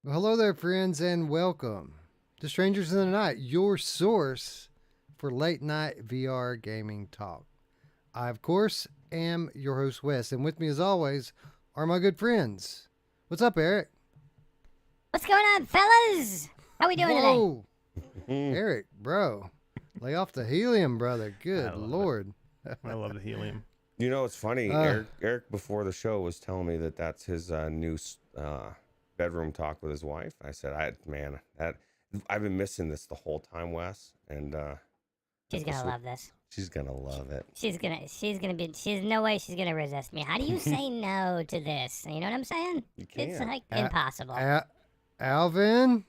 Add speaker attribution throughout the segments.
Speaker 1: Well, hello there, friends, and welcome to Strangers in the Night, your source for late night VR gaming talk. I, of course, am your host, Wes, and with me, as always, are my good friends. What's up, Eric?
Speaker 2: What's going on, fellas? How we doing today?
Speaker 1: Whoa, Eric, bro, lay off the helium, brother.
Speaker 3: I
Speaker 1: Good
Speaker 3: love it.
Speaker 1: lord.
Speaker 3: I love the helium.
Speaker 4: You know, it's funny.
Speaker 1: Uh,
Speaker 4: Eric before the show was telling me that that's his bedroom talk with his wife. I said, I've been missing this the whole time, Wes, and
Speaker 2: She's gonna love this.
Speaker 4: she's gonna love it.
Speaker 2: She's no way she's gonna resist me. How do you say no to this? You know what I'm saying?
Speaker 4: You
Speaker 2: It's
Speaker 4: can't.
Speaker 2: like impossible.
Speaker 1: Alvin.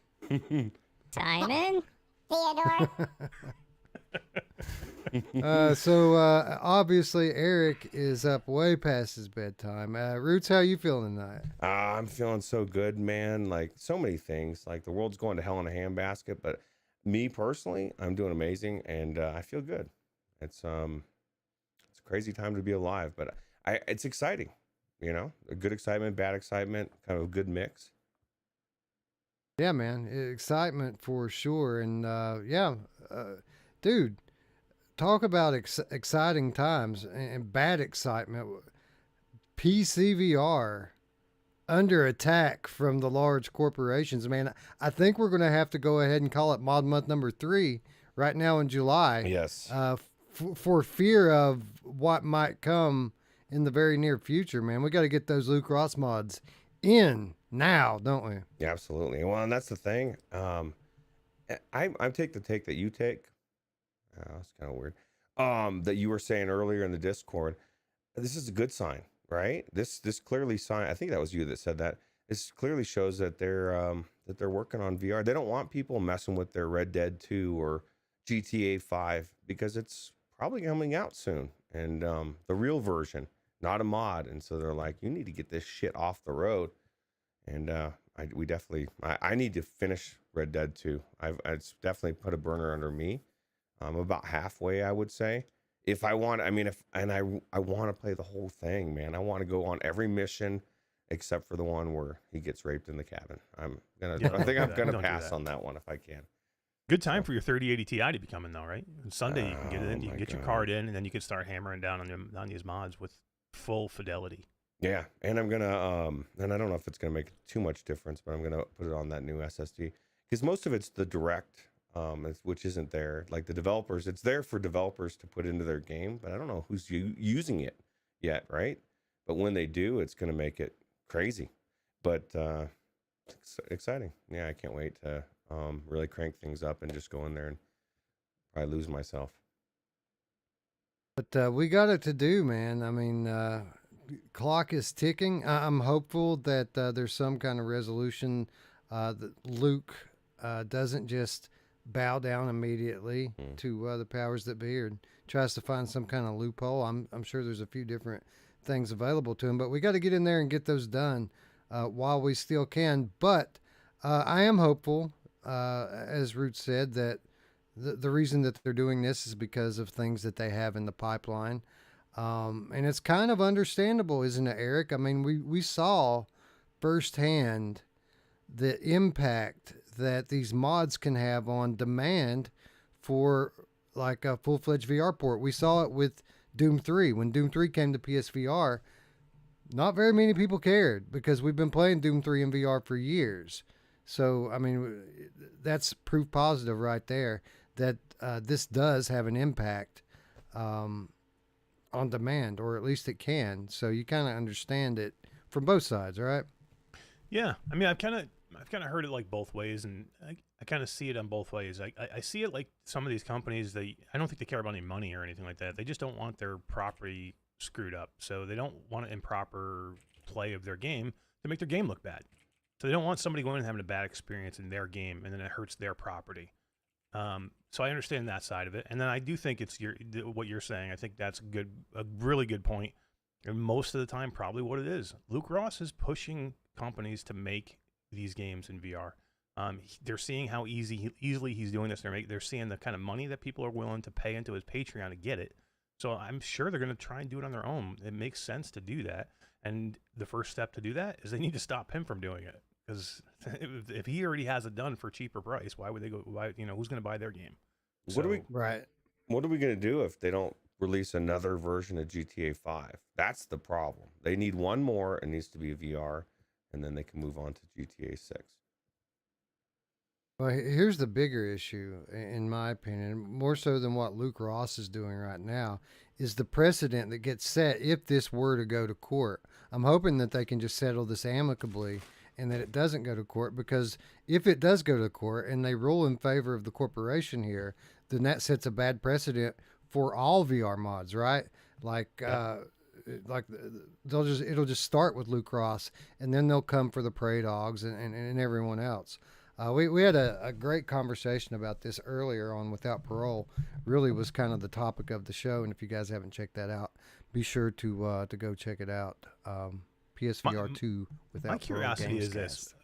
Speaker 2: Simon? Theodore?
Speaker 1: Obviously Eric is up way past his bedtime. Roots, how you feeling tonight?
Speaker 4: I'm feeling so good, man. Like so many things. Like the world's going to hell in a handbasket, but me personally, I'm doing amazing, and I feel good. It's a crazy time to be alive, but it's exciting. You know, a good excitement, bad excitement, kind of a good mix.
Speaker 1: Yeah, man, excitement for sure, and dude, talk about exciting times and bad excitement. PCVR under attack from the large corporations. Man, I think we're going to have to go ahead and call it Mod Month number 3 right now in July.
Speaker 4: Yes.
Speaker 1: For fear of what might come in the very near future, man. We got to get those Luke Ross mods in now, don't we?
Speaker 4: Yeah, absolutely. Well, and that's the thing. I take the take that you take. That's kind of weird. That you were saying earlier in the Discord. This is a good sign, right? This clearly sign. I think that was you that said that. This clearly shows that they're working on VR. They don't want people messing with their Red Dead 2 or GTA 5 because it's probably coming out soon, and the real version, not a mod. And so they're like, you need to get this shit off the road. And I need to finish Red Dead 2. It's definitely put a burner under me. I'm about halfway, I would say. If I want, I mean, I want to play the whole thing, man. I want to go on every mission except for the one where he gets raped in the cabin. I think I'm gonna pass on that one if I can.
Speaker 3: Good time for your 3080 Ti to be coming though, right? Sunday you can get it in, you
Speaker 4: Oh
Speaker 3: can
Speaker 4: my
Speaker 3: get your
Speaker 4: God.
Speaker 3: card in, and then you can start hammering down on these mods with full fidelity.
Speaker 4: Yeah, and I'm gonna and I don't know if it's gonna make too much difference, but I'm gonna put it on that new SSD because most of it's the direct, which isn't there. Like the developers, it's there for developers to put into their game, but I don't know who's using it yet, right? But when they do, it's gonna make it crazy. But it's exciting. Yeah, I can't wait to really crank things up and just go in there and probably lose myself.
Speaker 1: But we got it to do, man. I mean, clock is ticking. I'm hopeful that there's some kind of resolution that Luke doesn't just bow down immediately to the powers that be, or tries to find some kind of loophole. I'm sure there's a few different things available to him, but we got to get in there and get those done while we still can. But I am hopeful, as Root said, that the reason that they're doing this is because of things that they have in the pipeline. And it's kind of understandable, isn't it, Eric? I mean, we saw firsthand the impact that these mods can have on demand for like a full-fledged VR port. We saw it with Doom 3. When Doom 3 came to PSVR, not very many people cared because we've been playing Doom 3 in VR for years. So, I mean, that's proof positive right there that this does have an impact on demand, or at least it can. So you kind of understand it from both sides, right?
Speaker 3: Yeah, I mean, I've kind of heard it like both ways, and I kind of see it on both ways. I see it like some of these companies, I don't think they care about any money or anything like that. They just don't want their property screwed up, so they don't want an improper play of their game to make their game look bad. So they don't want somebody going and having a bad experience in their game, and then it hurts their property. So I understand that side of it, and then I do think it's what you're saying. I think that's a really good point. And most of the time, probably what it is. Luke Ross is pushing companies to make these games in VR. They're seeing how easily he's doing this. They're seeing the kind of money that people are willing to pay into his Patreon to get it. So I'm sure they're going to try and do it on their own. It makes sense to do that. And the first step to do that is they need to stop him from doing it. Because if he already has it done for a cheaper price, why would they go? Why who's going to buy their game?
Speaker 4: What are we?
Speaker 1: Right.
Speaker 4: What are we going to do if they don't release another version of GTA 5? That's the problem. They need one more. It needs to be a VR, and then they can move on to GTA 6.
Speaker 1: Well, here's the bigger issue, in my opinion, more so than what Luke Ross is doing right now, is the precedent that gets set if this were to go to court. I'm hoping that they can just settle this amicably and that it doesn't go to court, because if it does go to court and they rule in favor of the corporation here, then that sets a bad precedent for all VR mods, right? Like, it'll just start with Luke Ross, and then they'll come for the Prey Dogs and everyone else. We had a great conversation about this earlier on Without Parole. Really was kind of the topic of the show, and if you guys haven't checked that out, be sure to go check it out. PSVR 2 Without Parole.
Speaker 3: My curiosity is this: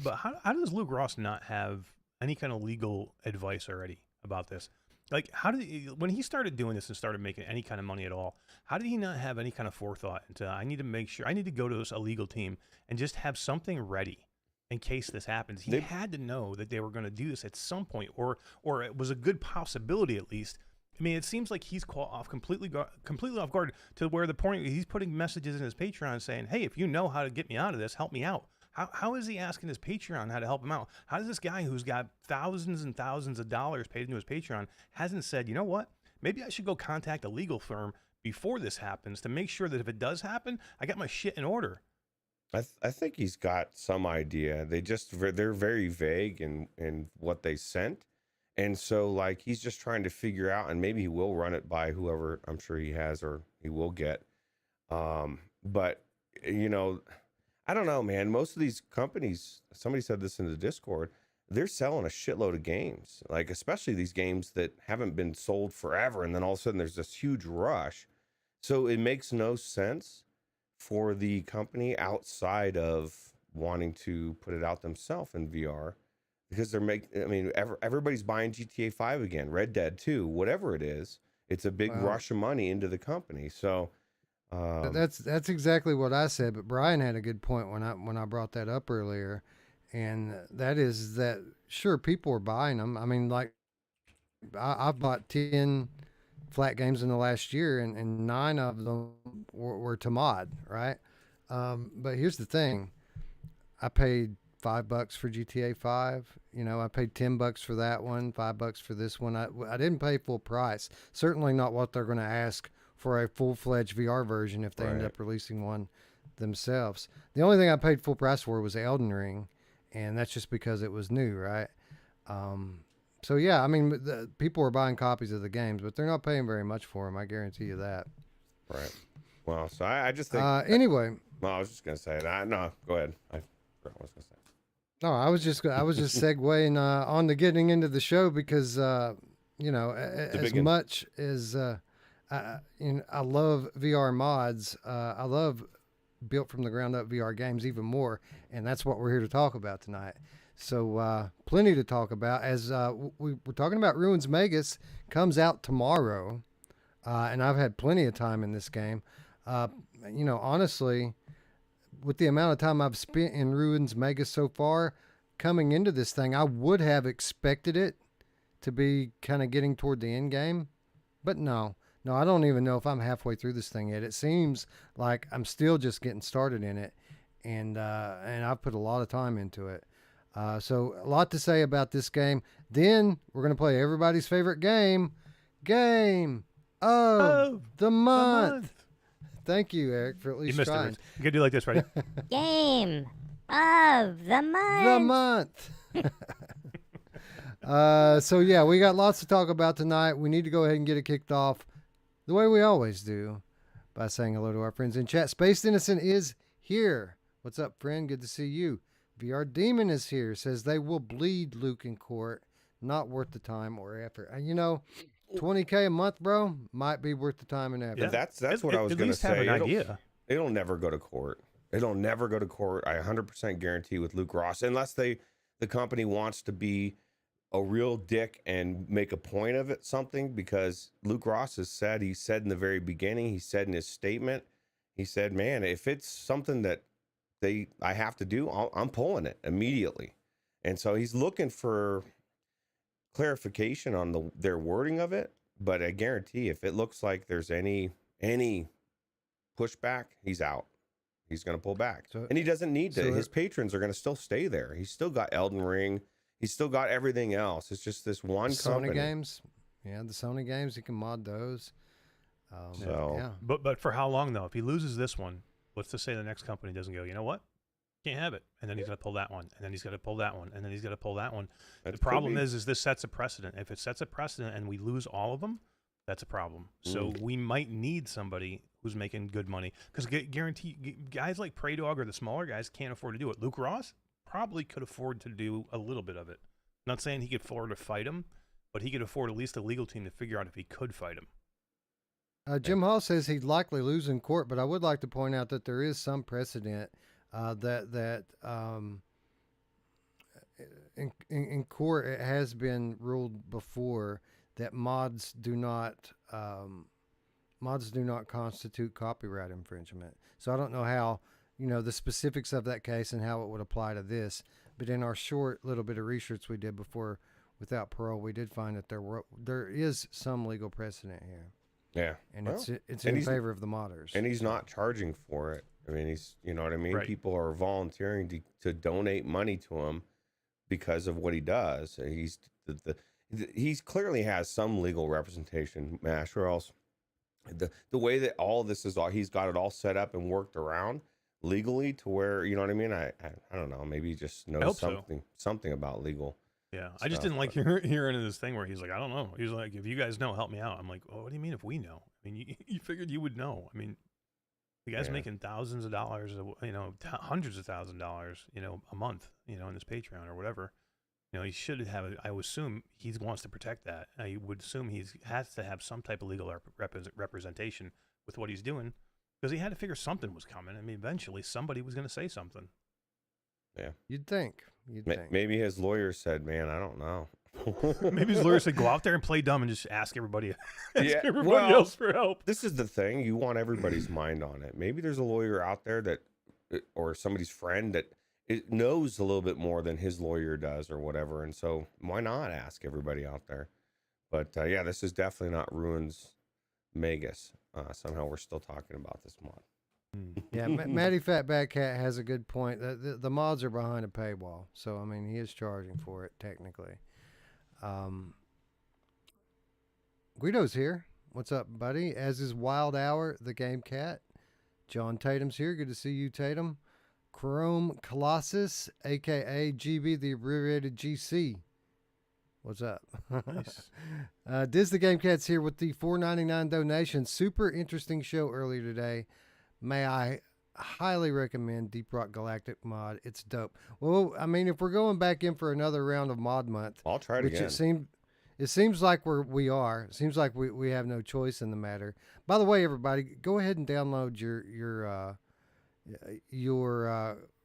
Speaker 3: but how does Luke Ross not have any kind of legal advice already about this? Like, how did when he started doing this and started making any kind of money at all? How did he not have any kind of forethought into? I need to make sure I need to go to a legal team and just have something ready in case this happens. He had to know that they were going to do this at some point, or it was a good possibility at least. I mean, it seems like he's caught off completely off guard to where the point he's putting messages in his Patreon saying, "Hey, if you know how to get me out of this, help me out." How is he asking his Patreon how to help him out? How does this guy who's got thousands and thousands of dollars paid into his Patreon hasn't said, you know what? Maybe I should go contact a legal firm before this happens to make sure that if it does happen, I got my shit in order.
Speaker 4: I think he's got some idea. They're very vague in what they sent. And so, like, he's just trying to figure out, and maybe he will run it by whoever I'm sure he has or he will get. But, I don't know, man. Most of these companies, somebody said this in the Discord, they're selling a shitload of games, like especially these games that haven't been sold forever. And then all of a sudden there's this huge rush. So it makes no sense for the company outside of wanting to put it out themselves in VR, because everybody's buying GTA 5 again, Red Dead 2, whatever it is. It's a big rush of money into the company. So
Speaker 1: that's exactly what I said, but Brian had a good point when I brought that up earlier, and that is that sure, people are buying them. I mean, like I've bought 10 flat games in the last year, and 9 of them were to mod, right? But here's the thing: I paid $5 for GTA 5. I paid $10 for that one, $5 for this one. I didn't pay full price. Certainly not what they're going to ask for a full-fledged VR version if they end up releasing one themselves. The only thing I paid full price for was Elden Ring, and that's just because it was new, right? So yeah, I mean, people are buying copies of the games, but they're not paying very much for them. I guarantee you that.
Speaker 4: Right. Well, so I just think.
Speaker 1: Anyway.
Speaker 4: Well, I was just gonna say that. No, go ahead. I forgot what I was gonna say.
Speaker 1: No, I was just segueing on to getting into the show because as much as I love VR mods, I love built from the ground up VR games even more, and that's what we're here to talk about tonight. So plenty to talk about, as we're talking about Ruins Magus comes out tomorrow, and I've had plenty of time in this game. Honestly, with the amount of time I've spent in Ruins Magus so far, coming into this thing, I would have expected it to be kind of getting toward the end game, but no, I don't even know if I'm halfway through this thing yet. It seems like I'm still just getting started in it, and I've put a lot of time into it. So a lot to say about this game. Then we're going to play everybody's favorite game of the month. Thank you, Eric, for at least trying.
Speaker 3: You gotta do like this, ready?
Speaker 2: Game of the month.
Speaker 1: So yeah, we got lots to talk about tonight. We need to go ahead and get it kicked off the way we always do, by saying hello to our friends in chat. Spaced Innocent is here. What's up, friend? Good to see you. VR Demon is here. Says they will bleed Luke in court. Not worth the time or effort. And 20K a month, bro, might be worth the time and effort.
Speaker 4: Yeah, that's what I was going to say.
Speaker 3: Have an idea.
Speaker 4: It'll never go to court. It'll never go to court. I 100% guarantee with Luke Ross, unless the company wants to be a real dick and make a point of it, something, because Luke Ross he said in the very beginning, he said in his statement, he said, man, if it's something that I have to do, I'm pulling it immediately. And so he's looking for clarification on their wording of it. But I guarantee if it looks like there's any pushback, he's out. He's going to pull back. And he doesn't need to. His patrons are going to still stay there. He's still got Elden Ring. He's still got everything else. It's just this one company.
Speaker 1: Sony games. Yeah, the Sony games, you can mod those. Yeah.
Speaker 3: But for how long, though? If he loses this one, what's to say the next company doesn't go, you know what? Can't have it. And then he's going to pull that one. And then he's going to pull that one. And then he's going to pull that one. The problem is this sets a precedent. If it sets a precedent and we lose all of them, that's a problem. So we might need somebody who's making good money. Because guarantee guys like Prey Dog or the smaller guys can't afford to do it. Luke Ross probably could afford to do a little bit of it. Not saying he could afford to fight him, but he could afford at least a legal team to figure out if he could fight him.
Speaker 1: Jim Hall says he'd likely lose in court, but I would like to point out that there is some precedent that in court it has been ruled before that mods do not constitute copyright infringement. So I don't know how, the specifics of that case and how it would apply to this, but in our short little bit of research we did before Without Parole, we did find that there is some legal precedent here.
Speaker 4: Yeah.
Speaker 1: And it's in favor of the modders.
Speaker 4: And he's not charging for it. I mean, you know what I mean?
Speaker 3: Right.
Speaker 4: People are volunteering to donate money to him because of what he does. He's clearly has some legal representation, Mash, or else the way that all this is, he's got it all set up and worked around legally to where, you know what I mean? I don't know. Maybe he just knows something about legal.
Speaker 3: Yeah, I just didn't like hearing this thing where he's like, I don't know. He's like, if you guys know, help me out. I'm like, well, what do you mean if we know? I mean, you figured you would know. I mean, the guy's making thousands of dollars, hundreds of $1,000s, a month, in his Patreon or whatever. He should have. I would assume he wants to protect that. I would assume he has to have some type of legal representation with what he's doing, because he had to figure something was coming. I mean, eventually somebody was going to say something.
Speaker 4: Yeah,
Speaker 1: you'd think.
Speaker 4: Maybe his lawyer said, "Man, I don't know."
Speaker 3: Maybe his lawyer said, "Go out there and play dumb and just ask everybody, else for help."
Speaker 4: This is the thing: you want everybody's mind on it. Maybe there's a lawyer out there that, or somebody's friend that knows a little bit more than his lawyer does, or whatever. And so, why not ask everybody out there? But yeah, this is definitely not Ruins Magus. Somehow, we're still talking about this mod.
Speaker 1: Yeah, Matty Fatback Cat has a good point. The mods are behind a paywall, so I mean he is charging for it technically. Guido's here. What's up, buddy? As is Wild Hour, the Game Cat. John Tatum's here. Good to see you, Tatum. Chrome Colossus, aka GB, the abbreviated GC. What's up?
Speaker 3: Nice.
Speaker 1: Diz the Game Cat's here with the $4.99 donation. Super interesting show earlier today. May I highly recommend Deep Rock Galactic mod. It's dope. Well, I mean, if we're going back in for another round of mod month,
Speaker 4: I'll try it again.
Speaker 1: It seems like we are. It seems like we have no choice in the matter. By the way, everybody, go ahead and download your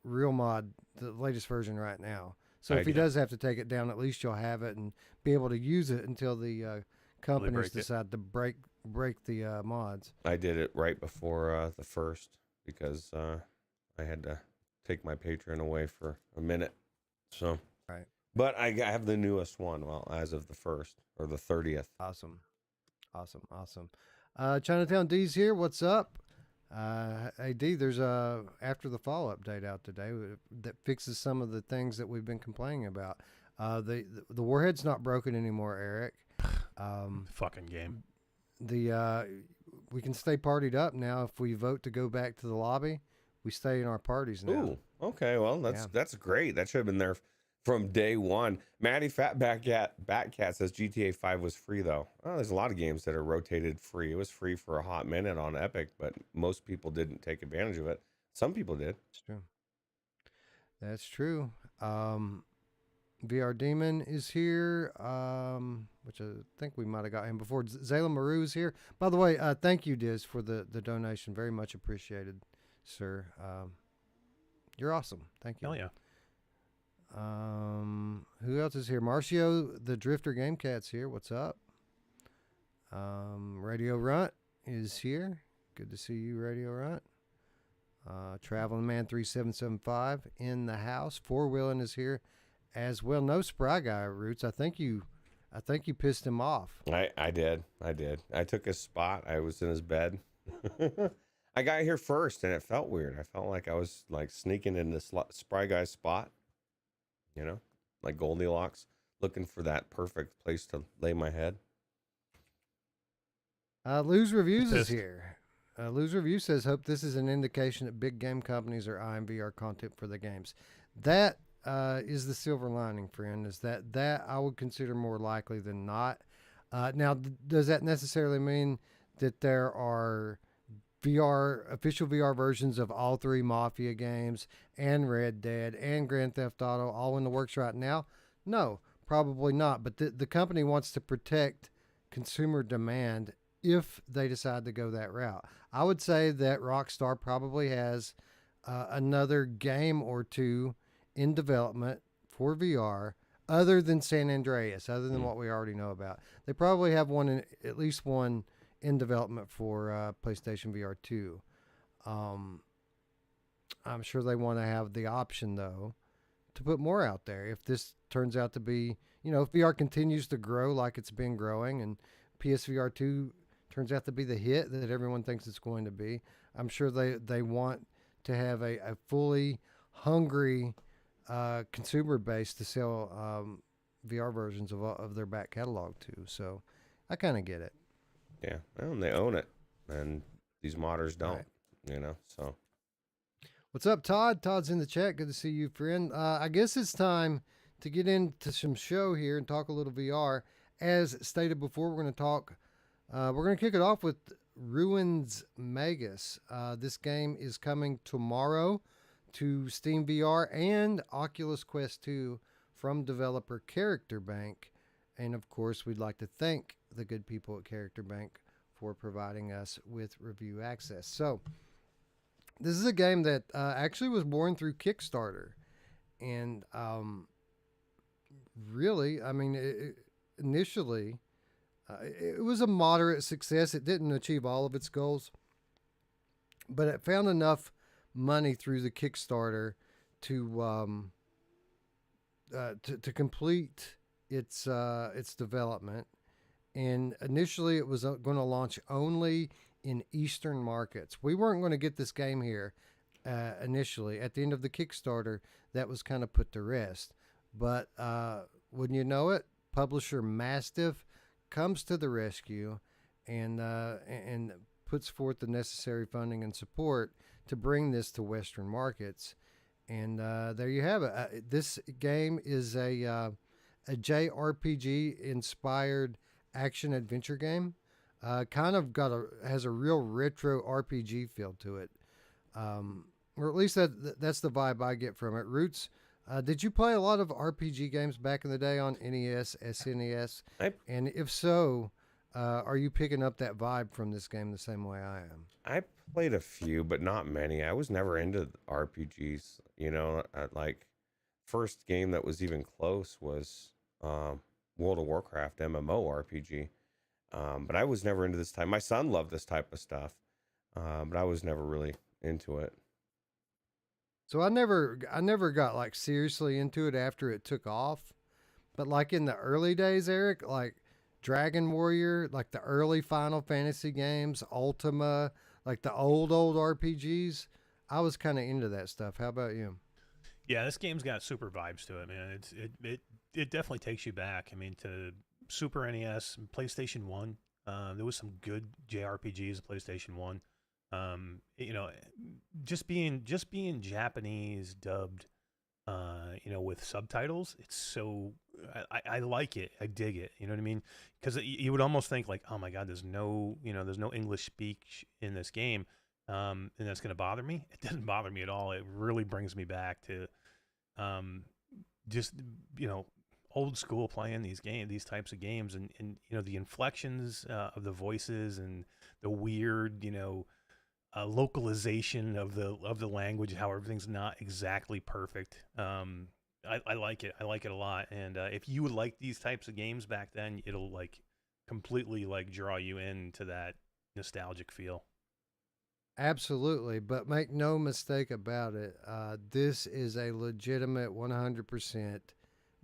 Speaker 1: real mod, the latest version right now. So if he does have to take it down, at least you'll have it and be able to use it until the companies decide to break the mods.
Speaker 4: I did it right before the first because I had to take my Patreon away for a minute. So
Speaker 1: right,
Speaker 4: but I have the newest one. Well, as of the 1st or the 30th.
Speaker 1: Awesome. Chinatown D's here. What's up? Hey D, there's a After the Fall update out today that fixes some of the things that we've been complaining about. The warhead's not broken anymore, Eric.
Speaker 3: Fucking game.
Speaker 1: We can stay partied up now if we vote to go back to the lobby. We stay in our parties now.
Speaker 4: Ooh, okay. Well, that's great. That should have been there from day one. Matty Batcat says GTA 5 was free though. Oh, there's a lot of games that are rotated free. It was free for a hot minute on Epic, but most people didn't take advantage of it. Some people did.
Speaker 1: That's true. VR Demon is here, which I think we might have got him before. Zayla Maru is here. By the way, thank you, Diz, for the donation. Very much appreciated, sir. You're awesome. Thank you.
Speaker 3: Hell yeah.
Speaker 1: Who else is here? Marcio, the Drifter Game Cat's here. What's up? Radio Runt is here. Good to see you, Radio Runt. Traveling Man 3775 in the house. Four Wheeling is here as well. No Spry Guy, Roots. I think you pissed him off.
Speaker 4: I did. I took his spot. I was in his bed. I got here first, and it felt weird. I felt like I was like sneaking in this Spry Guy's spot, you know, like Goldilocks, looking for that perfect place to lay my head.
Speaker 1: Lose Reviews is here. Lose Review says, hope this is an indication that big game companies are eyeing VR content for the games. That is the silver lining, friend, is that I would consider more likely than not. Now, does that necessarily mean that there are official VR versions of all three Mafia games and Red Dead and Grand Theft Auto all in the works right now? No, probably not. But the company wants to protect consumer demand if they decide to go that route. I would say that Rockstar probably has another game or two in development for VR other than San Andreas, other than what we already know about. They probably have at least one in development for PlayStation VR 2. I'm sure they want to have the option, though, to put more out there. If this turns out to be, if VR continues to grow like it's been growing and PSVR 2 turns out to be the hit that everyone thinks it's going to be, I'm sure they want to have a fully hungry consumer base to sell VR versions of their back catalog to. So I kind of get it.
Speaker 4: Yeah, well, and they own it, and these modders don't, so.
Speaker 1: What's up, Todd? Todd's in the chat. Good to see you, friend. I guess it's time to get into some show here and talk a little VR. As stated before, we're going to kick it off with Ruins Magus. This game is coming tomorrow to Steam VR and Oculus Quest 2 from developer Character Bank. And of course, we'd like to thank the good people at Character Bank for providing us with review access. So, this is a game that actually was born through Kickstarter. And really, I mean, initially, it was a moderate success. It didn't achieve all of its goals, but it found enough money through the Kickstarter to complete its development. And initially, it was going to launch only in Eastern markets. We weren't going to get this game here initially. At the end of the Kickstarter, that was kind of put to rest. But wouldn't you know it, publisher Mastiff comes to the rescue and puts forth the necessary funding and support to bring this to Western markets. And there you have it. This game is a JRPG inspired action adventure game. Kind of has a real retro RPG feel to it, or at least that's the vibe I get from it. Roots, did you play a lot of RPG games back in the day on NES, SNES? And if so, are you picking up that vibe from this game the same way I am?
Speaker 4: I played a few, but not many. I was never into RPGs. Like first game that was even close was World of Warcraft MMORPG. But I was never into this type. My son loved this type of stuff, but I was never really into it.
Speaker 1: So I never got like seriously into it after it took off. But like in the early days, Eric, like Dragon Warrior, like the early Final Fantasy games, Ultima, like the old RPGs, I was kind of into that stuff. How about you?
Speaker 3: Yeah, this game's got super vibes to it, man. It definitely takes you back. I mean, to Super NES, PlayStation 1. There was some good JRPGs at PlayStation 1. Just being Japanese dubbed, with subtitles, it's so I like it. I dig it. You know what I mean? Because you would almost think like, oh my God, there's no English speech in this game, and that's going to bother me. It doesn't bother me at all. It really brings me back to, just old school playing these types of games, and the inflections of the voices and the weird localization of the language, how everything's not exactly perfect. I like it. I like it a lot. And if you would like these types of games back then, it'll like completely like draw you into that nostalgic feel.
Speaker 1: Absolutely, but make no mistake about it. This is a legitimate 100%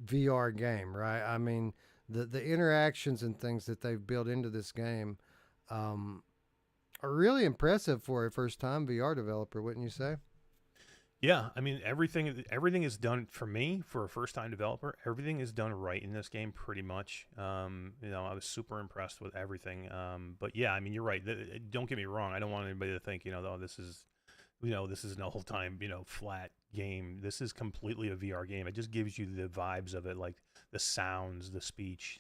Speaker 1: VR game, right? I mean, the interactions and things that they've built into this game um, are really impressive for a first time VR developer, wouldn't you say?
Speaker 3: Yeah, I mean everything is done for me for a first time developer. Everything is done right in this game, pretty much. I was super impressed with everything. But yeah, I mean you're right. Don't get me wrong. I don't want anybody to think oh this is an old time flat game. This is completely a VR game. It just gives you the vibes of it, like the sounds, the speech.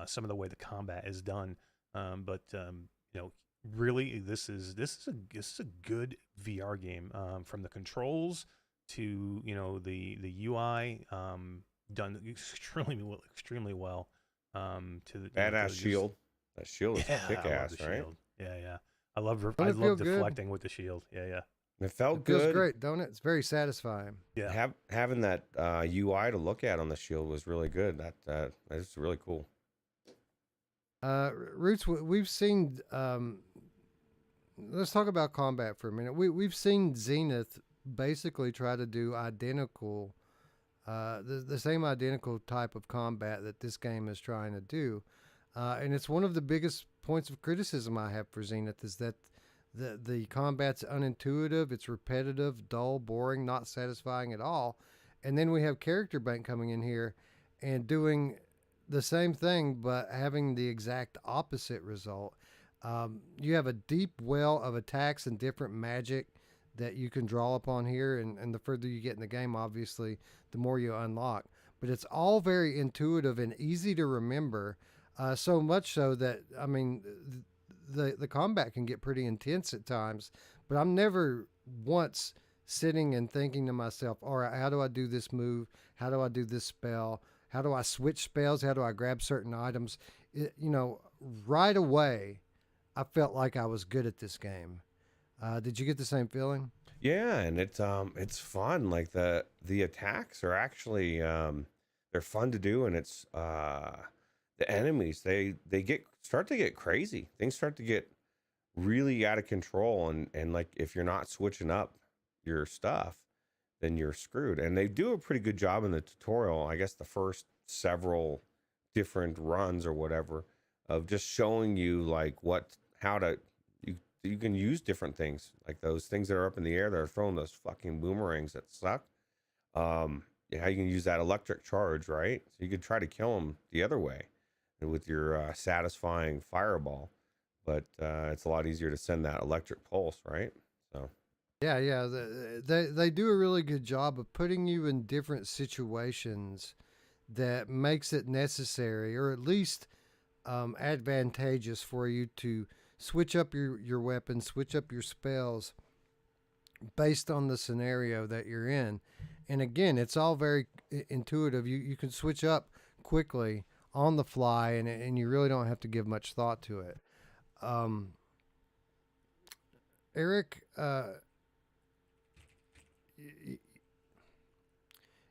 Speaker 3: Some of the way the combat is done. Really, this is a good VR game. From the controls to the UI, done extremely well. To the
Speaker 4: Badass shield. That shield is
Speaker 3: yeah,
Speaker 4: kick
Speaker 3: I love
Speaker 4: ass,
Speaker 3: the
Speaker 4: right?
Speaker 3: shield. Yeah. I love
Speaker 1: Don't
Speaker 3: I
Speaker 1: it feel
Speaker 3: love
Speaker 1: good?
Speaker 3: deflecting with the shield. Yeah.
Speaker 4: It felt
Speaker 1: It feels
Speaker 4: good.
Speaker 1: great, don't it? It's very satisfying.
Speaker 3: Yeah.
Speaker 4: Having that UI to look at on the shield was really good. That's really cool.
Speaker 1: Roots, we've seen. Let's talk about combat for a minute. We've seen Zenith basically try to do identical, the same identical type of combat that this game is trying to do, and it's one of the biggest points of criticism I have for Zenith is that the combat's unintuitive, it's repetitive, dull, boring, not satisfying at all, and then we have Character Bank coming in here and doing the same thing but having the exact opposite result. You have a deep well of attacks and different magic that you can draw upon here, and the further you get in the game, obviously, the more you unlock. But it's all very intuitive and easy to remember, so much so that, I mean, the combat can get pretty intense at times, but I'm never once sitting and thinking to myself, all right, how do I do this move? How do I do this spell? How do I switch spells? How do I grab certain items? Right away, I felt like I was good at this game. Did you get the same feeling?
Speaker 4: Yeah, and it's fun. Like the attacks are actually they're fun to do, and it's the enemies they start to get crazy. Things start to get really out of control, and like if you're not switching up your stuff, then you're screwed. And they do a pretty good job in the tutorial. I guess the first several different runs or whatever of just showing you like how to you can use different things, like those things that are up in the air that are throwing those fucking boomerangs that suck. How you can use that electric charge, right? So you could try to kill them the other way with your satisfying fireball, but it's a lot easier to send that electric pulse, right? So
Speaker 1: Yeah. They do a really good job of putting you in different situations that makes it necessary, or at least advantageous for you to switch up your weapons, switch up your spells based on the scenario that you're in. And again, it's all very intuitive. You can switch up quickly on the fly, and you really don't have to give much thought to it. Eric,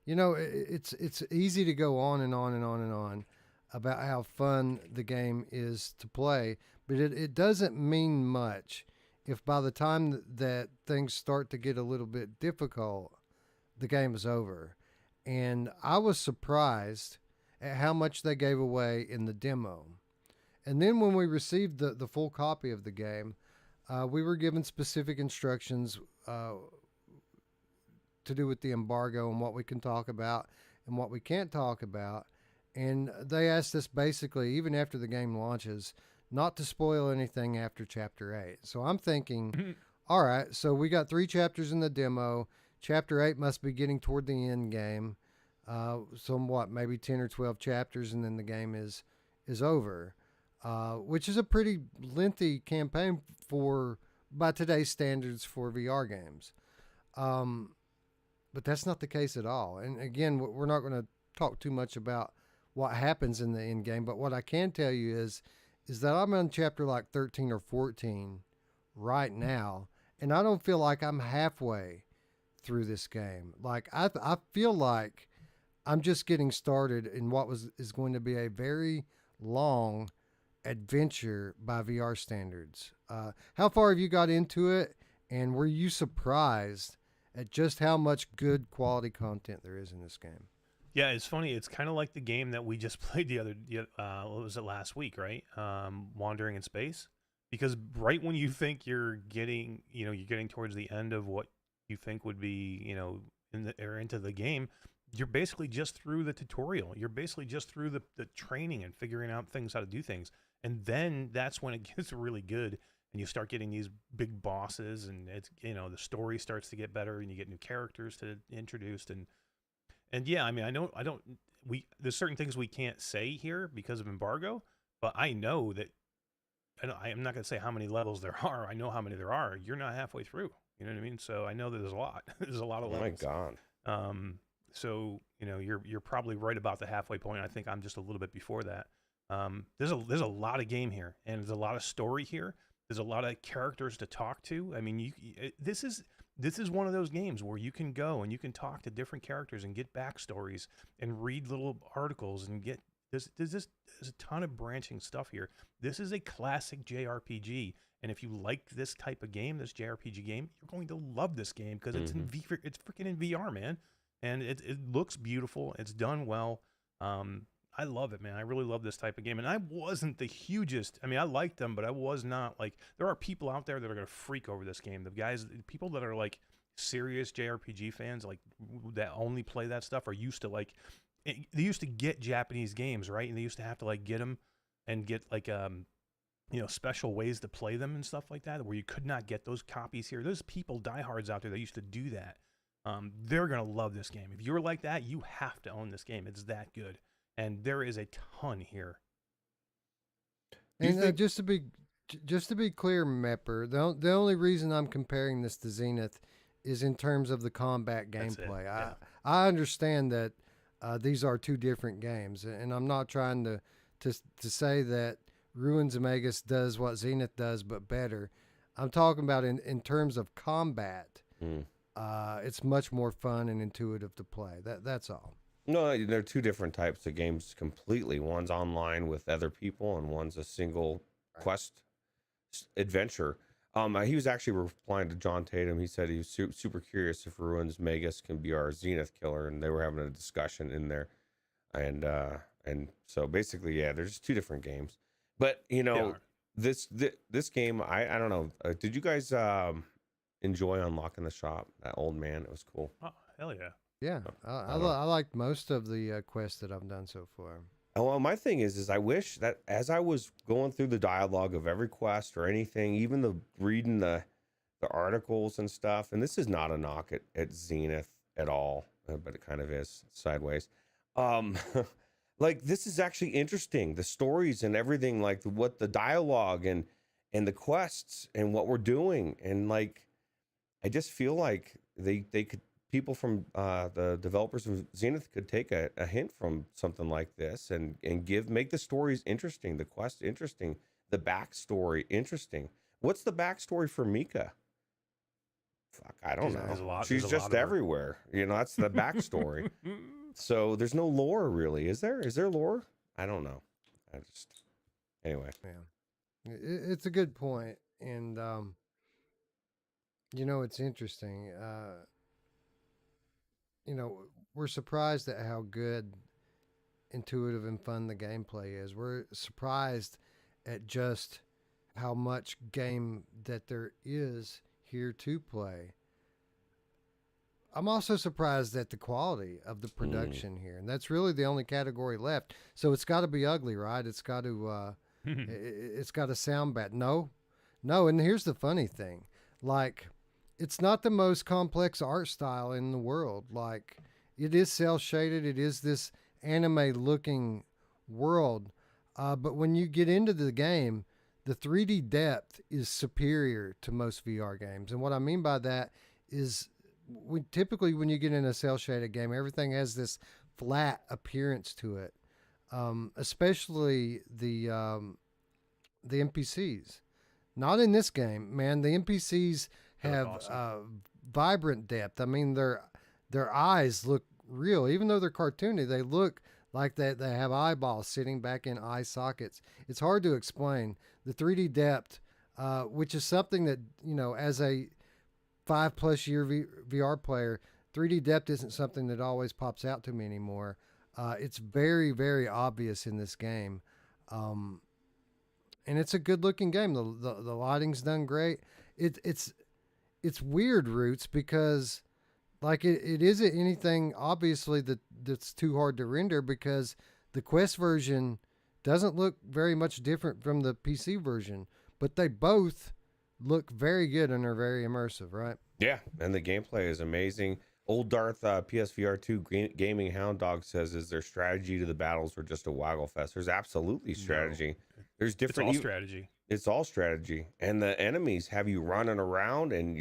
Speaker 1: it's easy to go on and on and on and on about how fun the game is to play, but it doesn't mean much if by the time that things start to get a little bit difficult, the game is over. And I was surprised at how much they gave away in the demo. And then when we received the full copy of the game, we were given specific instructions to do with the embargo and what we can talk about and what we can't talk about. And they asked us basically, even after the game launches, not to spoil anything after Chapter 8. So I'm thinking, all right, so we got 3 chapters in the demo. Chapter 8 must be getting toward the end game. Maybe 10 or 12 chapters, and then the game is over, which is a pretty lengthy campaign by today's standards for VR games. But that's not the case at all. And again, we're not going to talk too much about what happens in the end game, but what I can tell you is that I'm on chapter like 13 or 14 right now, and I don't feel like I'm halfway through this game. Like I feel like I'm just getting started in what is going to be a very long adventure by VR standards. How far have you got into it, and were you surprised at just how much good quality content there is in this game?
Speaker 3: Yeah, it's funny. It's kind of like the game that we just played what was it, last week, right? Wandering in Space. Because right when you think you're getting towards the end of what you think would be, into the game, you're basically just through the tutorial. You're basically just through the training and figuring out things, how to do things. And then that's when it gets really good, and you start getting these big bosses, and it's, the story starts to get better, and you get new characters to introduced, and yeah, I mean, there's certain things we can't say here because of embargo, but I know that, I'm not going to say how many levels there are. I know how many there are. You're not halfway through. You know what I mean? So I know that there's a lot. There's a lot of levels.
Speaker 4: Oh my God.
Speaker 3: So you're probably right about the halfway point. I think I'm just a little bit before that. There's a lot of game here, and there's a lot of story here. There's a lot of characters to talk to. I mean, this is one of those games where you can go and you can talk to different characters and get backstories and read little articles and get there's a ton of branching stuff here. This is a classic JRPG, and if you like this type of game, this JRPG game, you're going to love this game because it's it's freaking in VR, man, and it looks beautiful. It's done well. I love it, man. I really love this type of game, and I wasn't the hugest. I mean, I liked them, but I was not like. There are people out there that are gonna freak over this game. People that are like serious JRPG fans, like that only play that stuff, are used to like. They used to get Japanese games, right? And they used to have to like get them and get like special ways to play them and stuff like that, where you could not get those copies here. There's people, diehards out there that used to do that. They're gonna love this game. If you're like that, you have to own this game. It's that good, and there is a ton here.
Speaker 1: And just to be clear, Mepper, the only reason I'm comparing this to Zenith is in terms of the combat gameplay.
Speaker 3: Yeah.
Speaker 1: I understand that. These are two different games, and I'm not trying to say that Ruins Magus does what Zenith does, but better. I'm talking about in terms of combat. It's much more fun and intuitive to play. That's all.
Speaker 4: No, they're two different types of games completely. One's online with other people, and one's a single quest adventure. He was actually replying to John Tatum. He said he was super curious if Ruins Magus can be our Zenith killer, and they were having a discussion in there, and so basically, yeah, there's just two different games. But this game, I don't know. Did you guys enjoy unlocking the shop? That old man, it was cool.
Speaker 3: Oh, hell yeah!
Speaker 1: Yeah, I liked most of the quests that I've done so far.
Speaker 4: Well, my thing is I wish that as I was going through the dialogue of every quest or anything, even reading the articles and stuff, and this is not a knock at Zenith at all, but it kind of is sideways. Like, this is actually interesting. The stories and everything, like what the dialogue and the quests and what we're doing. And like, I just feel like they could, people from the developers of Zenith could take a hint from something like this and make the stories interesting, the quest interesting, the backstory interesting. What's the backstory for Mika? Fuck, I don't know. She's just everywhere. That's the backstory. So there's no lore really, is there? Is there lore? I don't know. Anyway.
Speaker 1: Yeah, it's a good point, and it's interesting. We're surprised at how good, intuitive, and fun the gameplay is. We're surprised at just how much game that there is here to play. I'm also surprised at the quality of the production here, and that's really the only category left. So it's got to be ugly, right? It's got to it's got to sound bad. No, and here's the funny thing. Like, it's not the most complex art style in the world. Like, it is cel-shaded. It is this anime-looking world. But when you get into the game, the 3D depth is superior to most VR games. And what I mean by that is typically when you get in a cel-shaded game, everything has this flat appearance to it, especially the NPCs. Not in this game, man. The NPCs have awesome. Vibrant depth. I mean, their eyes look real, even though they're cartoony. They look like they have eyeballs sitting back in eye sockets. It's hard to explain the 3D depth, which is something that as a 5+ year VR player, 3D depth isn't something that always pops out to me anymore. It's very, very obvious in this game. And it's a good looking game. The lighting's done great. It's weird, Roots, because like it isn't anything obviously that's too hard to render, because the Quest version doesn't look very much different from the PC version, but they both look very good and are very immersive, right?
Speaker 4: Yeah, and the gameplay is amazing. Old Darth PSVR 2 Gaming Hound Dog says, "Is there strategy to the battles or just a waggle fest?" There's absolutely strategy.
Speaker 3: No.
Speaker 4: There's different.
Speaker 3: It's all strategy.
Speaker 4: It's all strategy, and the enemies have you running around, and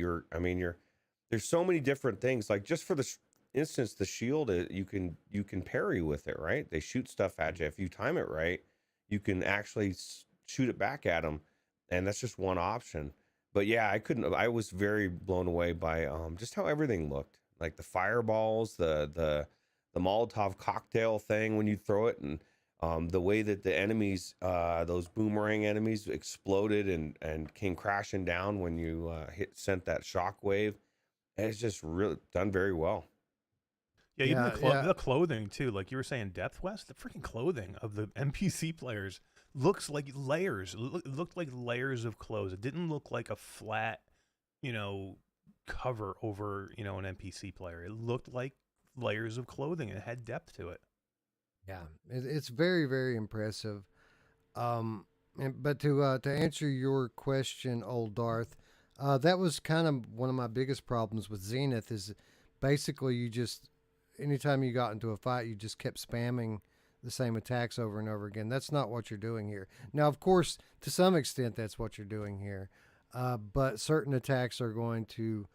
Speaker 4: there's so many different things. Like just for the instance, the shield, you can parry with it, right? They shoot stuff at you. If you time it right, you can actually shoot it back at them, and that's just one option. But yeah, I was very blown away by just how everything looked. Like the fireballs, the Molotov cocktail thing when you throw it, and the way that the enemies, those boomerang enemies, exploded and came crashing down when you sent that shockwave. And it's just really done very well.
Speaker 3: Yeah, even the clothing too. Like you were saying, Depth West, the freaking clothing of the NPC players looks like layers. It looked like layers of clothes. It didn't look like a flat, cover over, an NPC player. It looked like layers of clothing. It had depth to it.
Speaker 1: Yeah, it's very, very impressive. But to answer your question, old Darth, that was kind of one of my biggest problems with Zenith. Is basically you just anytime you got into a fight, you just kept spamming the same attacks over and over again. That's not what you're doing here. Now, of course, to some extent, that's what you're doing here. But certain attacks are going to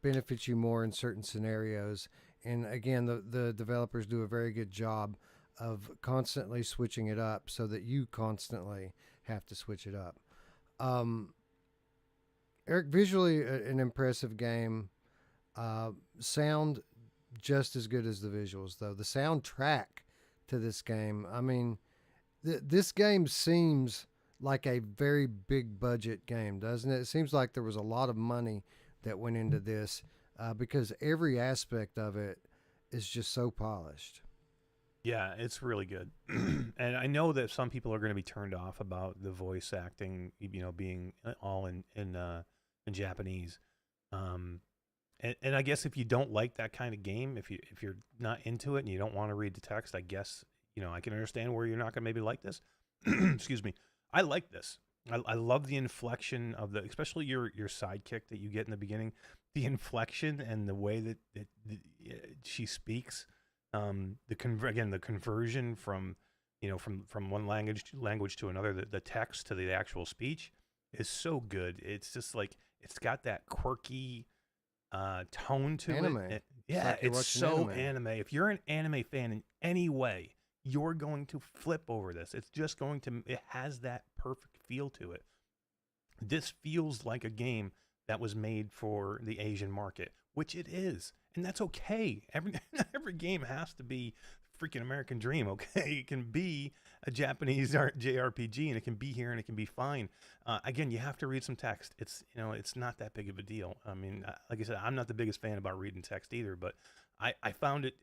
Speaker 1: benefit you more in certain scenarios. And again, the developers do a very good job of constantly switching it up so that you constantly have to switch it up. Eric, visually an impressive game. Sound just as good as the visuals, though. The soundtrack to this game, I mean, this game seems like a very big budget game, doesn't it? It seems like there was a lot of money that went into this because every aspect of it is just so polished.
Speaker 3: Yeah, it's really good. And I know that some people are going to be turned off about the voice acting, being all in Japanese. And I guess if you don't like that kind of game, if you're not into it and you don't want to read the text, I guess I can understand where you're not going to maybe like this. Excuse me. I like this. I love the inflection of especially your sidekick that you get in the beginning, the inflection and the way that she speaks. The conversion from one language to another, the text to the actual speech is so good. It's just like it's got that quirky tone to it. Yeah, it's so anime. If you're an anime fan in any way, you're going to flip over this. It has that perfect feel to it. This feels like a game that was made for the Asian market, which it is. And that's okay. Every game has to be freaking American Dream, okay? It can be a Japanese JRPG, and it can be here, and it can be fine. Again, you have to read some text. It's it's not that big of a deal. I mean, like I said, I'm not the biggest fan about reading text either, but I found it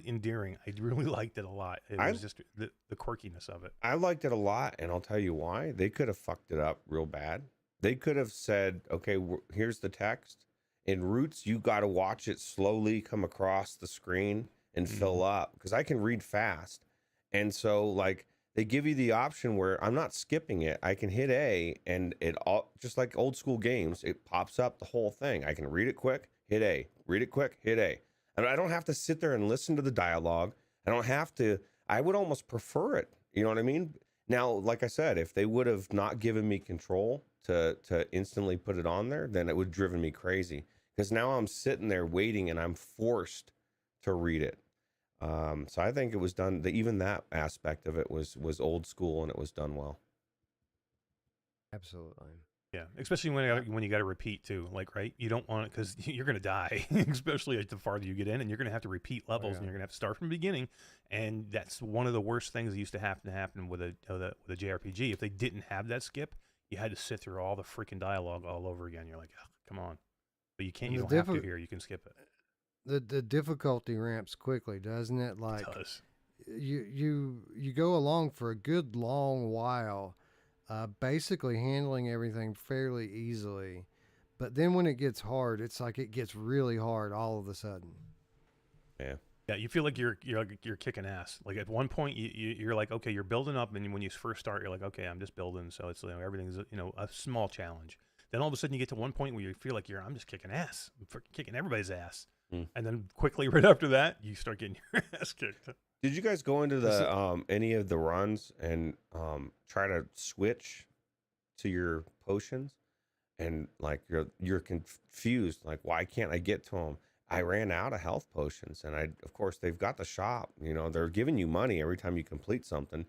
Speaker 3: endearing. I really liked it a lot. It was just the quirkiness of it.
Speaker 4: I liked it a lot, and I'll tell you why. They could have fucked it up real bad. They could have said, okay, here's the text. In Roots, you got to watch it slowly come across the screen and fill up, because I can read fast. And so like they give you the option where I'm not skipping it. I can hit A, and it all, just like old school games, it pops up the whole thing. I can read it quick, hit A, read it quick, hit A. And I don't have to sit there and listen to the dialogue. I would almost prefer it. You know what I mean? Now, like I said, if they would have not given me control to instantly put it on there, then it would have driven me crazy. Because now I'm sitting there waiting, and I'm forced to read it. So I think it was done. Even that aspect of it was old school, and it was done well.
Speaker 1: Absolutely.
Speaker 3: Yeah, especially when you got to repeat too. Like, right, you don't want it because you're gonna die, especially the farther you get in, and you're gonna have to repeat levels, and
Speaker 1: yeah.
Speaker 3: you're gonna have to start from the beginning. And that's one of the worst things that used to happen with a JRPG. If they didn't have that skip, you had to sit through all the freaking dialogue all over again. You're like, oh, come on, but you can't.
Speaker 1: And
Speaker 3: You
Speaker 1: the
Speaker 3: don't have to here. You can skip it.
Speaker 1: the difficulty ramps quickly, doesn't it?
Speaker 3: It
Speaker 1: Like
Speaker 3: does.
Speaker 1: you go along for a good long while, basically handling everything fairly easily, but then when it gets hard, it's like it gets really hard all of a sudden.
Speaker 4: Yeah.
Speaker 3: Yeah, you feel like you're kicking ass. Like at one point, you're like, okay, you're building up, and when you first start, you're like, okay, I'm just building, so it's everything's a small challenge. Then all of a sudden, you get to one point where you feel like I'm just kicking ass, I'm freaking kicking everybody's ass, and then quickly right after that, you start getting your ass kicked.
Speaker 4: Did you guys go into the any of the runs and try to switch to your potions? And like you're confused, like why can't I get to them? I ran out of health potions, and of course they've got the shop. They're giving you money every time you complete something,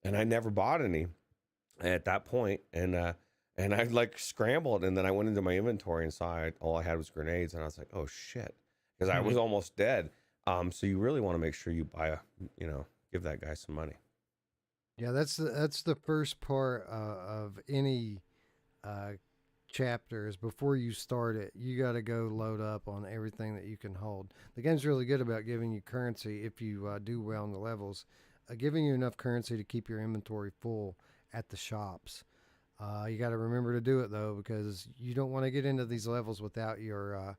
Speaker 4: and I never bought any at that point. And I like scrambled, and then I went into my inventory and saw all I had was grenades, and I was like, oh shit, because I was almost dead. So you really want to make sure you buy give that guy some money.
Speaker 1: Yeah, that's the first part of any chapters. Before you start it, you got to go load up on everything that you can hold. The game's really good about giving you currency if you do well in the levels, giving you enough currency to keep your inventory full at the shops. You got to remember to do it though, because you don't want to get into these levels without your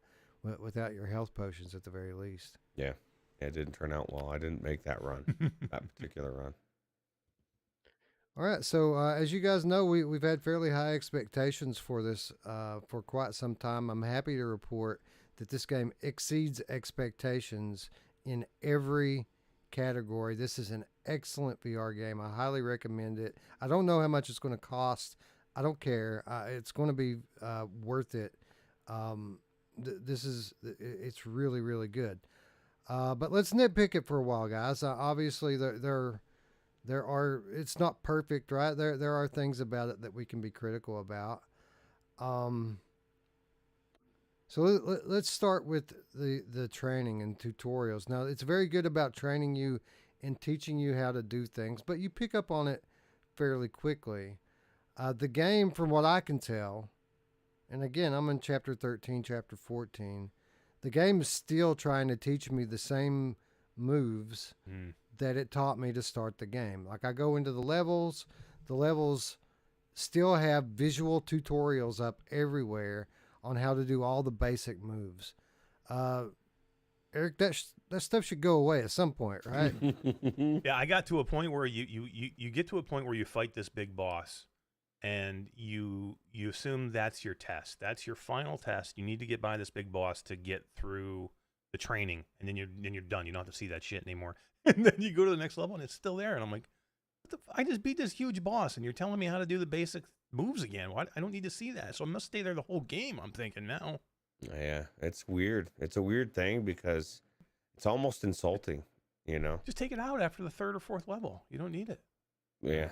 Speaker 1: health potions at the very least.
Speaker 4: Yeah, it didn't turn out well. I didn't make that run, that particular run.
Speaker 1: All right, so as you guys know, we've had fairly high expectations for this for quite some time. I'm happy to report that this game exceeds expectations in every category. This is an excellent VR game. I highly recommend it. I don't know how much it's going to cost. I don't care. It's going to be worth it. It's really, really good. But let's nitpick it for a while, guys. Obviously, there are, it's not perfect, right? There are things about it that we can be critical about. So let's start with the training and tutorials. Now, it's very good about training you and teaching you how to do things, but you pick up on it fairly quickly. The game, from what I can tell, and again, I'm in chapter 13, chapter 14, the game is still trying to teach me the same moves that it taught me to start the game. Like I go into the levels still have visual tutorials up everywhere on how to do all the basic moves. Eric, that stuff should go away at some point, right?
Speaker 3: Yeah, I got to a point where you get to a point where you fight this big boss, and you assume that's your test. That's your final test. You need to get by this big boss to get through the training, and then you're done. You don't have to see that shit anymore. And then you go to the next level, and it's still there. And I'm like, I just beat this huge boss, and you're telling me how to do the basic moves again. What? I don't need to see that. So I must stay there the whole game, I'm thinking now.
Speaker 4: Yeah, it's weird. It's a weird thing because it's almost insulting,
Speaker 3: Just take it out after the third or fourth level. You don't need it.
Speaker 4: Yeah.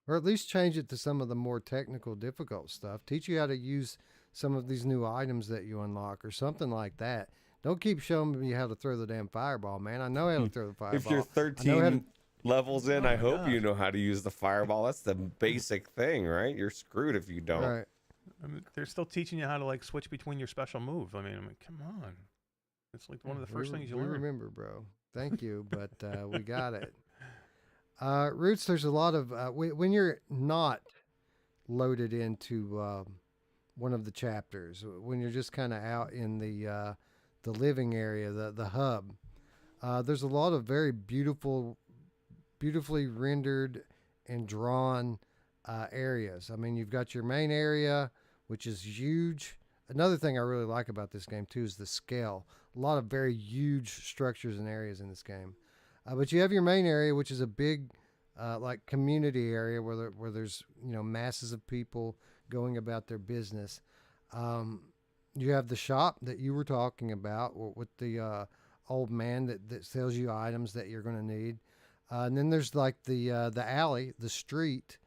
Speaker 1: Or at least change it to some of the more technical, difficult stuff. Teach you how to use some of these new items that you unlock or something like that. Don't keep showing me how to throw the damn fireball, man. I know how to throw the fireball.
Speaker 4: If you're 13 levels in, I hope you know how to use the fireball. That's the basic thing, right? You're screwed if you don't.
Speaker 1: Right.
Speaker 3: I mean, they're still teaching you how to switch between your special moves. I'm like, come on. It's like one of the first things you learn.
Speaker 1: We remember, bro. Thank you, but we got it. Roots, there's a lot of when you're not loaded into one of the chapters, when you're just kind of out in the living area, the hub, there's a lot of very beautifully rendered and drawn areas. I mean, you've got your main area, which is huge. Another thing I really like about this game too is the scale. A lot of very huge structures and areas in this game. But you have your main area, which is a big community area where there's masses of people going about their business. You have the shop that you were talking about with the old man that sells you items that you're going to need. And then there's the alley, the street,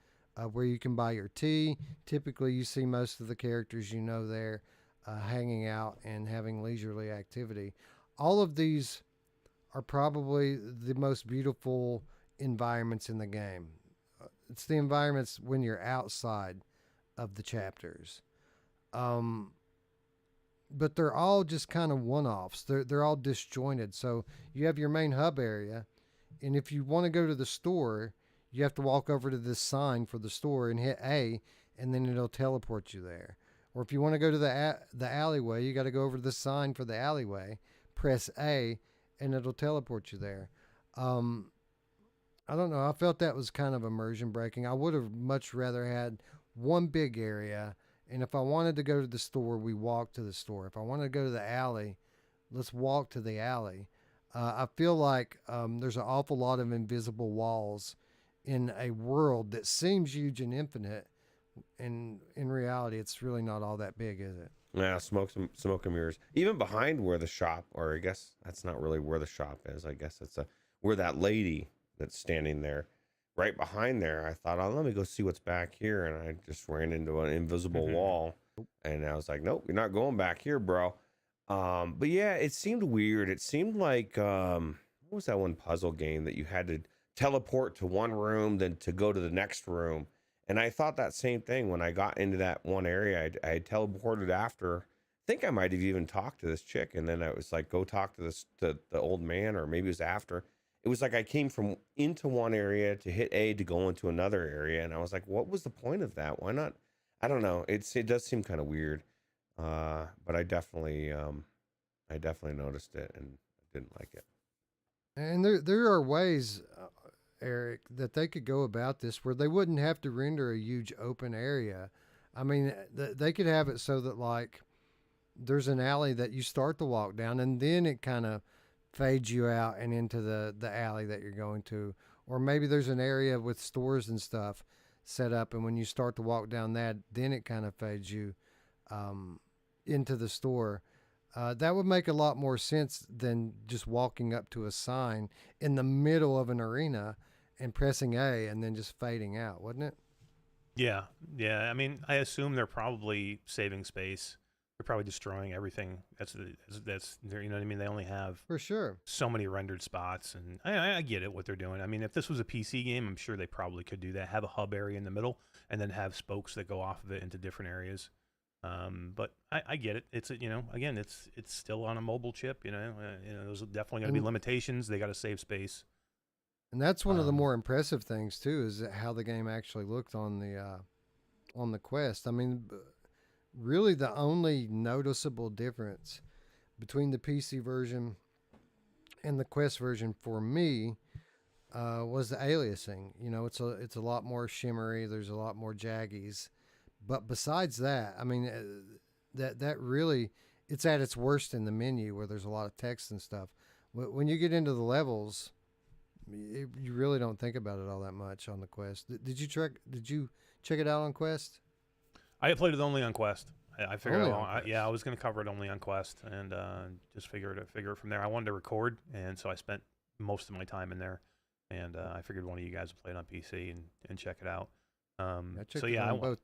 Speaker 1: where you can buy your tea. Typically, you see most of the characters you know there hanging out and having leisurely activity. All of these are probably the most beautiful environments in the game. It's the environments when you're outside of the chapters. Um, but they're all just kind of one-offs. They're all disjointed. So you have your main hub area, and if you want to go to the store, you have to walk over to this sign for the store and hit A, and then it'll teleport you there. Or if you want to go to the alleyway, you got to go over to the sign for the alleyway, press A, and it'll teleport you there. I don't know. I felt that was kind of immersion breaking. I would have much rather had one big area, and if I wanted to go to the store, we walk to the store. If I wanted to go to the alley, let's walk to the alley. I feel like there's an awful lot of invisible walls in a world that seems huge and infinite, and in reality, it's really not all that big, is it?
Speaker 4: Yeah, smoke and mirrors. Even behind where the shop, or I guess that's not really where the shop is. I guess it's where that lady that's standing there, right behind there. I thought, oh, let me go see what's back here, and I just ran into an invisible wall, and I was like, nope, you're not going back here, bro. But yeah, it seemed weird. It seemed like what was that one puzzle game that you had to teleport to one room, then to go to the next room? And I thought that same thing when I got into that one area. I teleported after. I think I might have even talked to this chick, and then I was like, go talk to the old man, or maybe it was after. It was like I came from into one area to hit A to go into another area, and I was like, what was the point of that? Why not? I don't know. It does seem kind of weird, but I definitely noticed it and didn't like it.
Speaker 1: And there are ways, Eric, that they could go about this where they wouldn't have to render a huge open area. I mean, they could have it so that, like, there's an alley that you start to walk down, and then it kind of fades you out and into the alley that you're going to. Or maybe there's an area with stores and stuff set up, and when you start to walk down that, then it kind of fades you into the store. That would make a lot more sense than just walking up to a sign in the middle of an arena and pressing A and then just fading out, wouldn't it?
Speaker 3: Yeah. I mean, I assume they're probably saving space. They're probably destroying everything. That's you know what I mean. They only have
Speaker 1: For sure.
Speaker 3: so many rendered spots, and I get it what they're doing. I mean, if this was a PC game, I'm sure they probably could do that. Have a hub area in the middle, and then have spokes that go off of it into different areas. But I get it. It's again, it's still on a mobile chip. There's definitely going to be limitations. They got to save space.
Speaker 1: And that's one of the more impressive things too, is how the game actually looked on the Quest. I mean, really the only noticeable difference between the PC version and the Quest version for me was the aliasing. It's a lot more shimmery. There's a lot more jaggies. But besides that, I mean, that really, it's at its worst in the menu where there's a lot of text and stuff. When you get into the levels, you really don't think about it all that much on the Quest. Did you check it out on Quest?
Speaker 3: I played it only on Quest. I figured
Speaker 1: Only
Speaker 3: out,
Speaker 1: on Quest.
Speaker 3: I was going to cover it only on Quest, and just figure it from there. I wanted to record, and so I spent most of my time in there, and I figured one of you guys would play it on PC and check it out. So yeah,
Speaker 1: both.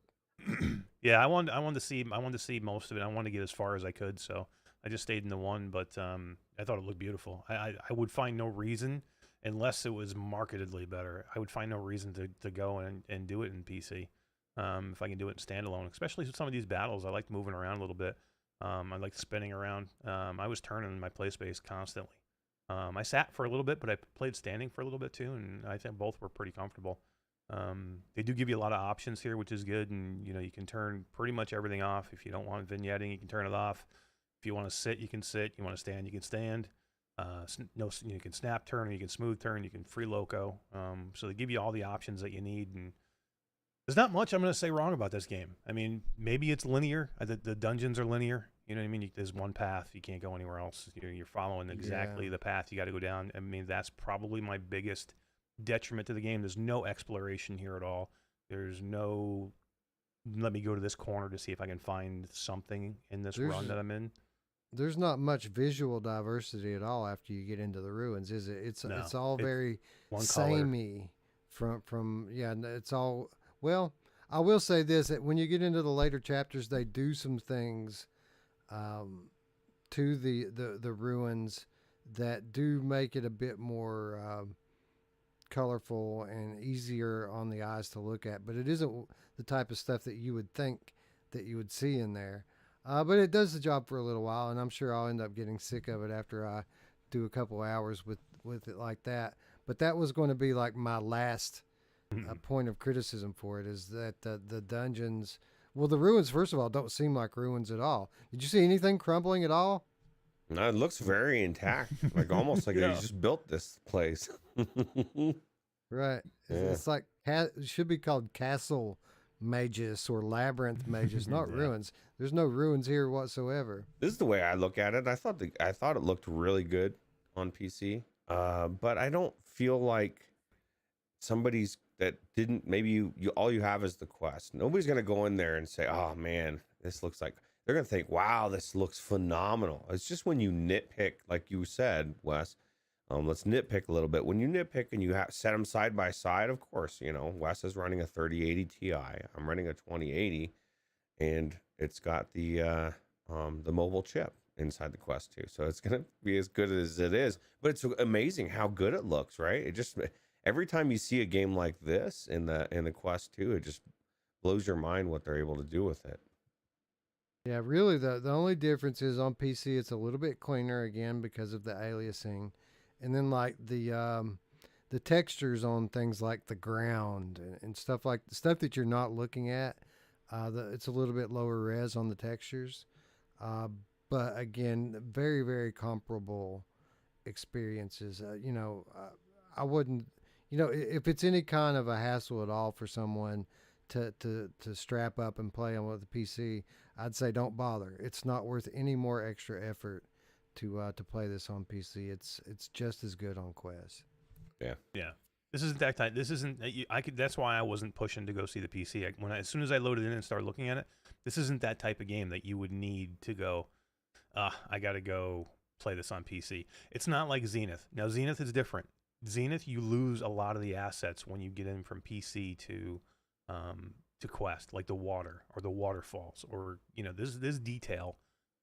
Speaker 3: Yeah, I wanted to see most of it. I wanted to get as far as I could, so I just stayed in the one. But I thought it looked beautiful. I would find no reason, unless it was marketedly better, I would find no reason to go and do it in PC. If I can do it in standalone, especially with some of these battles, I like moving around a little bit. I like spinning around. I was turning my play space constantly. I sat for a little bit, but I played standing for a little bit too, and I think both were pretty comfortable. They do give you a lot of options here, which is good, and you can turn pretty much everything off. If you don't want vignetting, you can turn it off. If you want to sit, you can sit. You want to stand, you can stand. You can snap turn, you can smooth turn, you can free loco. So they give you all the options that you need, and there's not much I'm going to say wrong about this game. I mean, maybe it's linear. The dungeons are linear. You know what I mean? There's one path. You can't go anywhere else. You're following exactly the path you got to go down. I mean, that's probably my biggest detriment to the game. There's no exploration here at all. There's no, let me go to this corner to see if I can find something in this run that I'm in.
Speaker 1: There's not much visual diversity at all after you get into the ruins, is it? It's all very samey from it's all Well, I will say this: that when you get into the later chapters, they do some things to the ruins that do make it a bit more colorful and easier on the eyes to look at. But it isn't the type of stuff that you would think that you would see in there. But it does the job for a little while, and I'm sure I'll end up getting sick of it after I do a couple hours with it like that. But that was going to be like my last point of criticism for it, is that the dungeons, well, the ruins, first of all, don't seem like ruins at all. Did you see anything crumbling at all?
Speaker 4: No, it looks very intact, like almost like they just built this place.
Speaker 1: Right. It's like it should be called Castle Magus or Labyrinth Magus, not ruins. There's no ruins here whatsoever.
Speaker 4: This is the way I look at it. I thought it looked really good on PC, but I don't feel like somebody's that didn't. Maybe you all you have is the quest. Nobody's gonna go in there and say, "Oh man, this looks like." They're gonna think, "Wow, this looks phenomenal." It's just when you nitpick, like you said, Wes. Let's nitpick a little bit. When you nitpick and you set them side by side, of course, Wes is running a 3080 Ti. I'm running a 2080, and it's got the mobile chip inside the Quest 2. So it's gonna be as good as it is. But it's amazing how good it looks, right? It just every time you see a game like this in the Quest 2, it just blows your mind what they're able to do with it.
Speaker 1: Yeah, really, the only difference is on PC it's a little bit cleaner again because of the aliasing, and then like the textures on things like the ground and stuff that you're not looking at, it's a little bit lower res on the textures, but again, very very comparable experiences. I wouldn't, if it's any kind of a hassle at all for someone to strap up and play on with the PC, I'd say don't bother. It's not worth any more extra effort to play this on PC. It's just as good on Quest.
Speaker 3: Yeah. This isn't that type. This isn't. That's why I wasn't pushing to go see the PC. As soon as I loaded in and started looking at it, this isn't that type of game that you would need to go. I got to go play this on PC. It's not like Zenith. Now Zenith is different. Zenith, you lose a lot of the assets when you get in from PC to Quest, like the water or the waterfalls, or this detail,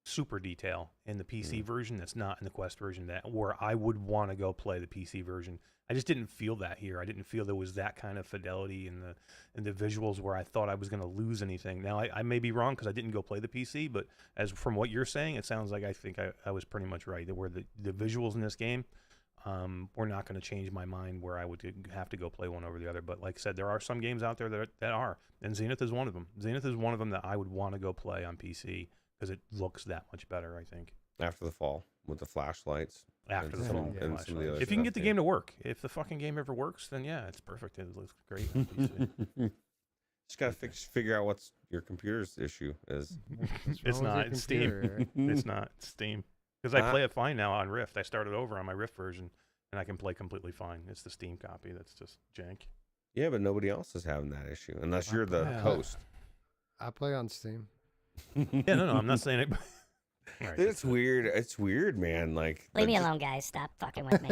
Speaker 3: super detail in the PC version that's not in the Quest version, where I would want to go play the PC version. I just didn't feel that here. I didn't feel there was that kind of fidelity in the visuals where I thought I was going to lose anything. Now I may be wrong because I didn't go play the PC, but as from what you're saying, it sounds like I think I was pretty much right. That where the visuals in this game were not going to change my mind where I would have to go play one over the other. But like I said, there are some games out there that are, and Zenith is one of them. Zenith is one of them that I would want to go play on PC because it looks that much better, I think.
Speaker 4: After the fall with the flashlights.
Speaker 3: After the fall.
Speaker 4: And some of the other
Speaker 3: if you can get the
Speaker 4: stuff,
Speaker 3: game to work, if the fucking game ever works, then yeah, it's perfect. It looks great on PC.
Speaker 4: Just got to figure out what's your computer's issue is.
Speaker 3: It's not. It's Steam. It's not. It's Steam. Because I play it fine now on Rift. I started over on my Rift version, and I can play completely fine. It's the Steam copy that's just jank.
Speaker 4: Yeah, but nobody else is having that issue unless you're the host.
Speaker 1: I play on Steam.
Speaker 3: Yeah, no, I'm not saying it. Right,
Speaker 4: it's weird. It's weird, man. Like,
Speaker 2: Leave me alone, guys. Stop fucking with me.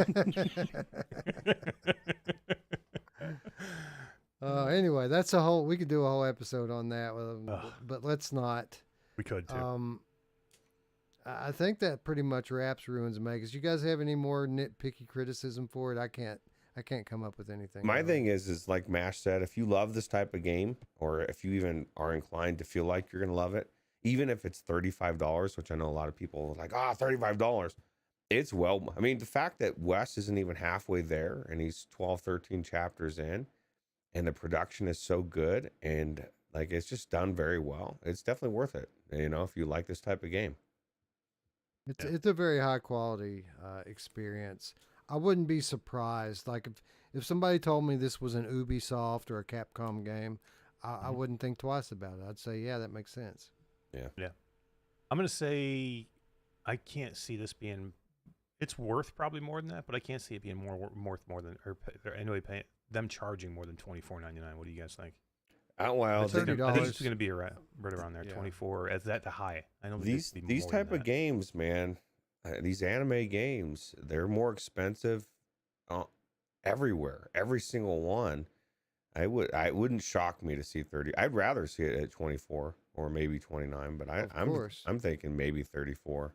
Speaker 1: Anyway, we could do a whole episode on that, but let's not.
Speaker 3: We could too.
Speaker 1: I think that pretty much wraps Ruins Magus. You guys have any more nitpicky criticism for it? I can't come up with anything.
Speaker 4: My thing is like Mash said, if you love this type of game, or if you even are inclined to feel like you're gonna love it, even if it's $35, which I know a lot of people are like, $35. It's I mean, the fact that Wes isn't even halfway there and he's 12, 13 chapters in, and the production is so good, and like it's just done very well. It's definitely worth it, if you like this type of game.
Speaker 1: It's a very high quality experience. I wouldn't be surprised. Like if somebody told me this was an Ubisoft or a Capcom game, I wouldn't think twice about it. I'd say, yeah, that makes sense.
Speaker 3: Yeah. I'm gonna say I can't see this being. It's worth probably more than that, but I can't see it being worth more than, or anyway, paying them charging more than $24.99. What do you guys think?
Speaker 4: Well,
Speaker 3: I think it's going to be right around there, 24. Is that the high? I don't think
Speaker 4: these type of games, man. These anime games, they're more expensive everywhere, every single one. I wouldn't shock me to see 30. I'd rather see it at 24 or maybe 29, but
Speaker 1: Of course.
Speaker 4: I'm thinking maybe 34.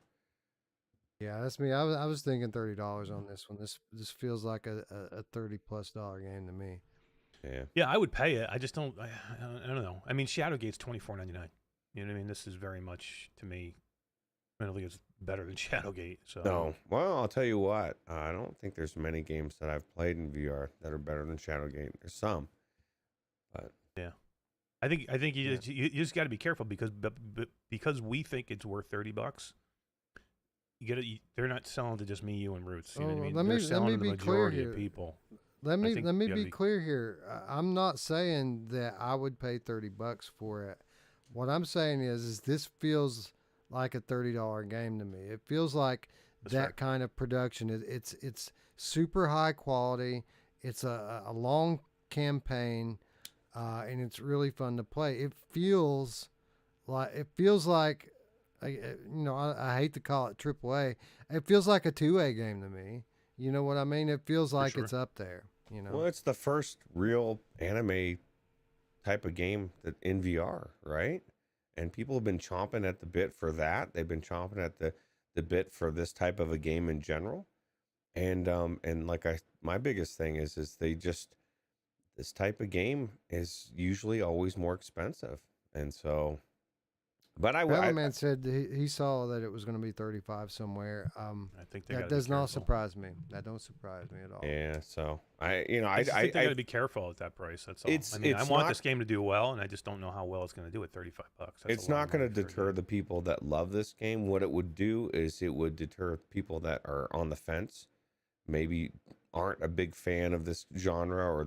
Speaker 1: Yeah, that's me. I was thinking $30 on this one. This feels like a $30+ game to me.
Speaker 4: Yeah.
Speaker 3: Yeah, I would pay it. I just don't. I don't know. I mean, Shadowgate's $24.99. You know what I mean? This is very much to me. I don't think it's better than Shadowgate. So
Speaker 4: No. Well, I'll tell you what. I don't think there's many games that I've played in VR that are better than Shadowgate. There's some, but
Speaker 3: yeah, I think you just got to be careful because we think it's worth $30. They're not selling to just me, you, and Roots. You know what I mean? They're selling to the majority of people.
Speaker 1: Let me
Speaker 3: you gotta
Speaker 1: be clear here. I'm not saying that I would pay $30 for it. What I'm saying is this feels like a $30 game to me. It feels like that kind of production. It's super high quality. It's a long campaign, and it's really fun to play. It feels like I hate to call it AAA. It feels like a 2A game to me. You know what I mean? It feels like it's up there. You know.
Speaker 4: Well, it's the first real anime type of game that in VR, right? And people have been chomping at the bit for that. They've been chomping at the bit for this type of a game in general. And like my biggest thing is this type of game is usually always more expensive. And so, but
Speaker 1: Man said he saw that it was going to be 35 somewhere.
Speaker 3: I think
Speaker 1: that does not surprise me. That don't surprise me at all.
Speaker 4: Yeah, so I
Speaker 3: think they got to be careful at that price. That's all. I mean, I want this game to do well, and I just don't know how well it's going to do at $35.
Speaker 4: It's not going to deter the people that love this game. What it would do is it would deter people that are on the fence, maybe aren't a big fan of this genre, or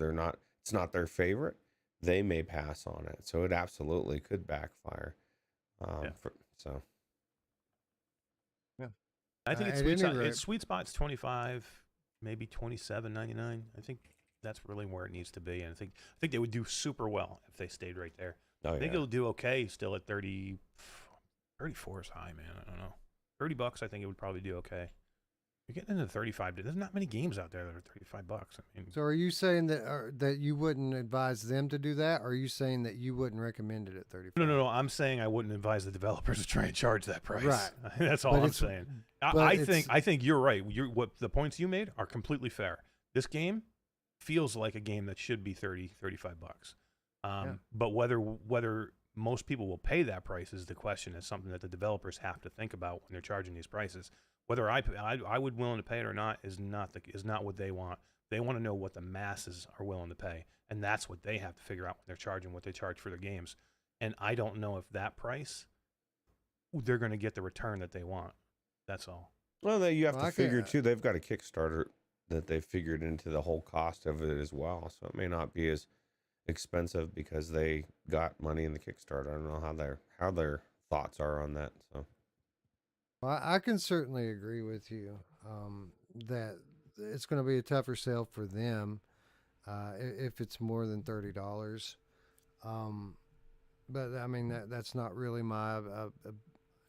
Speaker 4: it's not their favorite. They may pass on it. So it absolutely could backfire. So
Speaker 1: yeah,
Speaker 3: I think its sweet spot's 25, maybe 27.99. I think that's really where it needs to be, and I think they would do super well if they stayed right there. I think it'll do okay still at 30. 34 is high, man. I don't know. $30, I think it would probably do okay. You're getting into 35. There's not many games out there that are $35. I mean,
Speaker 1: so are you saying that you wouldn't advise them to do that, or are you saying that you wouldn't recommend it at 35?
Speaker 3: No. I'm saying I wouldn't advise the developers to try and charge that price.
Speaker 1: Right.
Speaker 3: That's all I'm saying. I think you're right. What the points you made are completely fair. This game feels like a game that should be $35. But whether most people will pay that price is the question. Is something that the developers have to think about when they're charging these prices. Whether I would willing to pay it or not is not what they want. They want to know what the masses are willing to pay, and that's what they have to figure out when they're charging what they charge for their games. And I don't know if that price they're going to get the return that they want. That's all.
Speaker 4: Well, you have to figure too. They've got a Kickstarter that they've figured into the whole cost of it as well, so it may not be as expensive because they got money in the Kickstarter. I don't know how their thoughts are on that. So.
Speaker 1: Well, I can certainly agree with you that it's going to be a tougher sale for them if it's more than $30. But I mean that's not really my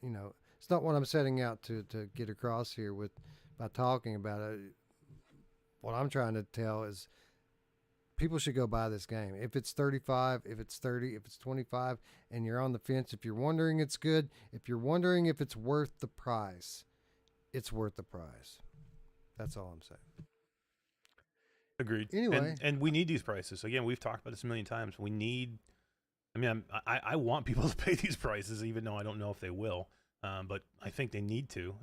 Speaker 1: it's not what I'm setting out to get across here by talking about it. What I'm trying to tell is people should go buy this game. If it's 35, if it's 30, if it's 25, and you're on the fence, if you're wondering it's good, if you're wondering if it's worth the price, it's worth the price. That's all I'm saying.
Speaker 3: Agreed.
Speaker 1: Anyway.
Speaker 3: And we need these prices. Again, we've talked about this a million times. I want people to pay these prices, even though I don't know if they will. But I think they need to.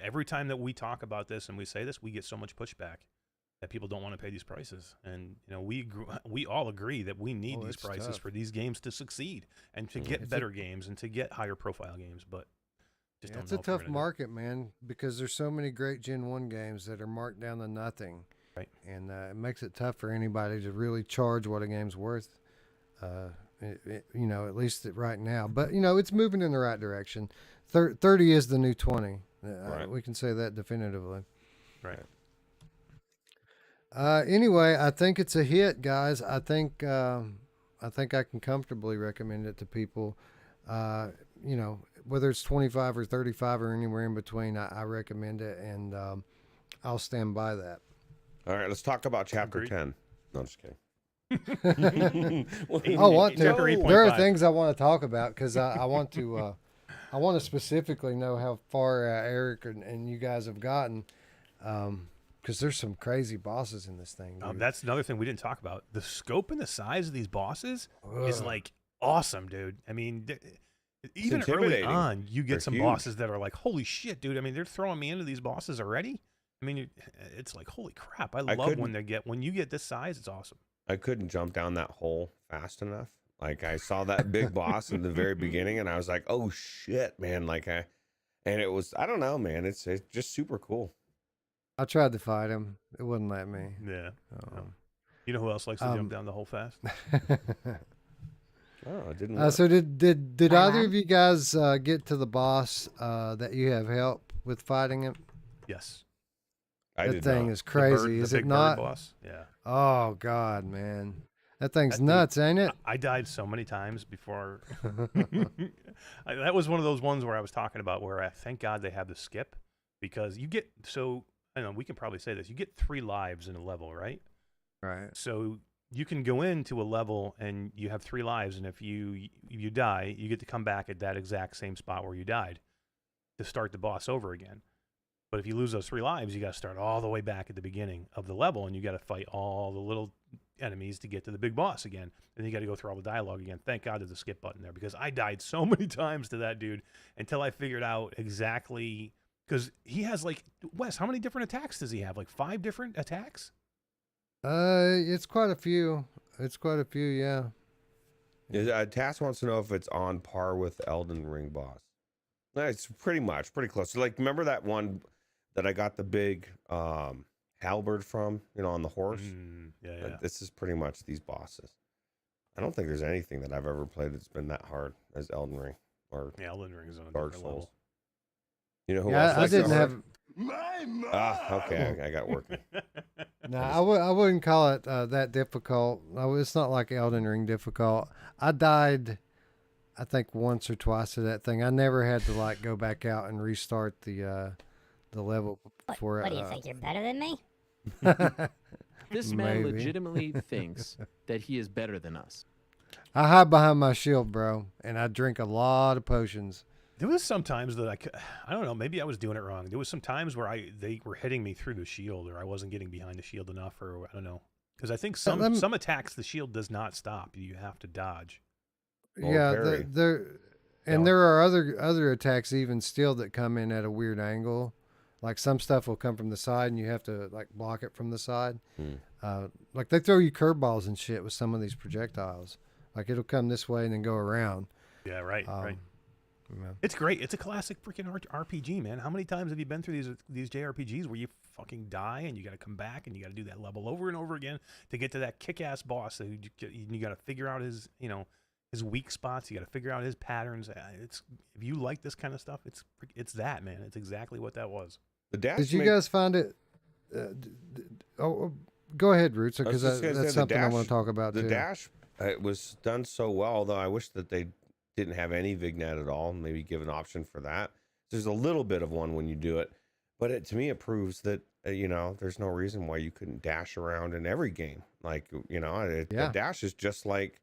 Speaker 3: Every time that we talk about this and we say this, we get so much pushback that people don't want to pay these prices, and we all agree that we need these prices tough for these games to succeed and to get better games and to get higher profile games. But just don't know.
Speaker 1: It's a tough market, man, because there's so many great Gen 1 games that are marked down to nothing,
Speaker 3: right?
Speaker 1: And it makes it tough for anybody to really charge what a game's worth. At least right now, but it's moving in the right direction. 30 is the new 20.
Speaker 4: Right.
Speaker 1: We can say that definitively.
Speaker 3: Right.
Speaker 1: Anyway, I think it's a hit, guys. I think I can comfortably recommend it to people. Whether it's 25 or 35 or anywhere in between, I recommend it, and I'll stand by that.
Speaker 4: All right, let's talk about Chapter 10. No, I'm just kidding.
Speaker 1: Oh, want to?
Speaker 3: Chapter
Speaker 1: There are
Speaker 3: 8.5.
Speaker 1: things I want to talk about because I want to. I want to specifically know how far Eric and you guys have gotten, because there's some crazy bosses in this thing. Dude.
Speaker 3: That's another thing we didn't talk about. The scope and the size of these bosses is
Speaker 1: Ugh.
Speaker 3: like awesome, dude. I mean, even early
Speaker 4: intimidating.
Speaker 3: on, you
Speaker 4: They're
Speaker 3: get some
Speaker 4: huge.
Speaker 3: bosses that are like, holy shit, dude. I mean, they're throwing me into these bosses already. I mean, it's like, holy crap. I love when you get this size. It's awesome.
Speaker 4: I couldn't jump down that hole fast enough. Like I saw that big boss in the very beginning, and I was like, "Oh shit, man!" And it was, I don't know, man. It's just super cool.
Speaker 1: I tried to fight him. It wouldn't let me.
Speaker 3: Yeah. You know who else likes to jump down the hole fast?
Speaker 4: Oh, it didn't. Work.
Speaker 1: So did
Speaker 2: Hi,
Speaker 1: either
Speaker 2: Mom.
Speaker 1: of you guys get to the boss that you have help with fighting him?
Speaker 3: Yes.
Speaker 4: I
Speaker 1: That
Speaker 4: did
Speaker 1: thing
Speaker 4: not.
Speaker 1: is crazy,
Speaker 3: The
Speaker 1: is
Speaker 3: big
Speaker 1: it
Speaker 3: bird
Speaker 1: not?
Speaker 3: boss? Yeah.
Speaker 1: Oh God, man, that thing's
Speaker 3: That dude-
Speaker 1: nuts, ain't it?
Speaker 3: I died so many times before. That was one of those ones where I was talking about where thank God they have the skip, because you get, so I don't know, we can probably say this, you get 3 lives in a level, right?
Speaker 1: Right.
Speaker 3: So you can go into a level and you have 3 lives, and if you die, you get to come back at that exact same spot where you died to start the boss over again. But if you lose those 3 lives, you got to start all the way back at the beginning of the level, and you got to fight all the little enemies to get to the big boss again. And you got to go through all the dialogue again. Thank God there's a skip button there, because I died so many times to that dude until I figured out exactly, because he has like, Wes, how many different attacks does he have? Like 5 different attacks?
Speaker 1: It's quite a few. It's quite a few, yeah.
Speaker 4: Tass wants to know if it's on par with the Elden Ring boss. No, it's pretty close. So, like, remember that one that I got the big halberd from, on the horse?
Speaker 3: Yeah.
Speaker 4: This is pretty much these bosses. I don't think there's anything that I've ever played that's been that hard as Elden Ring or
Speaker 3: Yeah, Elden Ring is on a
Speaker 4: Dark
Speaker 3: different
Speaker 4: Souls.
Speaker 3: level.
Speaker 4: You know who
Speaker 1: Yeah,
Speaker 4: else
Speaker 1: I
Speaker 4: likes it
Speaker 1: didn't
Speaker 4: hard?
Speaker 1: have.
Speaker 4: Okay, I got working.
Speaker 1: No, I wouldn't call it that difficult. No, it's not like Elden Ring difficult. I died, I think, once or twice to that thing. I never had to like go back out and restart the level for it.
Speaker 2: What do you think? You're better than me?
Speaker 5: This man
Speaker 1: Maybe.
Speaker 5: legitimately thinks that he is better than us.
Speaker 1: I hide behind my shield, bro, and I drink a lot of potions.
Speaker 3: There was some times that I don't know, maybe I was doing it wrong. There was some times where they were hitting me through the shield, or I wasn't getting behind the shield enough, or I don't know. Because I think some attacks the shield does not stop. You have to dodge.
Speaker 4: Or
Speaker 1: Yeah,
Speaker 4: parry.
Speaker 1: there are other attacks even still that come in at a weird angle. Like some stuff will come from the side, and you have to like block it from the side. Like they throw you curveballs and shit with some of these projectiles. Like it'll come this way and then go around.
Speaker 3: Yeah, right.
Speaker 1: Yeah.
Speaker 3: It's great. It's a classic freaking RPG, man. How many times have you been through these JRPGs where you fucking die and you got to come back and you got to do that level over and over again to get to that kick-ass boss? So you got to figure out his weak spots. You got to figure out his patterns. It's, if you like this kind of stuff, it's that, man. It's exactly what that was.
Speaker 4: The dash.
Speaker 1: Did you guys find it? Go ahead, Roots,
Speaker 4: I was
Speaker 1: because
Speaker 4: just gonna say,
Speaker 1: that's
Speaker 4: the
Speaker 1: something I
Speaker 4: dash-
Speaker 1: want to talk about
Speaker 4: The
Speaker 1: too.
Speaker 4: dash, it was done so well, though. I wish that they didn't have any vignette at all. Maybe give an option for that. There's a little bit of one when you do it, but to me, it proves that there's no reason why you couldn't dash around in every game. Like the dash is just like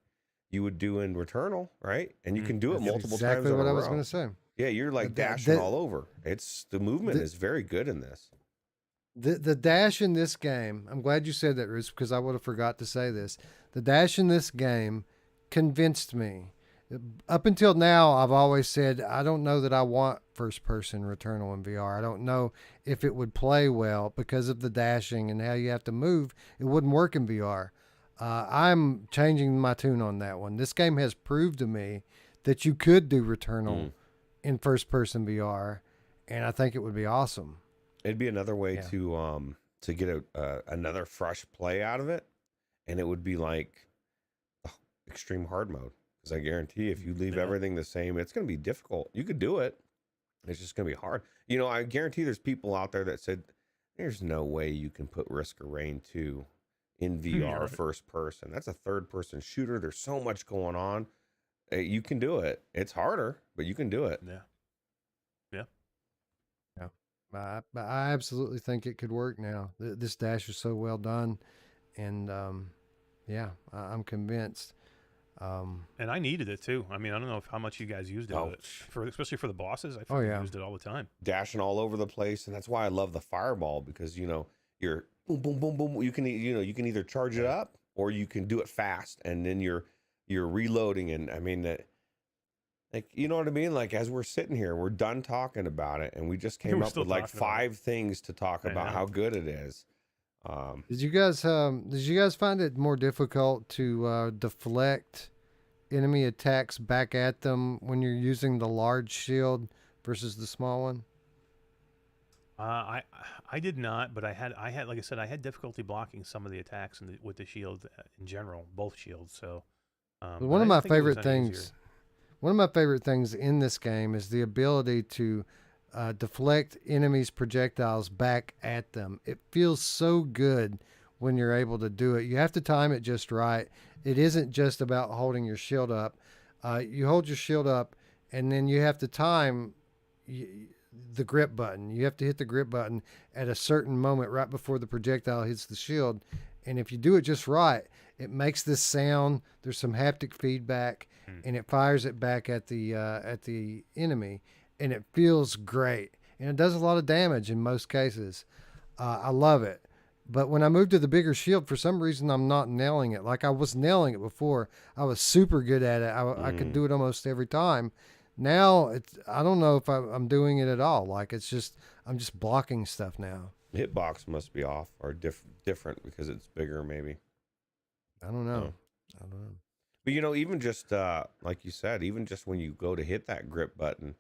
Speaker 4: you would do in Returnal, right? And you can do it
Speaker 1: That's
Speaker 4: multiple
Speaker 1: exactly
Speaker 4: times.
Speaker 1: what
Speaker 4: in
Speaker 1: I
Speaker 4: a
Speaker 1: was
Speaker 4: row.
Speaker 1: going to say.
Speaker 4: Yeah, you're like
Speaker 1: That-
Speaker 4: dashing
Speaker 1: that-
Speaker 4: all over. The movement is very good in this.
Speaker 1: The dash in this game, I'm glad you said that, Roots, because I would have forgot to say this. The dash in this game convinced me. Up until now, I've always said, I don't know that I want first-person Returnal in VR. I don't know if it would play well because of the dashing and how you have to move. It wouldn't work in VR. I'm changing my tune on that one. This game has proved to me that you could do Returnal in first-person VR, and I think it would be awesome.
Speaker 4: It'd be another way
Speaker 1: Yeah.
Speaker 4: to get another fresh play out of it, and it would be like extreme hard mode. Because I guarantee if you leave everything the same, it's going to be difficult. You could do it. It's just going to be hard. I guarantee there's people out there that said, there's no way you can put Risk of Rain 2 in VR
Speaker 3: right.
Speaker 4: first person. That's a third person shooter. There's so much going on. You can do it. It's harder, but you can do it.
Speaker 3: Yeah.
Speaker 1: I absolutely think it could work now. This dash is so well done, and Yeah, I'm convinced.
Speaker 3: And I needed it too. I mean, I don't know how much you guys used it,
Speaker 4: Oh,
Speaker 3: but especially for the bosses, I
Speaker 1: Oh, yeah.
Speaker 3: used it all the time.
Speaker 4: dashing all over the place, and that's why I love the fireball, because you're boom boom boom boom. You can you can either charge it
Speaker 3: Yeah.
Speaker 4: up or you can do it fast, and then you're reloading. And I mean that, like, you know what I mean. Like, as we're sitting here, we're done talking about it, and we just came
Speaker 3: We're
Speaker 4: up
Speaker 3: still
Speaker 4: with like
Speaker 3: talking about it.
Speaker 4: 5 things to talk
Speaker 3: I
Speaker 4: about
Speaker 3: know.
Speaker 4: how good it is.
Speaker 1: Did you guys find it more difficult to deflect enemy attacks back at them when you're using the large shield versus the small one?
Speaker 3: I did not, but I had like I said, I had difficulty blocking some of the attacks with the shield in general, both shields. So
Speaker 1: But
Speaker 3: but
Speaker 1: one
Speaker 3: I
Speaker 1: of my
Speaker 3: didn't think it was
Speaker 1: favorite
Speaker 3: any easier.
Speaker 1: things, one of my favorite things in this game is the ability to deflect enemies' projectiles back at them. It feels so good when you're able to do it. You have to time it just right. It isn't just about holding your shield up. You hold your shield up, and then you have to time the grip button. You have to hit the grip button at a certain moment right before the projectile hits the shield. And if you do it just right, it makes this sound. There's some haptic feedback, and it fires it back at the enemy, and it feels great. And it does a lot of damage in most cases. I love it. But when I moved to the bigger shield, for some reason, I'm not nailing it. Like I was nailing it before. I was super good at it. I could do it almost every time. Now I don't know if I'm doing it at all. Like I'm just blocking stuff now.
Speaker 4: Hitbox must be off or different because it's bigger, maybe.
Speaker 1: I don't know.
Speaker 4: Oh.
Speaker 1: I don't know.
Speaker 4: But even just like you said, even just when you go to hit that grip button,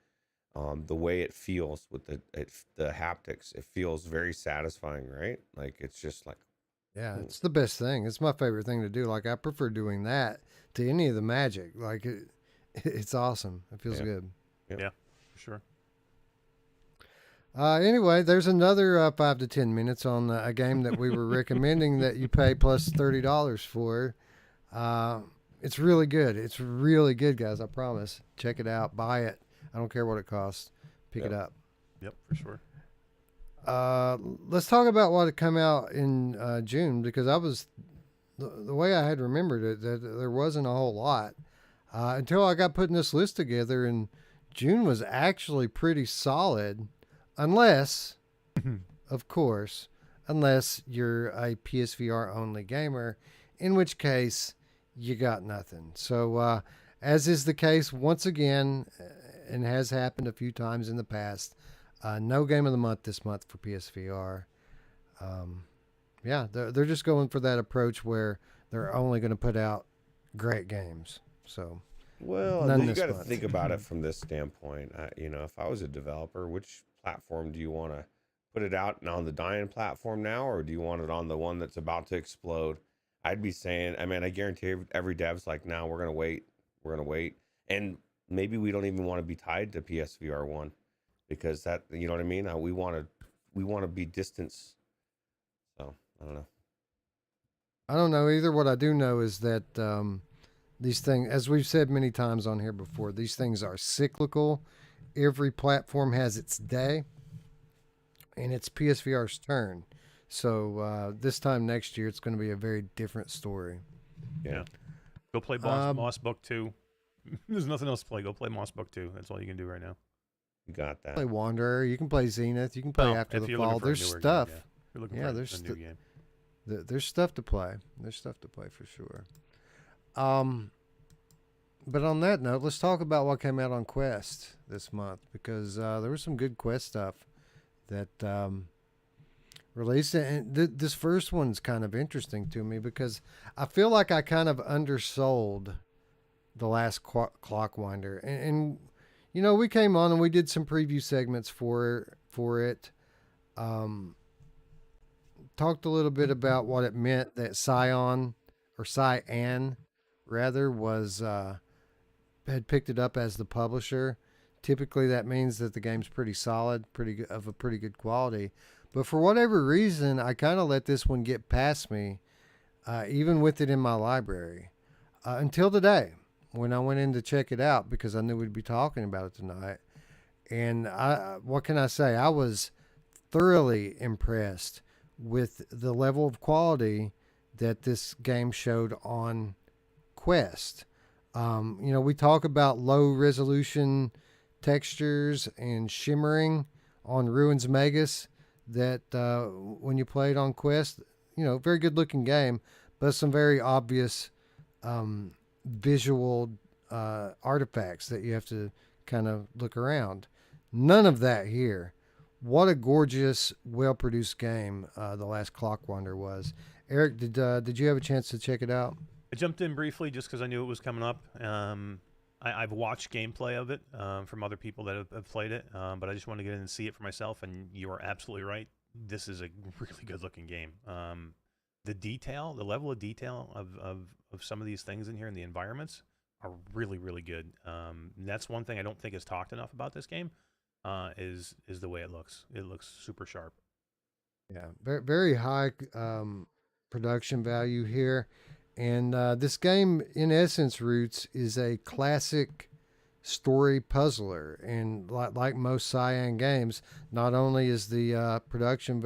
Speaker 4: the way it feels with the haptics, it feels very satisfying, right? Like it's just like,
Speaker 1: Yeah, it's the best thing. It's my favorite thing to do. Like I prefer doing that to any of the magic. Like it's awesome. It feels
Speaker 4: Yeah.
Speaker 1: good.
Speaker 3: Yeah, for sure.
Speaker 1: Anyway, there's another 5 to 10 minutes on a game that we were recommending that you pay plus $30 for. It's really good. It's really good, guys. I promise. Check it out. Buy it. I don't care what it costs. Pick it up.
Speaker 3: Yep, for sure.
Speaker 1: Let's talk about what had come out in June, because I was the way I had remembered it, that there wasn't a whole lot until I got putting this list together, and June was actually pretty solid, unless, of course, unless you're a PSVR only gamer, in which case you got nothing. So, as is the case once again, and has happened a few times in the past, no game of the month this month for PSVR. Yeah, they're just going for that approach where they're only going to put out great games. So,
Speaker 4: well,
Speaker 1: none
Speaker 4: you
Speaker 1: this
Speaker 4: got to
Speaker 1: month.
Speaker 4: think about it from this standpoint. If I was a developer, which platform do you want to put it out on the dying platform now, or do you want it on the one that's about to explode? I'd be saying, I mean, I guarantee every dev's like, no, we're going to wait. We're going to wait. And maybe we don't even want to be tied to PSVR 1 because that, you know what I mean? We want to be distance. So I don't know.
Speaker 1: I don't know either. What I do know is that these things, as we've said many times on here before, these things are cyclical. Every platform has its day, and it's PSVR's turn. So this time next year, it's going to be a very different story.
Speaker 4: Yeah.
Speaker 3: Go play Moss Book 2. There's nothing else to play. Go play Moss Book 2. That's all you can do right now.
Speaker 4: You got that.
Speaker 1: Play Wanderer. You can play Zenith. You can play After
Speaker 3: if
Speaker 1: the
Speaker 3: you're
Speaker 1: Fall.
Speaker 3: looking for a
Speaker 1: There's
Speaker 3: newer
Speaker 1: stuff.
Speaker 3: Game, yeah. If you're looking
Speaker 1: Yeah,
Speaker 3: for
Speaker 1: there's
Speaker 3: a new game.
Speaker 1: There's stuff to play. There's stuff to play for sure. But on that note, let's talk about what came out on Quest this month, because there was some good Quest stuff that released. And this first one's kind of interesting to me because I feel like I kind of undersold the last Clockwinder. And we came on and we did some preview segments for it. Talked a little bit about what it meant that Cyan rather was had picked it up as the publisher. Typically that means that the game's pretty solid, of a pretty good quality. But for whatever reason, I kind of let this one get past me, even with it in my library, until today when I went in to check it out because I knew we'd be talking about it tonight. And what can I say? I was thoroughly impressed with the level of quality that this game showed on Quest. We talk about low resolution textures and shimmering on Ruins Magus that when you play it on Quest, very good looking game, but some very obvious visual artifacts that you have to kind of look around. None of that here. What a gorgeous, well-produced game The Last Clock Wander was. Eric, did you have a chance to check it out?
Speaker 3: I jumped in briefly just because I knew it was coming up. I've watched gameplay of it from other people that have played it, but I just wanted to get in and see it for myself, and you are absolutely right. This is a really good-looking game. The detail, the level of detail of some of these things in here and the environments are really, really good. That's one thing I don't think is talked enough about this game, is the way it looks. It looks super sharp.
Speaker 1: Yeah, very, very high production value here. And this game, in essence, Roots, is a classic story puzzler. And like most Cyan games, not only is the production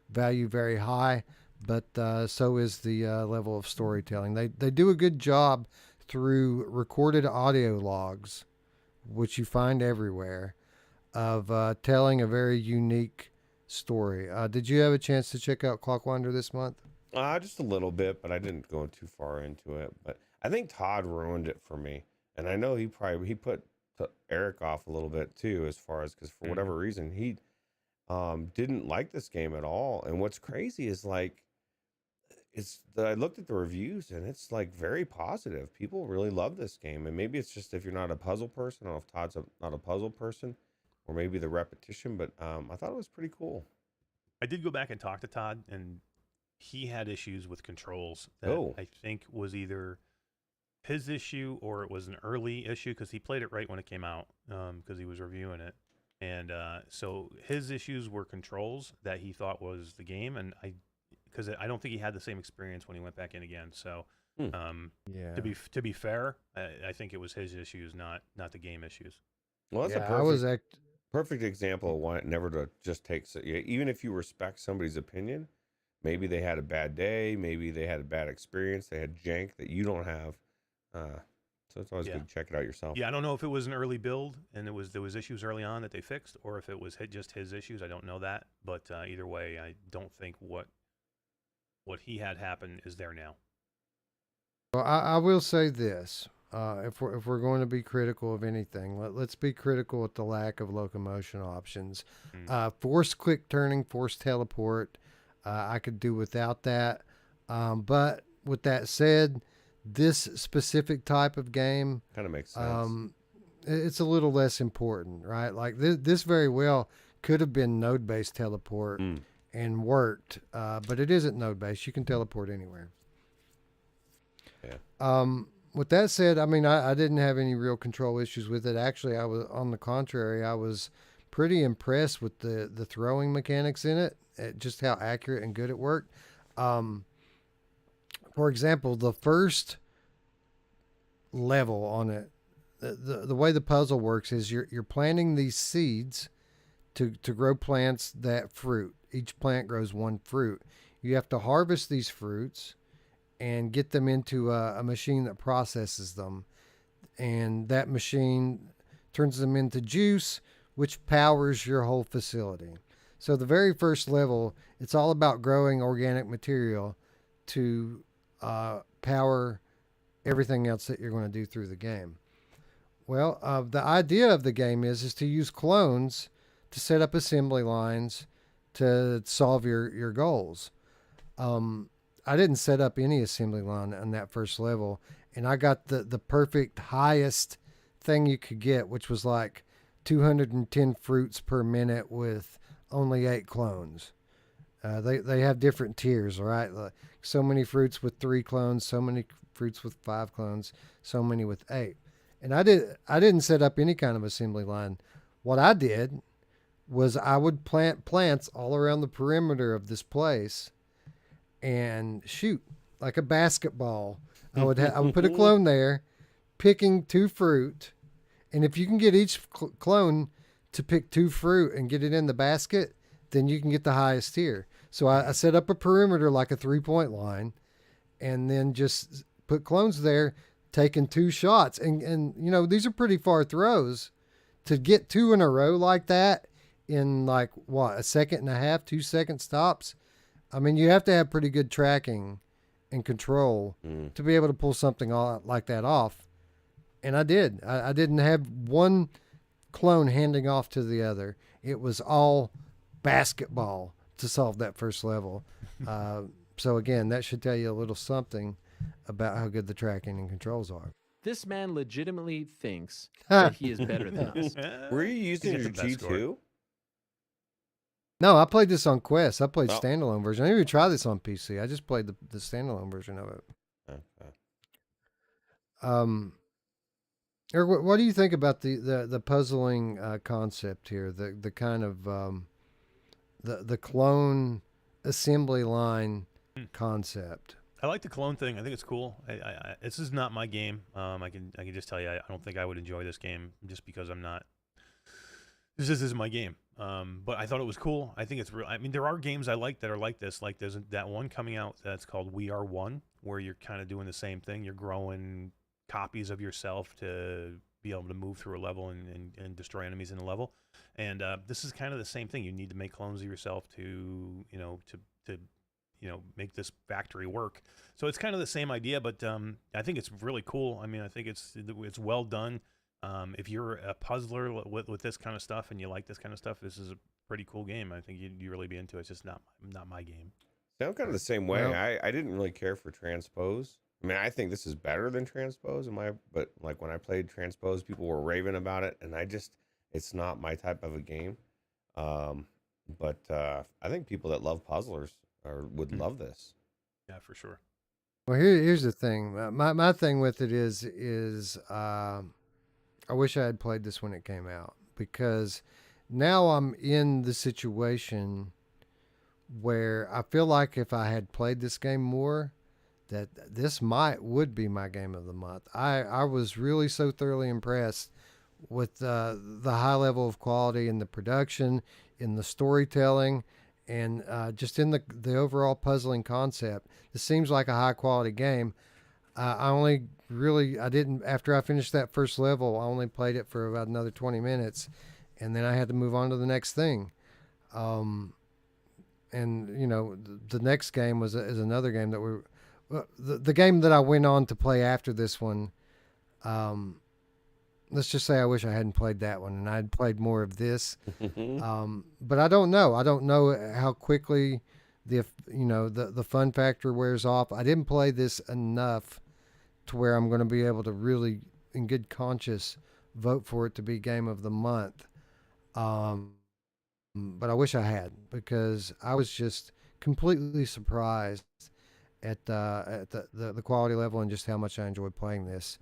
Speaker 1: value very high, but so is the level of storytelling. They do a good job through recorded audio logs, which you find everywhere, of telling a very unique story. Did you have a chance to check out Clock Wander this month?
Speaker 4: Just a little bit, but I didn't go too far into it. But I think Todd ruined it for me, and I know he put Eric off a little bit too, as far as because for whatever reason he didn't like this game at all. And what's crazy is like I looked at the reviews and it's like very positive. People really love this game, and maybe it's just if you're not a puzzle person. I don't know if Todd's not a puzzle person, or maybe the repetition. But I thought it was pretty cool.
Speaker 3: I did go back and talk to Todd, and he had issues with controls that I think was either his issue or it was an early issue because he played it right when it came out because he was reviewing it. And so his issues were controls that he thought was the game. And because I don't think he had the same experience when he went back in again. So
Speaker 1: Yeah.
Speaker 3: to be fair, I think it was his issues, not the game issues.
Speaker 4: Well, that's a perfect example of why it never to just take. Even if you respect somebody's opinion, maybe they had a bad day, maybe they had a bad experience, they had jank that you don't have. So it's always good to check it out yourself.
Speaker 3: Yeah, I don't know if it was an early build and there was issues early on that they fixed, or if it was just his issues. I don't know that, but either way, I don't think what he had happen is there now.
Speaker 1: Well, I will say this: if we're going to be critical of anything, let's be critical at the lack of locomotion options. Forced quick turning, forced teleport. I could do without that. But with that said, this specific type of game
Speaker 4: kind of makes sense.
Speaker 1: It's a little less important, right? Like this very well could have been node-based teleport and worked, but it isn't node-based. You can teleport anywhere.
Speaker 4: Yeah.
Speaker 1: With that said, I mean, I didn't have any real control issues with it. Actually, I was, on the contrary, I was pretty impressed with the throwing mechanics in it, just how accurate and good it worked. For example, the first level on it, the way the puzzle works is you're planting these seeds to grow plants that fruit. Each plant grows one fruit. You have to harvest these fruits and get them into a machine that processes them. And that machine turns them into juice, which powers your whole facility. So the very first level, it's all about growing organic material to power everything else that you're going to do through the game. Well, the idea of the game is to use clones to set up assembly lines to solve your goals. I didn't set up any assembly line on that first level, and I got the perfect highest thing you could get, which was like 210 fruits per minute with only 8 clones. They have different tiers, right? Like so many fruits with 3 clones, so many fruits with 5 clones, so many with 8. And I didn't set up any kind of assembly line. What I did was I would plant plants all around the perimeter of this place and shoot like a basketball. I would put a clone there, picking 2 fruit, and if you can get each clone to pick 2 fruit and get it in the basket, then you can get the highest tier. So I set up a perimeter like a 3-point line, and then just put clones there, taking 2 shots. And these are pretty far throws. To get 2 in a row like that in like, what, a second and a half, 2-second stops? I mean, you have to have pretty good tracking and control to be able to pull something like that off. And I did. I didn't have one clone handing off to the other. It was all basketball to solve that first level. So again, that should tell you a little something about how good the tracking and controls are.
Speaker 5: This man legitimately thinks that he is better than us.
Speaker 4: Were you using
Speaker 3: He's
Speaker 4: your
Speaker 3: the best score.
Speaker 4: G2?
Speaker 1: No, I played this on Quest. I played
Speaker 4: Oh.
Speaker 1: standalone version. I didn't even try this on PC. I just played the standalone version of it. Eric, what do you think about the puzzling concept here? The kind of the clone assembly line concept.
Speaker 3: I like the clone thing. I think it's cool. This is not my game. I can just tell you, I don't think I would enjoy this game just because I'm not. This isn't my game. But I thought it was cool. I think it's real. I mean, there are games I like that are like this. Like there's that one coming out that's called We Are One, where you're kind of doing the same thing. You're growing copies of yourself to be able to move through a level and destroy enemies in a level. And this is kind of the same thing. You need to make clones of yourself to make this factory work. So it's kind of the same idea, but I think it's really cool. I mean, I think it's well done. If you're a puzzler with this kind of stuff and you like this kind of stuff, this is a pretty cool game. I think you'd really be into it. It's just not my game.
Speaker 4: See, I'm kind of the same way.
Speaker 1: Well-
Speaker 4: I didn't really care for Transpose. I mean, I think this is better than Transpose but like when I played Transpose, people were raving about it, and it's not my type of a game. But I think people that love puzzlers would love this.
Speaker 3: Yeah, for sure.
Speaker 1: Well, here's the thing. My thing with it is I wish I had played this when it came out, because now I'm in the situation where I feel like if I had played this game more, that this would be my game of the month. I was really so thoroughly impressed with the high level of quality in the production, in the storytelling, and just in the overall puzzling concept. This seems like a high quality game. I didn't, after I finished that first level, I only played it for about another 20 minutes, and then I had to move on to the next thing. And the next game is another game that the game that I went on to play after this one. Let's just say I wish I hadn't played that one and I'd played more of this. But I don't know. I don't know how quickly the fun factor wears off. I didn't play this enough to where I'm going to be able to really, in good conscience, vote for it to be game of the month. But I wish I had, because I was just completely surprised at the quality level and just how much I enjoyed playing this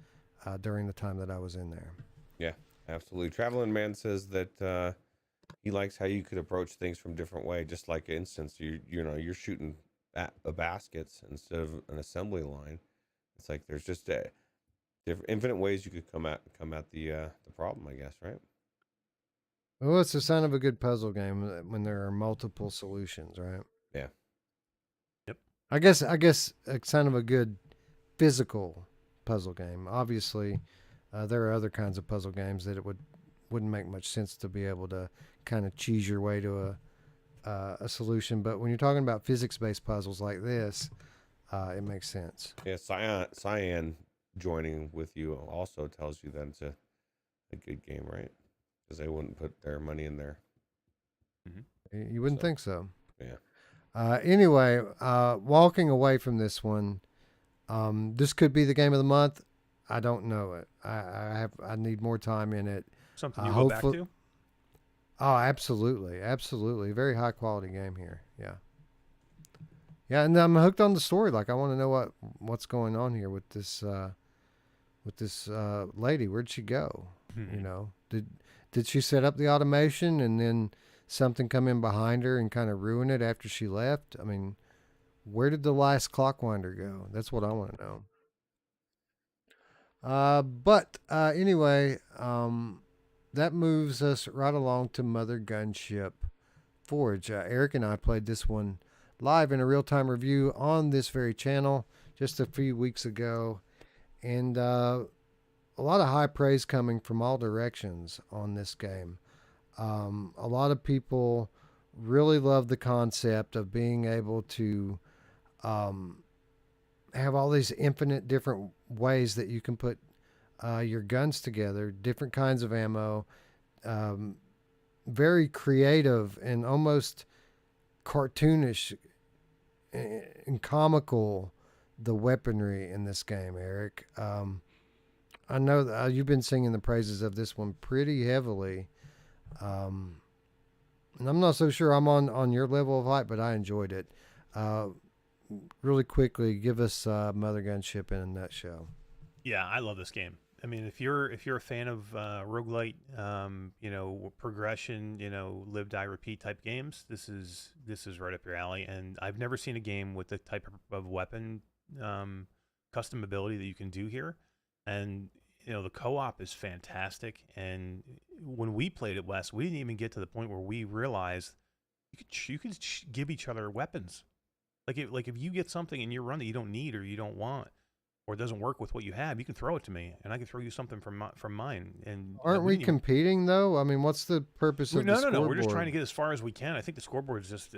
Speaker 1: during the time that I was in there.
Speaker 4: Yeah, absolutely. Traveling Man says that he likes how you could approach things from different way. Just like, for instance, you're shooting at baskets instead of an assembly line. It's like there's just infinite ways you could come at the problem, I guess, right?
Speaker 1: Well, it's a sign of a good puzzle game when there are multiple solutions, right?
Speaker 4: Yeah.
Speaker 3: Yep.
Speaker 1: I guess a sign of a good physical puzzle game. Obviously, there are other kinds of puzzle games that wouldn't make much sense to be able to kind of cheese your way to a solution. But when you're talking about physics-based puzzles like this, it makes sense.
Speaker 4: Yeah, Cyan joining with you also tells you that it's a good game, right? Because they wouldn't put their money in there.
Speaker 1: You wouldn't think so.
Speaker 4: Yeah.
Speaker 1: Anyway, walking away from this one, this could be the game of the month. I don't know it. I need more time in it.
Speaker 3: Something you go back
Speaker 1: hopefully-
Speaker 3: to?
Speaker 1: Oh, absolutely. Very high quality game here. Yeah. Yeah, and I'm hooked on the story. Like, I want to know what's going on here with this lady. Where'd she go? You know, did she set up the automation and then something come in behind her and kind of ruin it after she left? I mean, where did the last Clockwinder go? That's what I want to know. But anyway, that moves us right along to Mother Gunship Forge. Eric and I played this one live in a real-time review on this very channel just a few weeks ago, and a lot of high praise coming from all directions on this game. A lot of people really love the concept of being able to have all these infinite different ways that you can put your guns together, different kinds of ammo, very creative and almost cartoonish and comical, the weaponry in this game, Eric. I know that you've been singing the praises of this one pretty heavily. And I'm not so sure I'm on your level of hype, but I enjoyed it. Really quickly, give us Mother Gunship in a nutshell.
Speaker 3: Yeah, I love this game. I mean, if you're a fan of roguelite, progression, live, die, repeat type games, this is right up your alley. And I've never seen a game with the type of weapon custom ability that you can do here. And the co-op is fantastic. And when we played it, Wes, we didn't even get to the point where we realized you could give each other weapons. Like if you get something in your run that you don't need or you don't want, or it doesn't work with what you have, you can throw it to me, and I can throw you something from mine. And
Speaker 1: aren't we competing though? I mean, what's the purpose of the scoreboard?
Speaker 3: No. We're just trying to get as far as we can. I think the scoreboard is just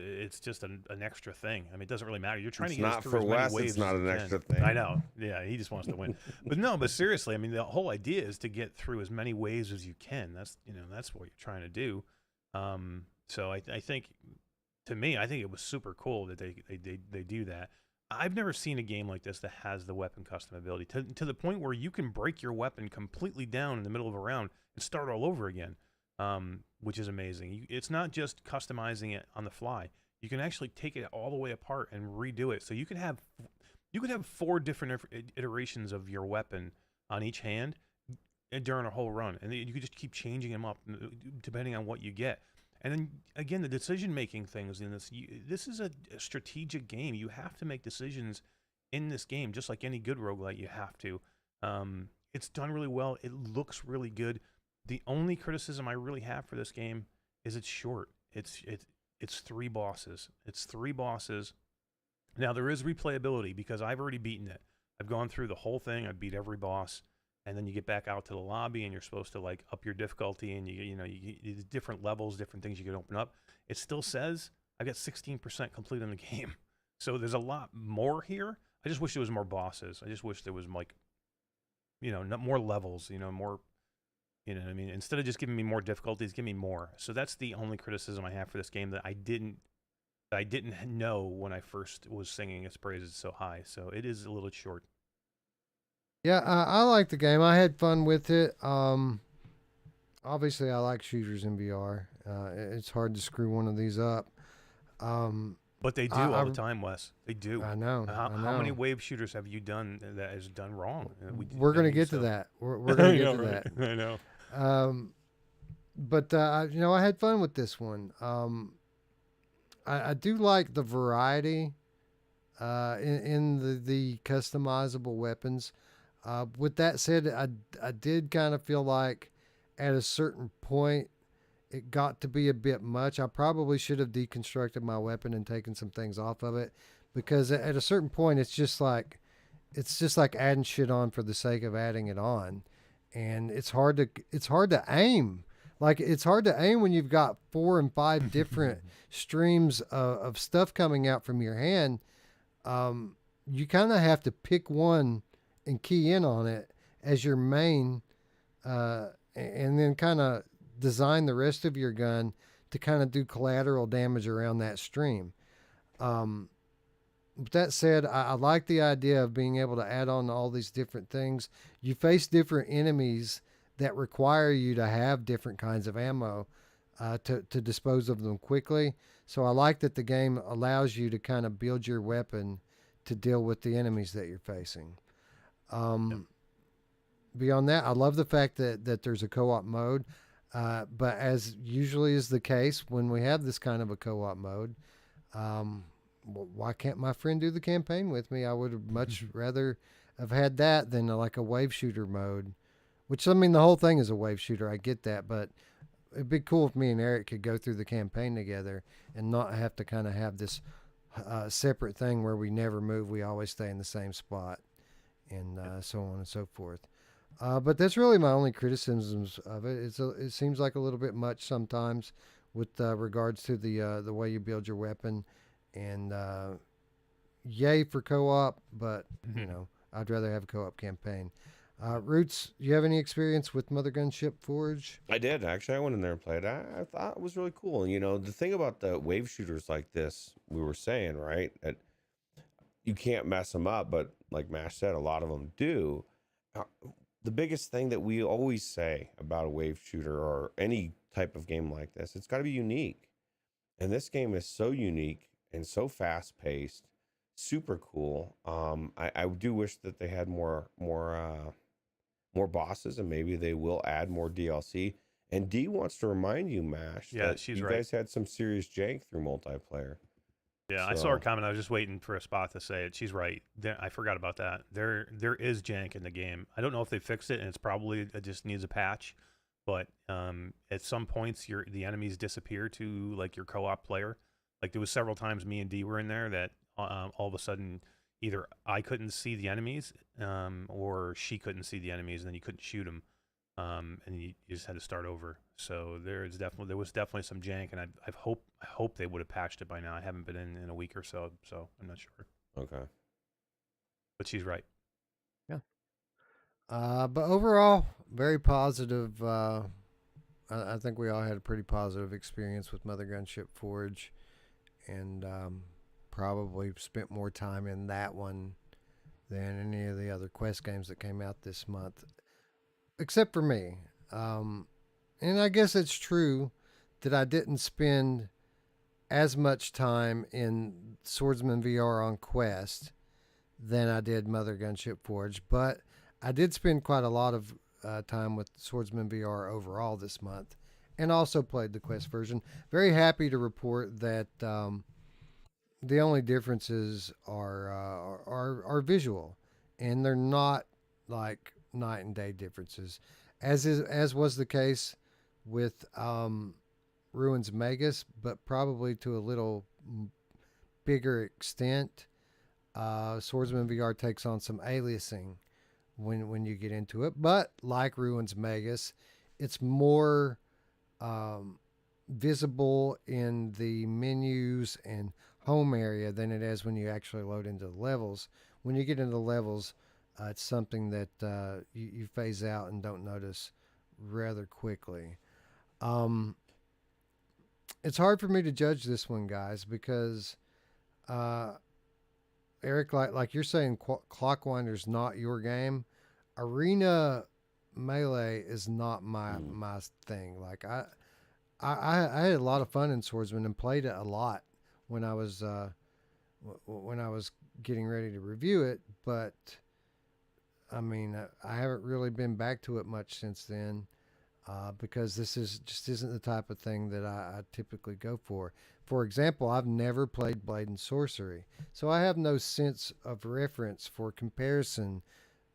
Speaker 3: an extra thing. I mean, it doesn't really matter. You're trying to get as through as many waves.
Speaker 4: It's not an extra thing.
Speaker 3: I know. Yeah, he just wants to win. But seriously, I mean, the whole idea is to get through as many waves as you can. That's what you're trying to do. So I think, to me, I think it was super cool that they do that. I've never seen a game like this that has the weapon custom ability to the point where you can break your weapon completely down in the middle of a round and start all over again, which is amazing. It's not just customizing it on the fly. You can actually take it all the way apart and redo it. So you could have 4 different iterations of your weapon on each hand during a whole run, and you could just keep changing them up depending on what you get. And then again, the decision-making things in this. This is a strategic game. You have to make decisions in this game, just like any good roguelite. You have to. It's done really well. It looks really good. The only criticism I really have for this game is it's short. It's 3 bosses. It's 3 bosses. Now there is replayability because I've already beaten it. I've gone through the whole thing. I beat every boss. And then you get back out to the lobby, and you're supposed to like up your difficulty, and you get different levels, different things you can open up. It still says I got 16% complete in the game, so there's a lot more here. I just wish there was more bosses. I just wish there was like, more levels. More. You know what I mean? Instead of just giving me more difficulties, give me more. So that's the only criticism I have for this game that I didn't know when I first was singing its praises so high. So it is a little short.
Speaker 1: Yeah, I like the game. I had fun with it. Obviously, I like shooters in VR. It's hard to screw one of these up.
Speaker 3: But they do all the time, Wes. They do.
Speaker 1: I know.
Speaker 3: How many wave shooters have you done that is done wrong?
Speaker 1: We're going to get to that. We're going to get to that.
Speaker 3: I know.
Speaker 1: But I had fun with this one. I do like the variety in the customizable weapons. With that said, I did kind of feel like at a certain point it got to be a bit much. I probably should have deconstructed my weapon and taken some things off of it, because at a certain point it's just like adding shit on for the sake of adding it on, and it's hard to aim. Like, it's hard to aim when you've got 4 and 5 different streams of stuff coming out from your hand. You kind of have to pick one and key in on it as your main, and then kind of design the rest of your gun to kind of do collateral damage around that stream. With that said, I like the idea of being able to add on all these different things. You face different enemies that require you to have different kinds of ammo to dispose of them quickly. So I like that the game allows you to kind of build your weapon to deal with the enemies that you're facing. Beyond that, I love the fact that there's a co-op mode, but as usually is the case when we have this kind of a co-op mode, why can't my friend do the campaign with me? I would have much rather have had that than like a wave shooter mode, which, I mean, the whole thing is a wave shooter. I get that, but it'd be cool if me and Eric could go through the campaign together and not have to kind of have this separate thing where we never move. We always stay in the same spot, and so on and so forth. But that's really my only criticisms of it. It seems like a little bit much sometimes with regards to the way you build your weapon, and yay for co-op, but you know I'd rather have a co-op campaign. Roots, you have any experience with Mother Gunship Forge?
Speaker 4: I did actually. I went in there and played. I thought it was really cool. And you know, the thing about the wave shooters like this, we were saying, right, that you can't mess them up, but like Mash said, a lot of them do. Uh, the biggest thing that we always say about a wave shooter or any type of game like this, it's got to be unique. And this game is so unique and so fast paced, super cool. I do wish that they had more bosses, and maybe they will add more DLC. And D wants to remind you, Mash,
Speaker 3: Yeah,
Speaker 4: that
Speaker 3: she's
Speaker 4: you
Speaker 3: right.
Speaker 4: guys had some serious jank through multiplayer.
Speaker 3: Yeah, I saw her comment. I was just waiting for a spot to say it. She's right. I forgot about that. There is jank in the game. I don't know if they fixed it, and it just needs a patch. But at some points, the enemies disappear to like your co-op player. Like there was several times me and D were in there that all of a sudden either I couldn't see the enemies or she couldn't see the enemies, and then you couldn't shoot them, and you just had to start over. So there was definitely some jank, and I hope they would have patched it by now. I haven't been in a week or so I'm not sure.
Speaker 4: Okay.
Speaker 3: But she's right.
Speaker 1: But overall, very positive. I think we all had a pretty positive experience with Mother Gunship Forge, and probably spent more time in that one than any of the other Quest games that came out this month, except for me. And I guess it's true that I didn't spend as much time in Swordsman VR on Quest than I did Mother Gunship Forge, but I did spend quite a lot of time with Swordsman VR overall this month, and also played the Quest version. Very happy to report that the only differences are visual, and they're not like night and day differences, as was the case with Ruins Magus, but probably to a little bigger extent. Swordsman VR takes on some aliasing when you get into it, but like Ruins Magus, it's more visible in the menus and home area than it is when you actually load into the levels. When you get into the levels, it's something that you phase out and don't notice rather quickly. It's hard for me to judge this one, guys, because Eric, like you're saying, Clockwinder's not your game. Arena Melee is not my thing. Like I had a lot of fun in Swordsman and played it a lot when I was getting ready to review it, but I mean I haven't really been back to it much since then. Because this isn't the type of thing that I typically go for. For example, I've never played Blade and Sorcery, so I have no sense of reference for comparison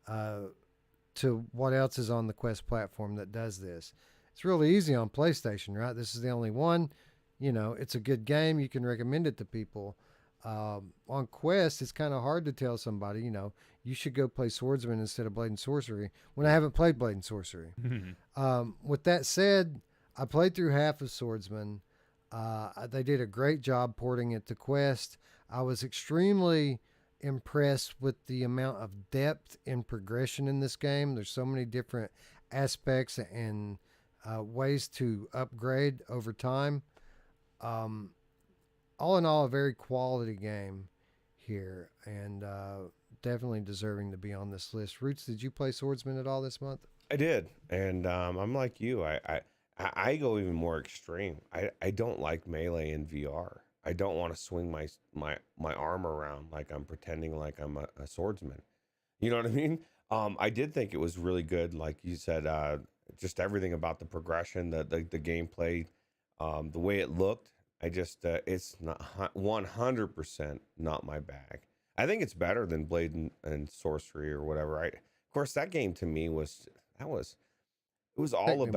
Speaker 1: to what else is on the Quest platform that does this. It's really easy on PlayStation, right? This is the only one. You know, it's a good game. You can recommend it to people. On Quest, it's kind of hard to tell somebody, you know, you should go play Swordsman instead of Blade and Sorcery when I haven't played Blade and Sorcery. With that said, I played through half of Swordsman. They did a great job porting it to Quest. I was extremely impressed with the amount of depth and progression in this game. There's so many different aspects and ways to upgrade over time. All in all, a very quality game here, and definitely deserving to be on this list. Roots, did you play Swordsman at all this month?
Speaker 4: I did, and I'm like you. I go even more extreme. I don't like melee in VR. I don't want to swing my arm around like I'm pretending like I'm a swordsman. You know what I mean? I did think it was really good, like you said. Just everything about the progression, the gameplay, the way it looked. I just it's not 100% not my bag. I think it's better than Blade and Sorcery or whatever. Of course, that game to me was It was
Speaker 1: Take
Speaker 4: all
Speaker 1: me away.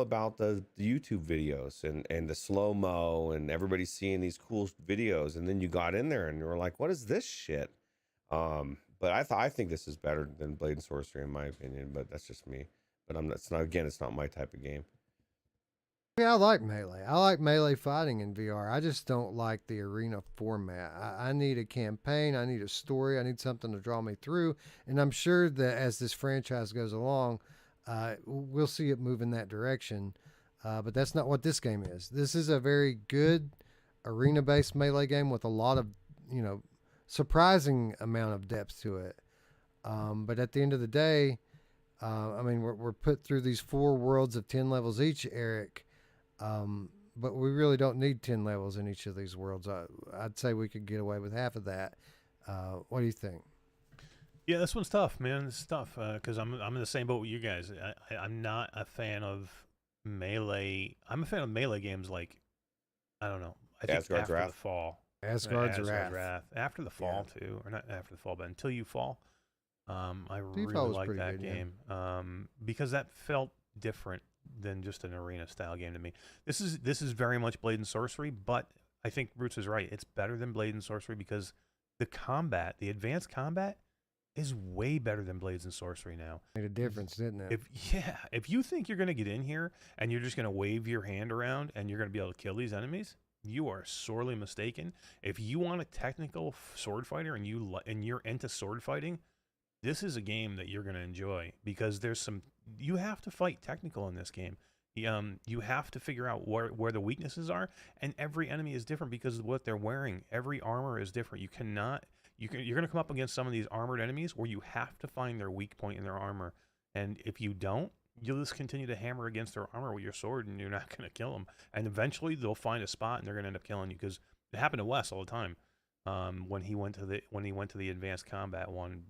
Speaker 4: about the YouTube videos and the slow mo and everybody seeing these cool videos, and then you got in there and you were like, what is this shit? But I think this is better than Blade and Sorcery in my opinion, but that's just me. But it's not my type of game.
Speaker 1: Yeah, I like melee. I like melee fighting in VR. I just don't like the arena format. I need a campaign. I need a story. I need something to draw me through. And I'm sure that as this franchise goes along, we'll see it move in that direction. But that's not what this game is. This is a very good arena-based melee game with a lot of, surprising amount of depth to it. But at the end of the day, I mean, we're put through these 4 worlds of 10 levels each, Eric. But we really don't need 10 levels in each of these worlds. I'd say we could get away with half of that. What do you think?
Speaker 3: Yeah, this one's tough, man. It's tough because I'm in the same boat with you guys. I'm not a fan of melee. I'm a fan of melee games like, I don't know. I think
Speaker 4: Asgard's
Speaker 3: after
Speaker 4: Wrath.
Speaker 3: the fall.
Speaker 1: Asgard's Wrath.
Speaker 3: After the fall too, or not after the fall, but until you fall. I
Speaker 1: You
Speaker 3: really
Speaker 1: Fall was
Speaker 3: like
Speaker 1: pretty
Speaker 3: that
Speaker 1: good, yeah.
Speaker 3: game because that felt different than just an arena style game to me. This is very much Blade and Sorcery, but I think Roots is right. It's better than Blade and Sorcery because the combat, the advanced combat, is way better than Blades and Sorcery now.
Speaker 1: Made a difference, didn't it?
Speaker 3: If you think you're gonna get in here and you're just gonna wave your hand around and you're gonna be able to kill these enemies, you are sorely mistaken. If you want a technical sword fighter and you're into sword fighting, this is a game that you're going to enjoy because you have to fight technical in this game. You have to figure out where the weaknesses are, and every enemy is different because of what they're wearing. Every armor is different. You're going to come up against some of these armored enemies where you have to find their weak point in their armor. And if you don't, you'll just continue to hammer against their armor with your sword and you're not going to kill them. And eventually they'll find a spot and they're going to end up killing you because it happened to Wes all the time. When he went to the advanced combat one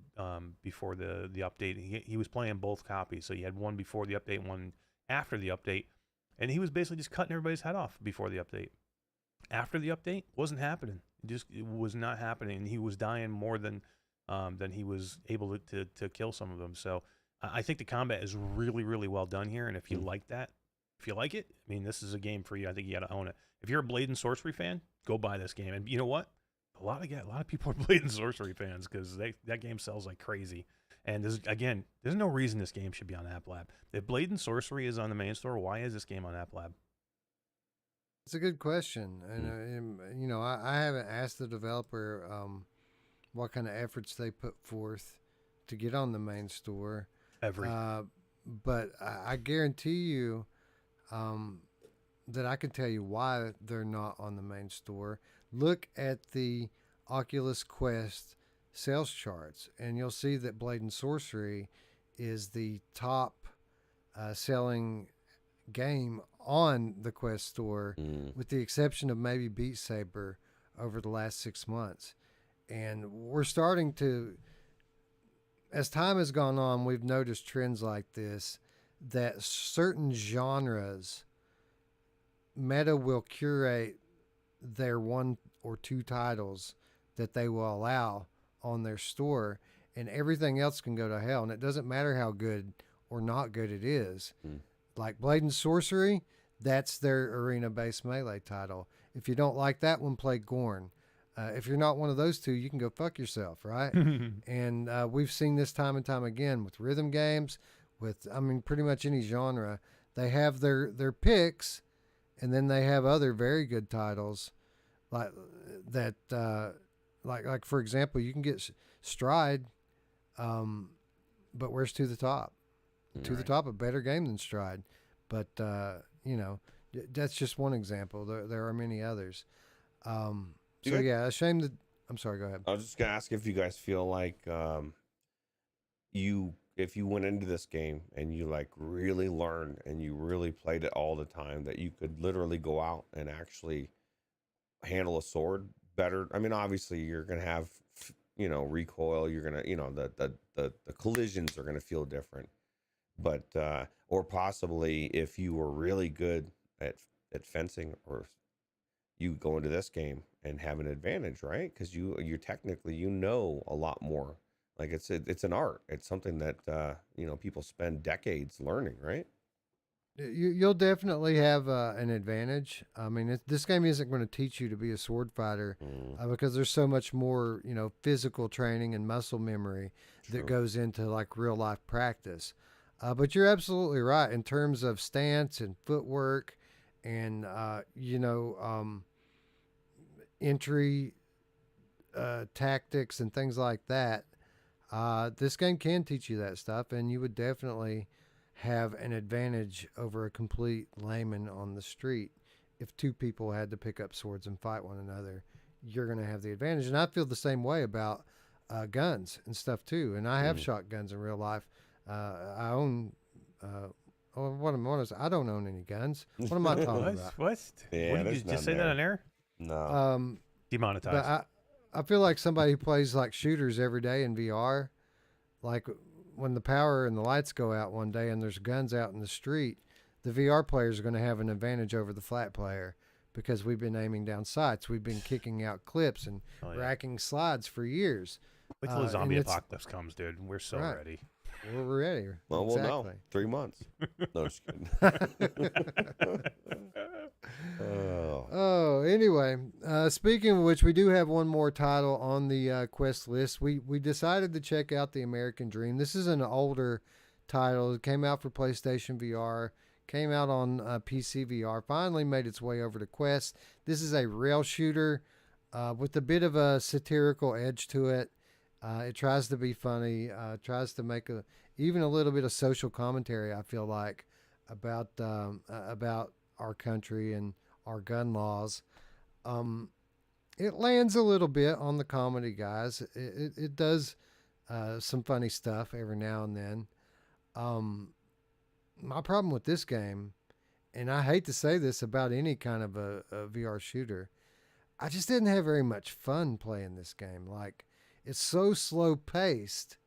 Speaker 3: before the update, he was playing both copies. So he had one before the update, one after the update, and he was basically just cutting everybody's head off before the update. After the update, wasn't happening. It was not happening. He was dying more than he was able to kill some of them. So I think the combat is really, really well done here. And if you like that, if you like it, I mean, this is a game for you. I think you got to own it. If you're a Blade and Sorcery fan, go buy this game. And you know what? A lot of people are Blade and Sorcery fans because that game sells like crazy. And there's no reason this game should be on App Lab. If Blade and Sorcery is on the main store, why is this game on App Lab?
Speaker 1: It's a good question. And, I haven't asked the developer what kind of efforts they put forth to get on the main store. But I guarantee you that I can tell you why they're not on the main store. Look at the Oculus Quest sales charts, and you'll see that Blade and Sorcery is the top selling game on the Quest store, with the exception of maybe Beat Saber over the last 6 months. And we're starting to, as time has gone on, we've noticed trends like this, that certain genres, Meta will curate their 1 or 2 titles that they will allow on their store, and everything else can go to hell. And it doesn't matter how good or not good it is. Like Blade and Sorcery, that's their arena-based melee title. If you don't like that one, play Gorn. If you're not one of those two, you can go fuck yourself, right? And we've seen this time and time again with rhythm games, with, I mean, pretty much any genre. They have their picks, and then they have other very good titles like that. Like for example, you can get Stride, but where's To the Top? To the Top, a better game than Stride. But, that's just one example. There are many others. So, yeah, a shame that... I'm sorry, go ahead.
Speaker 4: I was just going to ask if you guys feel like if you went into this game and you like really learned and you really played it all the time, that you could literally go out and actually handle a sword better. I mean, obviously you're going to have, recoil. You're going to, the collisions are going to feel different. But, or possibly if you were really good at fencing, or you go into this game and have an advantage, right? Because you're technically, a lot more. Like it's an art. It's something that people spend decades learning, right?
Speaker 1: You'll definitely have an advantage. I mean, this game isn't going to teach you to be a sword fighter because there's so much more, physical training and muscle memory that
Speaker 4: True.
Speaker 1: goes into like real life practice. But you're absolutely right in terms of stance and footwork and, entry tactics and things like that. This game can teach you that stuff, and you would definitely have an advantage over a complete layman on the street. If two people had to pick up swords and fight one another, you're going to have the advantage. And I feel the same way about guns and stuff too. And I have shot guns in real life. I own. I don't own any guns. What am I talking about?
Speaker 3: What?
Speaker 4: Yeah,
Speaker 3: What did
Speaker 4: there's
Speaker 3: you
Speaker 4: none
Speaker 3: just say
Speaker 4: there.
Speaker 3: that on air?
Speaker 4: No.
Speaker 3: Demonetized.
Speaker 1: But I feel like somebody who plays like shooters every day in VR, like when the power and the lights go out one day and there's guns out in the street, the VR players are going to have an advantage over the flat player because we've been aiming down sights. We've been kicking out clips and racking slides for years.
Speaker 3: Wait till the
Speaker 1: and
Speaker 3: zombie
Speaker 1: it's-
Speaker 3: apocalypse comes, dude. We're so
Speaker 1: Right.
Speaker 3: ready.
Speaker 1: We're ready.
Speaker 4: Well, we'll know.
Speaker 1: Exactly.
Speaker 4: 3 months. No, just kidding. Oh.
Speaker 1: Oh, anyway, speaking of which, we do have one more title on the quest list. We decided to check out The American Dream. This is an older title. It came out for PlayStation VR, came out on PC VR, finally made its way over to Quest. This is a rail shooter with a bit of a satirical edge to it. It tries to be funny, tries to make even a little bit of social commentary, I feel like, about our country and our gun laws. It lands a little bit on the comedy, guys. It does some funny stuff every now and then. My problem with this game, and I hate to say this about any kind of a VR shooter, I just didn't have very much fun playing this game. Like, it's so slow paced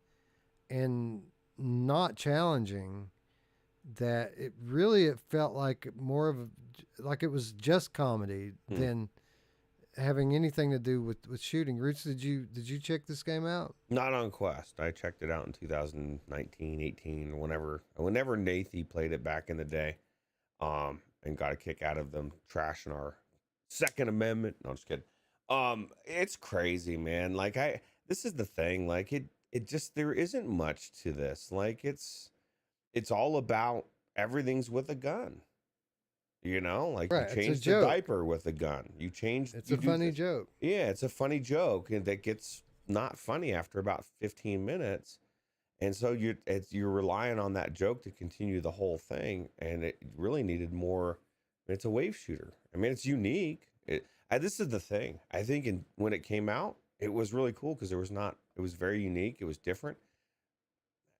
Speaker 1: and not challenging that it felt like more of like it was just comedy than having anything to do with shooting. Roots, did you check this game out?
Speaker 4: Not on Quest. I checked it out in 2019, 18, or whenever Nathy played it back in the day, and got a kick out of them trashing our Second Amendment. No, I'm just kidding. It's crazy, man. Like this is the thing. Like it just, there isn't much to this. Like it's all about everything's with a gun. Like
Speaker 1: Right,
Speaker 4: you
Speaker 1: it's a
Speaker 4: change the
Speaker 1: joke.
Speaker 4: diper with a gun. It's
Speaker 1: A funny joke.
Speaker 4: Yeah, it's a funny joke, and that gets not funny after about 15 minutes. And so you're relying on that joke to continue the whole thing, and it really needed more. It's a wave shooter. I mean, it's unique. This is the thing. I think when it came out, it was really cool because it was very unique. It was different.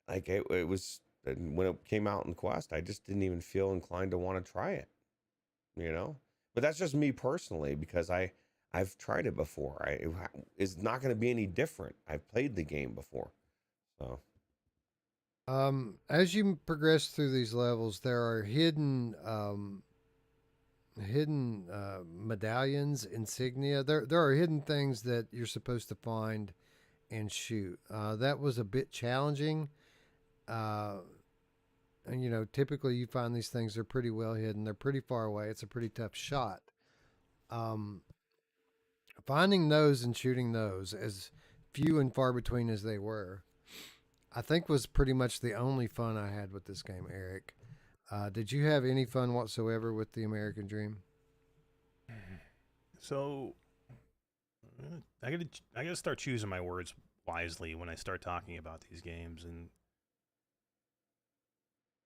Speaker 4: Like it was, when it came out in Quest, I just didn't even feel inclined to want to try it. But that's just me personally, because I've tried it before. It's not going to be any different. I've played the game before. So
Speaker 1: As you progress through these levels, there are hidden medallions, insignia. There are hidden things that you're supposed to find and shoot. That was a bit challenging. And typically you find these things, they're pretty well hidden. They're pretty far away. It's a pretty tough shot. Finding those and shooting those, as few and far between as they were, I think was pretty much the only fun I had with this game, Eric. Did you have any fun whatsoever with The American Dream?
Speaker 3: So I gotta start choosing my words wisely when I start talking about these games. And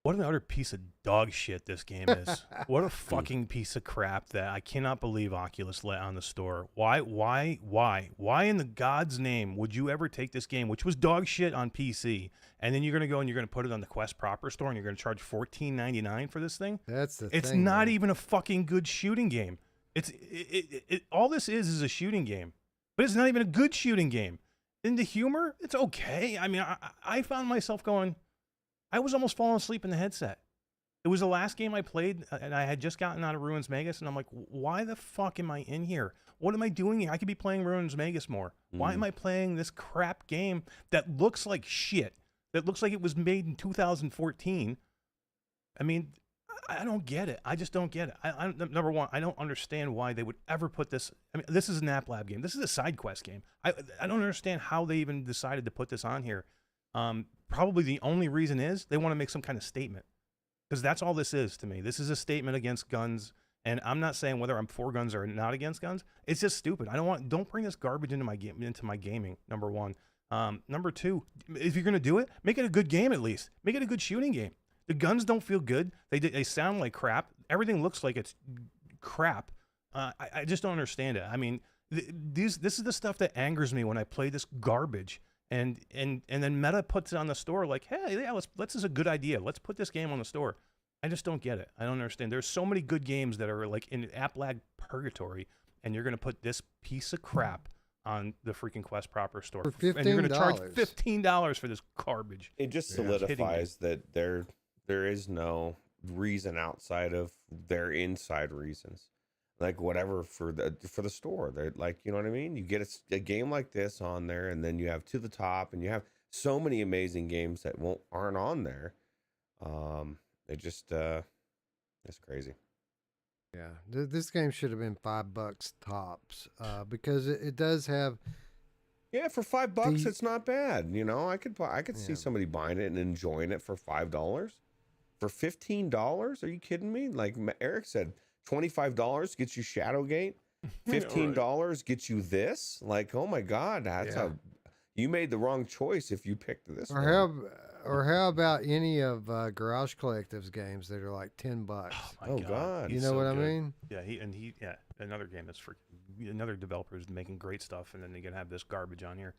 Speaker 3: what an utter piece of dog shit this game is. What a fucking piece of crap that I cannot believe Oculus let on the store. Why in the God's name would you ever take this game, which was dog shit on PC, and then you're going to go and you're going to put it on the Quest proper store and you're going to charge $14.99 for this thing?
Speaker 1: That's the
Speaker 3: It's
Speaker 1: thing.
Speaker 3: not
Speaker 1: man.
Speaker 3: even a fucking good shooting game. All this is a shooting game, but it's not even a good shooting game. And the humor, it's okay. I mean, I found myself going, I was almost falling asleep in the headset. It was the last game I played, and I had just gotten out of Ruins Magus, and I'm like, why the fuck am I in here? What am I doing here? I could be playing Ruins Magus more. Why am I playing this crap game that looks like shit? That looks like it was made in 2014. I mean, I don't get it. I just don't get it. Number one, I don't understand why they would ever put this. I mean, this is an App Lab game. This is a side quest game. I don't understand how they even decided to put this on here. Probably the only reason is they want to make some kind of statement. Because that's all this is to me. This is a statement against guns, and I'm not saying whether I'm for guns or not against guns. It's just stupid. Don't bring this garbage into my gaming. Number one. Number two, if you're gonna do it, make it a good game at least. Make it a good shooting game. The guns don't feel good. They sound like crap. Everything looks like it's crap. I just don't understand it. I mean, this is the stuff that angers me when I play this garbage. And then Meta puts it on the store like, hey, yeah, this is a good idea. Let's put this game on the store. I just don't get it. I don't understand. There's so many good games that are like in App Lab purgatory, and you're gonna put this piece of crap on the freaking Quest Proper store,
Speaker 1: For $15.
Speaker 3: and you're gonna charge $15 for this garbage.
Speaker 4: It just solidifies that there is no reason outside of their inside reasons. Like whatever for the store, they're like, you know what I mean. You get a game like this on there, and then you have To the Top, and you have so many amazing games that aren't on there. It just it's crazy.
Speaker 1: Yeah, this game should have been $5 tops, because it does have.
Speaker 4: Yeah, for $5, it's not bad. You know, I could see
Speaker 1: Yeah.
Speaker 4: somebody buying it and enjoying it for $5. For $15, are you kidding me? Like Eric said, $25 gets you Shadowgate. $15 gets you this. Like, oh my God, that's you made the wrong choice if you picked this.
Speaker 1: Or how about any of Garage Collective's games that are like $10?
Speaker 4: Oh God.
Speaker 1: You
Speaker 3: He's
Speaker 1: know
Speaker 3: so
Speaker 1: what I
Speaker 3: good.
Speaker 1: mean?
Speaker 3: Yeah, another game that's for another developer is making great stuff, and then they can have this garbage on here.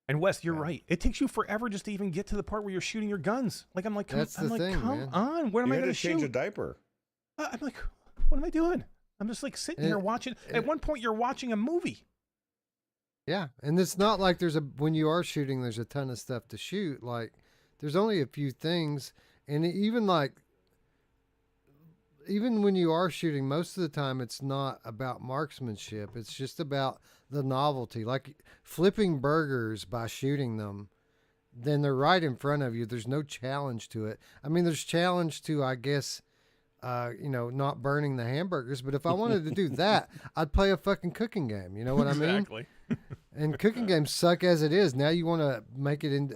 Speaker 3: And Wes, you're right. It takes you forever just to even get to the part where you're shooting your guns. Like I'm like, come on, where am I going to
Speaker 4: change
Speaker 3: shoot?
Speaker 4: a diaper?
Speaker 3: I'm like, what am I doing? I'm just like sitting here watching. At one point, you're watching a movie.
Speaker 1: Yeah, and it's not like when you are shooting, there's a ton of stuff to shoot. Like there's only a few things, and even when you are shooting, most of the time it's not about marksmanship. It's just about the novelty, like flipping burgers by shooting them. Then they're right in front of you. There's no challenge to it. I mean, there's challenge to, I guess, not burning the hamburgers. But if I wanted to do that, I'd play a fucking cooking game. You know what I mean?
Speaker 3: Exactly.
Speaker 1: And cooking games suck as it is. Now you want to make it in,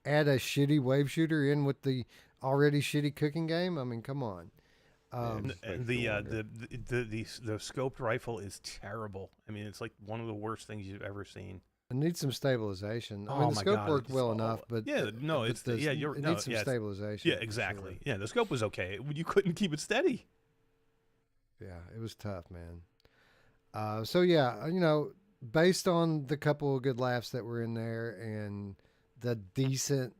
Speaker 1: add a shitty wave shooter in with the already shitty cooking game. I mean, come on.
Speaker 3: And the scoped rifle is terrible. I mean, it's like one of the worst things you've ever seen.
Speaker 1: It needs some stabilization. I
Speaker 3: Oh
Speaker 1: mean, the
Speaker 3: my
Speaker 1: scope
Speaker 3: God,
Speaker 1: worked
Speaker 3: it's
Speaker 1: well
Speaker 3: all-
Speaker 1: enough, but
Speaker 3: it needs some
Speaker 1: stabilization.
Speaker 3: Yeah,
Speaker 1: for
Speaker 3: exactly.
Speaker 1: sure.
Speaker 3: Yeah, the scope was okay. You couldn't keep it steady.
Speaker 1: Yeah, it was tough, man. So yeah, based on the couple of good laughs that were in there and the decent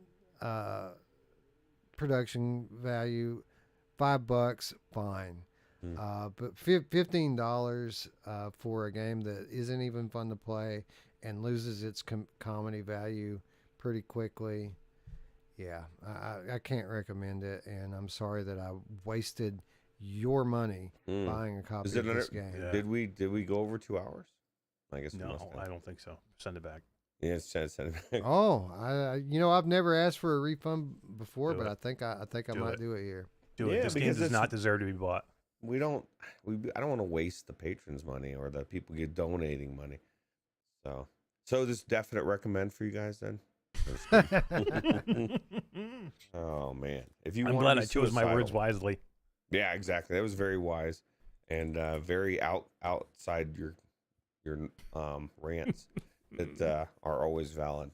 Speaker 1: production value, $5, fine. But $15 for a game that isn't even fun to play and loses its comedy value pretty quickly. Yeah, I can't recommend it, and I'm sorry that I wasted your money buying a copy of this game.
Speaker 3: Yeah.
Speaker 4: Did we go over 2 hours? I guess we must
Speaker 3: No,
Speaker 4: have.
Speaker 3: I don't think so. Send it back.
Speaker 4: Yeah, send it back.
Speaker 1: Oh, I've never asked for a refund before,
Speaker 3: Do
Speaker 1: but
Speaker 3: it.
Speaker 1: I think I
Speaker 3: Do
Speaker 1: might
Speaker 3: it.
Speaker 1: do it here.
Speaker 3: Do
Speaker 4: Yeah,
Speaker 3: it. This game
Speaker 4: because
Speaker 3: does
Speaker 4: it's-
Speaker 3: not deserve to be bought.
Speaker 4: I don't want to waste the patrons' money or the people get donating money. So this definite recommend for you guys then. Oh man, if you
Speaker 3: I'm
Speaker 4: wanna
Speaker 3: glad
Speaker 4: be
Speaker 3: I chose my words
Speaker 4: suicidal-
Speaker 3: wisely.
Speaker 4: Yeah, exactly. That was very wise and very outside your rants that are always valid.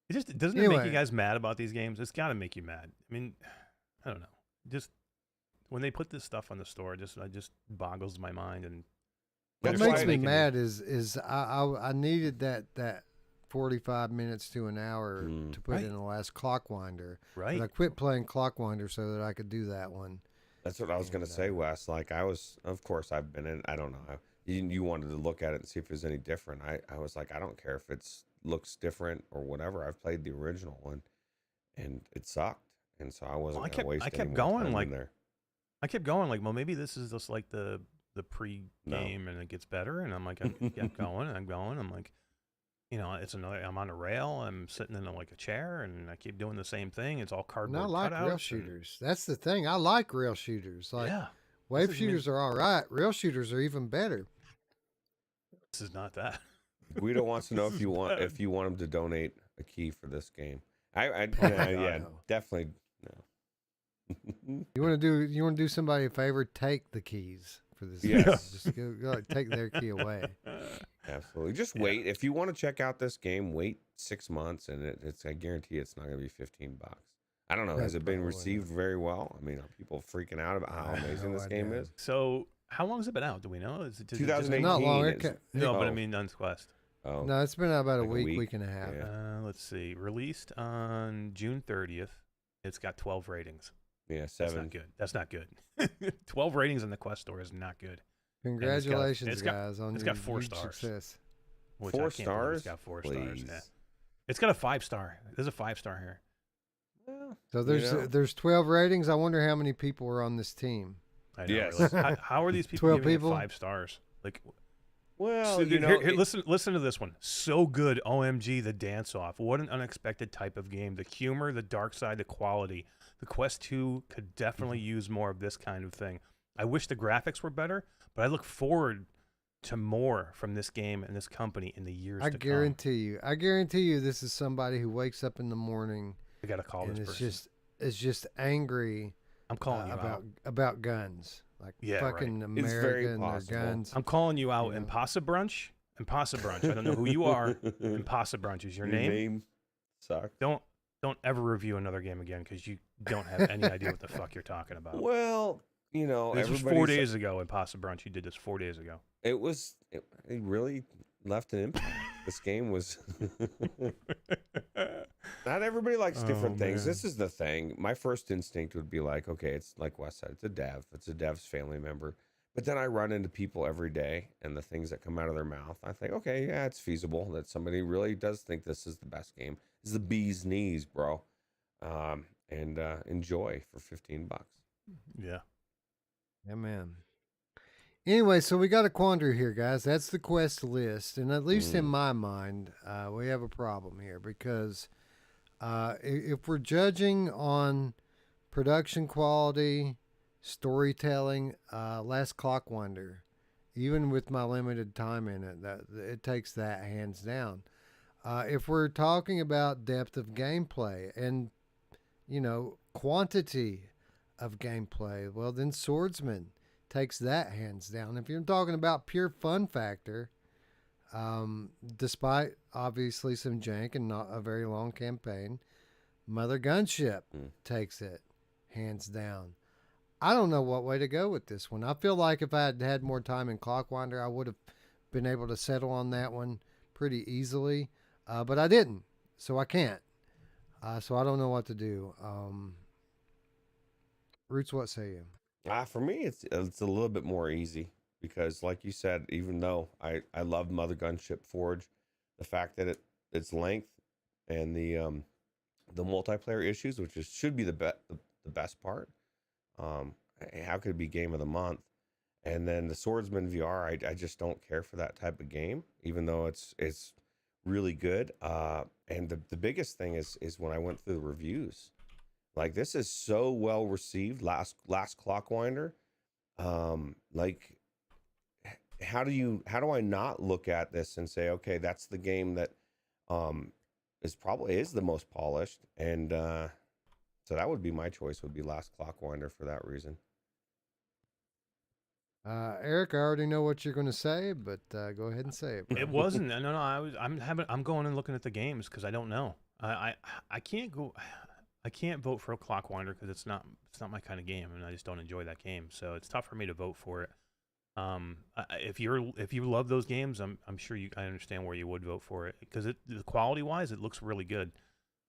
Speaker 3: It doesn't it make
Speaker 1: Anyway.
Speaker 3: you guys mad about these games? It's got to make you mad. I mean, I don't know. Just when they put this stuff on the store, it just boggles my mind. And
Speaker 1: What
Speaker 4: That's
Speaker 1: makes
Speaker 4: why
Speaker 1: me
Speaker 3: making
Speaker 1: mad is I needed that 45 minutes to an hour to put
Speaker 3: Right.
Speaker 1: in the last Clockwinder.
Speaker 3: right.
Speaker 1: And I quit playing Clockwinder so that I could do that one.
Speaker 4: That's what I was gonna say, Wes. Like of course I've been in. I don't know. You wanted to look at it and see if it's any different. I was like, I don't care if looks different or whatever. I've played the original one, and it sucked. and so I wasn't
Speaker 3: I
Speaker 4: going to waste
Speaker 3: kept
Speaker 4: any more
Speaker 3: going,
Speaker 4: time
Speaker 3: like,
Speaker 4: in there.
Speaker 3: I kept going like, well, maybe this is just like the pre-game and it gets better. And I'm like, I kept going and I'm going. I'm like, it's another. I'm on a rail. I'm sitting in like a chair, and I keep doing the same thing. It's all
Speaker 1: And
Speaker 3: cardboard
Speaker 1: I like
Speaker 3: cutouts.
Speaker 1: rail
Speaker 3: and-
Speaker 1: shooters. That's the thing. I like rail shooters. Like
Speaker 3: yeah,
Speaker 1: wave
Speaker 3: is- I mean-
Speaker 1: shooters are all right. Rail shooters are even better.
Speaker 3: this is not that.
Speaker 4: Guido wants to know
Speaker 3: This
Speaker 4: if
Speaker 3: is
Speaker 4: you want
Speaker 3: bad.
Speaker 4: him to donate a key for this game. I
Speaker 1: Oh my God,
Speaker 4: yeah,
Speaker 1: no.
Speaker 4: definitely no.
Speaker 1: You want to do somebody a favor? Take the keys for this.
Speaker 4: Yes.
Speaker 1: game. Just go take their key away.
Speaker 4: Absolutely. Just wait. If you want to check out this game, wait 6 months, and it's I guarantee it's not going to be $15. I don't know. Has
Speaker 1: That's
Speaker 4: it been
Speaker 1: probably
Speaker 4: received very well? I mean, are people freaking out about how
Speaker 1: I have
Speaker 4: amazing
Speaker 1: no
Speaker 4: this game
Speaker 1: idea.
Speaker 4: is?
Speaker 3: So how long has it been out? Do we know? Is it just
Speaker 4: 2018.
Speaker 1: Not long.
Speaker 4: is-
Speaker 3: No, but I
Speaker 4: Oh.
Speaker 3: mean, on Quest.
Speaker 4: Oh,
Speaker 1: No, it's been out about
Speaker 4: Like
Speaker 1: a
Speaker 4: a
Speaker 1: week,
Speaker 4: week?
Speaker 1: and a half.
Speaker 4: Yeah.
Speaker 3: Let's see. Released on June 30th. It's got 12 ratings.
Speaker 4: yeah,
Speaker 3: That's
Speaker 4: 7.
Speaker 3: not good. That's not good. 12 ratings in the Quest store is not good.
Speaker 1: Congratulations,
Speaker 3: it's got-
Speaker 1: guys, on
Speaker 3: it's
Speaker 1: your
Speaker 3: got 4
Speaker 1: huge
Speaker 3: stars.
Speaker 1: success.
Speaker 3: Which
Speaker 4: 4
Speaker 3: I can't believe
Speaker 4: stars?
Speaker 3: It's got 4 stars.
Speaker 4: Please.
Speaker 3: Yeah. It's got a 5-star. There's a 5-star here.
Speaker 4: Well,
Speaker 1: So
Speaker 4: you
Speaker 1: there's
Speaker 4: know.
Speaker 1: there's 12 ratings. I wonder how many people are on this team.
Speaker 3: I know.
Speaker 4: Yes.
Speaker 3: Really. How are these people
Speaker 1: 12
Speaker 3: giving
Speaker 1: people?
Speaker 3: it 5 stars? Like,
Speaker 4: Well,
Speaker 3: so,
Speaker 4: you know,
Speaker 3: here, listen to this one. So good, OMG, the dance off. What an unexpected type of game. The humor, the dark side, the quality. The Quest 2 could definitely use more of this kind of thing. I wish the graphics were better, but I look forward to more from this game and this company in the years
Speaker 1: I
Speaker 3: to
Speaker 1: guarantee you, this is somebody who wakes up in the morning
Speaker 3: come. I gotta call
Speaker 1: and
Speaker 3: this
Speaker 1: is
Speaker 3: person.
Speaker 1: just angry
Speaker 3: I'm calling you out.
Speaker 1: about guns, like
Speaker 3: Yeah, right.
Speaker 1: fucking
Speaker 4: It's very
Speaker 1: America and their
Speaker 4: possible.
Speaker 1: guns.
Speaker 3: I'm calling you out.
Speaker 1: Yeah.
Speaker 3: Impasa Brunch. Impasa Brunch. I don't know who you are. Impasa Brunch is your name.
Speaker 4: sucks.
Speaker 3: Don't ever review another game again because you don't have any idea what the fuck you're talking about.
Speaker 4: Well,
Speaker 3: This was 4
Speaker 4: everybody
Speaker 3: days ago. Impasa Brunch. You did this 4 days ago.
Speaker 4: it really left an impact. This game was not everybody likes different things.
Speaker 3: man.
Speaker 4: This is the thing. My first instinct would be like, okay, it's like Westside. It's a dev's family member. But then I run into people every day and the things that come out of their mouth. I think, okay, yeah, it's feasible that somebody really does think this is the best game. This is the bee's knees, bro. And enjoy for $15.
Speaker 3: Yeah.
Speaker 1: Yeah, man. Anyway, so we got a quandary here, guys. That's the Quest list, and at least in my mind, we have a problem here because if we're judging on production quality, storytelling, Last Clock Wonder, even with my limited time in it, that it takes that hands down. If we're talking about depth of gameplay and quantity of gameplay, well, then Swordsman takes that hands down. If you're talking about pure fun factor, despite obviously some jank and not a very long campaign, Mother Gunship takes it hands down. I don't know what way to go with this one. I feel like if I had had more time in Clockwinder, I would have been able to settle on that one pretty easily, but I didn't, so I can't. So I don't know what to do. Roots, what say you?
Speaker 4: For me, it's a little bit more easy because, like you said, even though I love Mother Gunship Forge, the fact that its length and the multiplayer issues, which should be the best part. How could it be game of the month? And then the Swordsman VR, I just don't care for that type of game, even though it's really good. And the biggest thing is when I went through the reviews. Like, this is so well received. Last Clockwinder. Like, how do I not look at this and say, okay, that's the game that is the most polished, and so that would be my choice. Would be Last Clockwinder for that reason.
Speaker 1: Eric, I already know what you're going to say, but go ahead and say it. Bro.
Speaker 3: It wasn't. No. I'm going and looking at the games because I don't know. I can't go. I can't vote for a Clockwinder because it's not my kind of game, and I just don't enjoy that game. So it's tough for me to vote for it. If you love those games, I'm sure I understand where you would vote for it because the quality wise, it looks really good.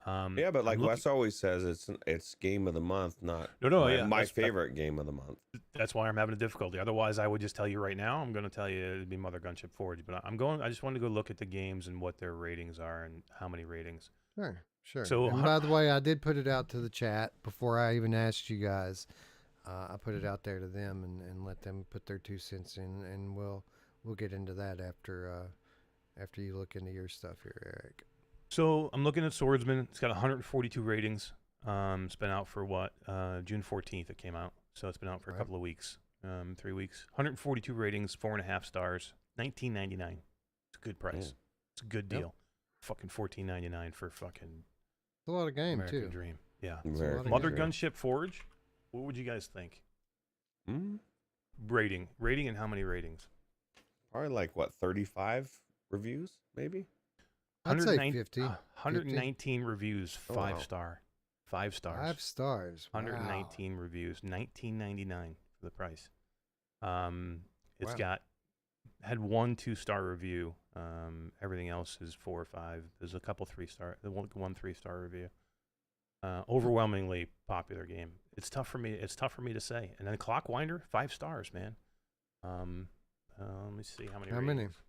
Speaker 4: Yeah, but like Wes always says, it's game of the month, not my
Speaker 3: that's
Speaker 4: favorite game of the month.
Speaker 3: That's why I'm having a difficulty. Otherwise, I would just tell you right now. I'm going to tell you it'd be Mother Gunship Forge, but I just wanted to go look at the games and what their ratings are and how many ratings.
Speaker 1: Sure.
Speaker 3: So,
Speaker 1: And by the way, I did put it out to the chat before I even asked you guys. I put it out there to them and let them put their 2 cents in, and we'll get into that after you look into your stuff here, Eric.
Speaker 3: So I'm looking at Swordsman. It's got 142 ratings. It's been out for what? June 14th it came out. So it's been out for a couple of weeks, 3 weeks. 142 ratings, 4.5 stars, $19.99. It's a good price.
Speaker 4: Yeah.
Speaker 3: It's a good deal. Fucking $14.99 for fucking
Speaker 1: It's a lot of game
Speaker 3: American
Speaker 1: too.
Speaker 3: Dream. Yeah.
Speaker 4: American
Speaker 3: Mother
Speaker 4: Dream.
Speaker 3: Gunship Forge. What would you guys think?
Speaker 4: Mm,
Speaker 3: Rating, and how many ratings?
Speaker 4: Probably like what, 35 reviews, maybe.
Speaker 1: I'd say
Speaker 3: 109
Speaker 1: 50.
Speaker 3: 119 reviews,
Speaker 4: Oh,
Speaker 3: 5
Speaker 4: wow.
Speaker 3: star. 5 stars.
Speaker 1: 5 stars. Wow.
Speaker 3: 119 reviews, $19.99 for the price. It's
Speaker 1: Wow.
Speaker 3: had 1 2-star review. Everything else is 4 or 5. There's a couple 3-star, one 3-star review. Overwhelmingly popular game. It's tough for me to say. And then Clockwinder, 5 stars, man. Let me see how many.
Speaker 1: How many?
Speaker 3: ratings.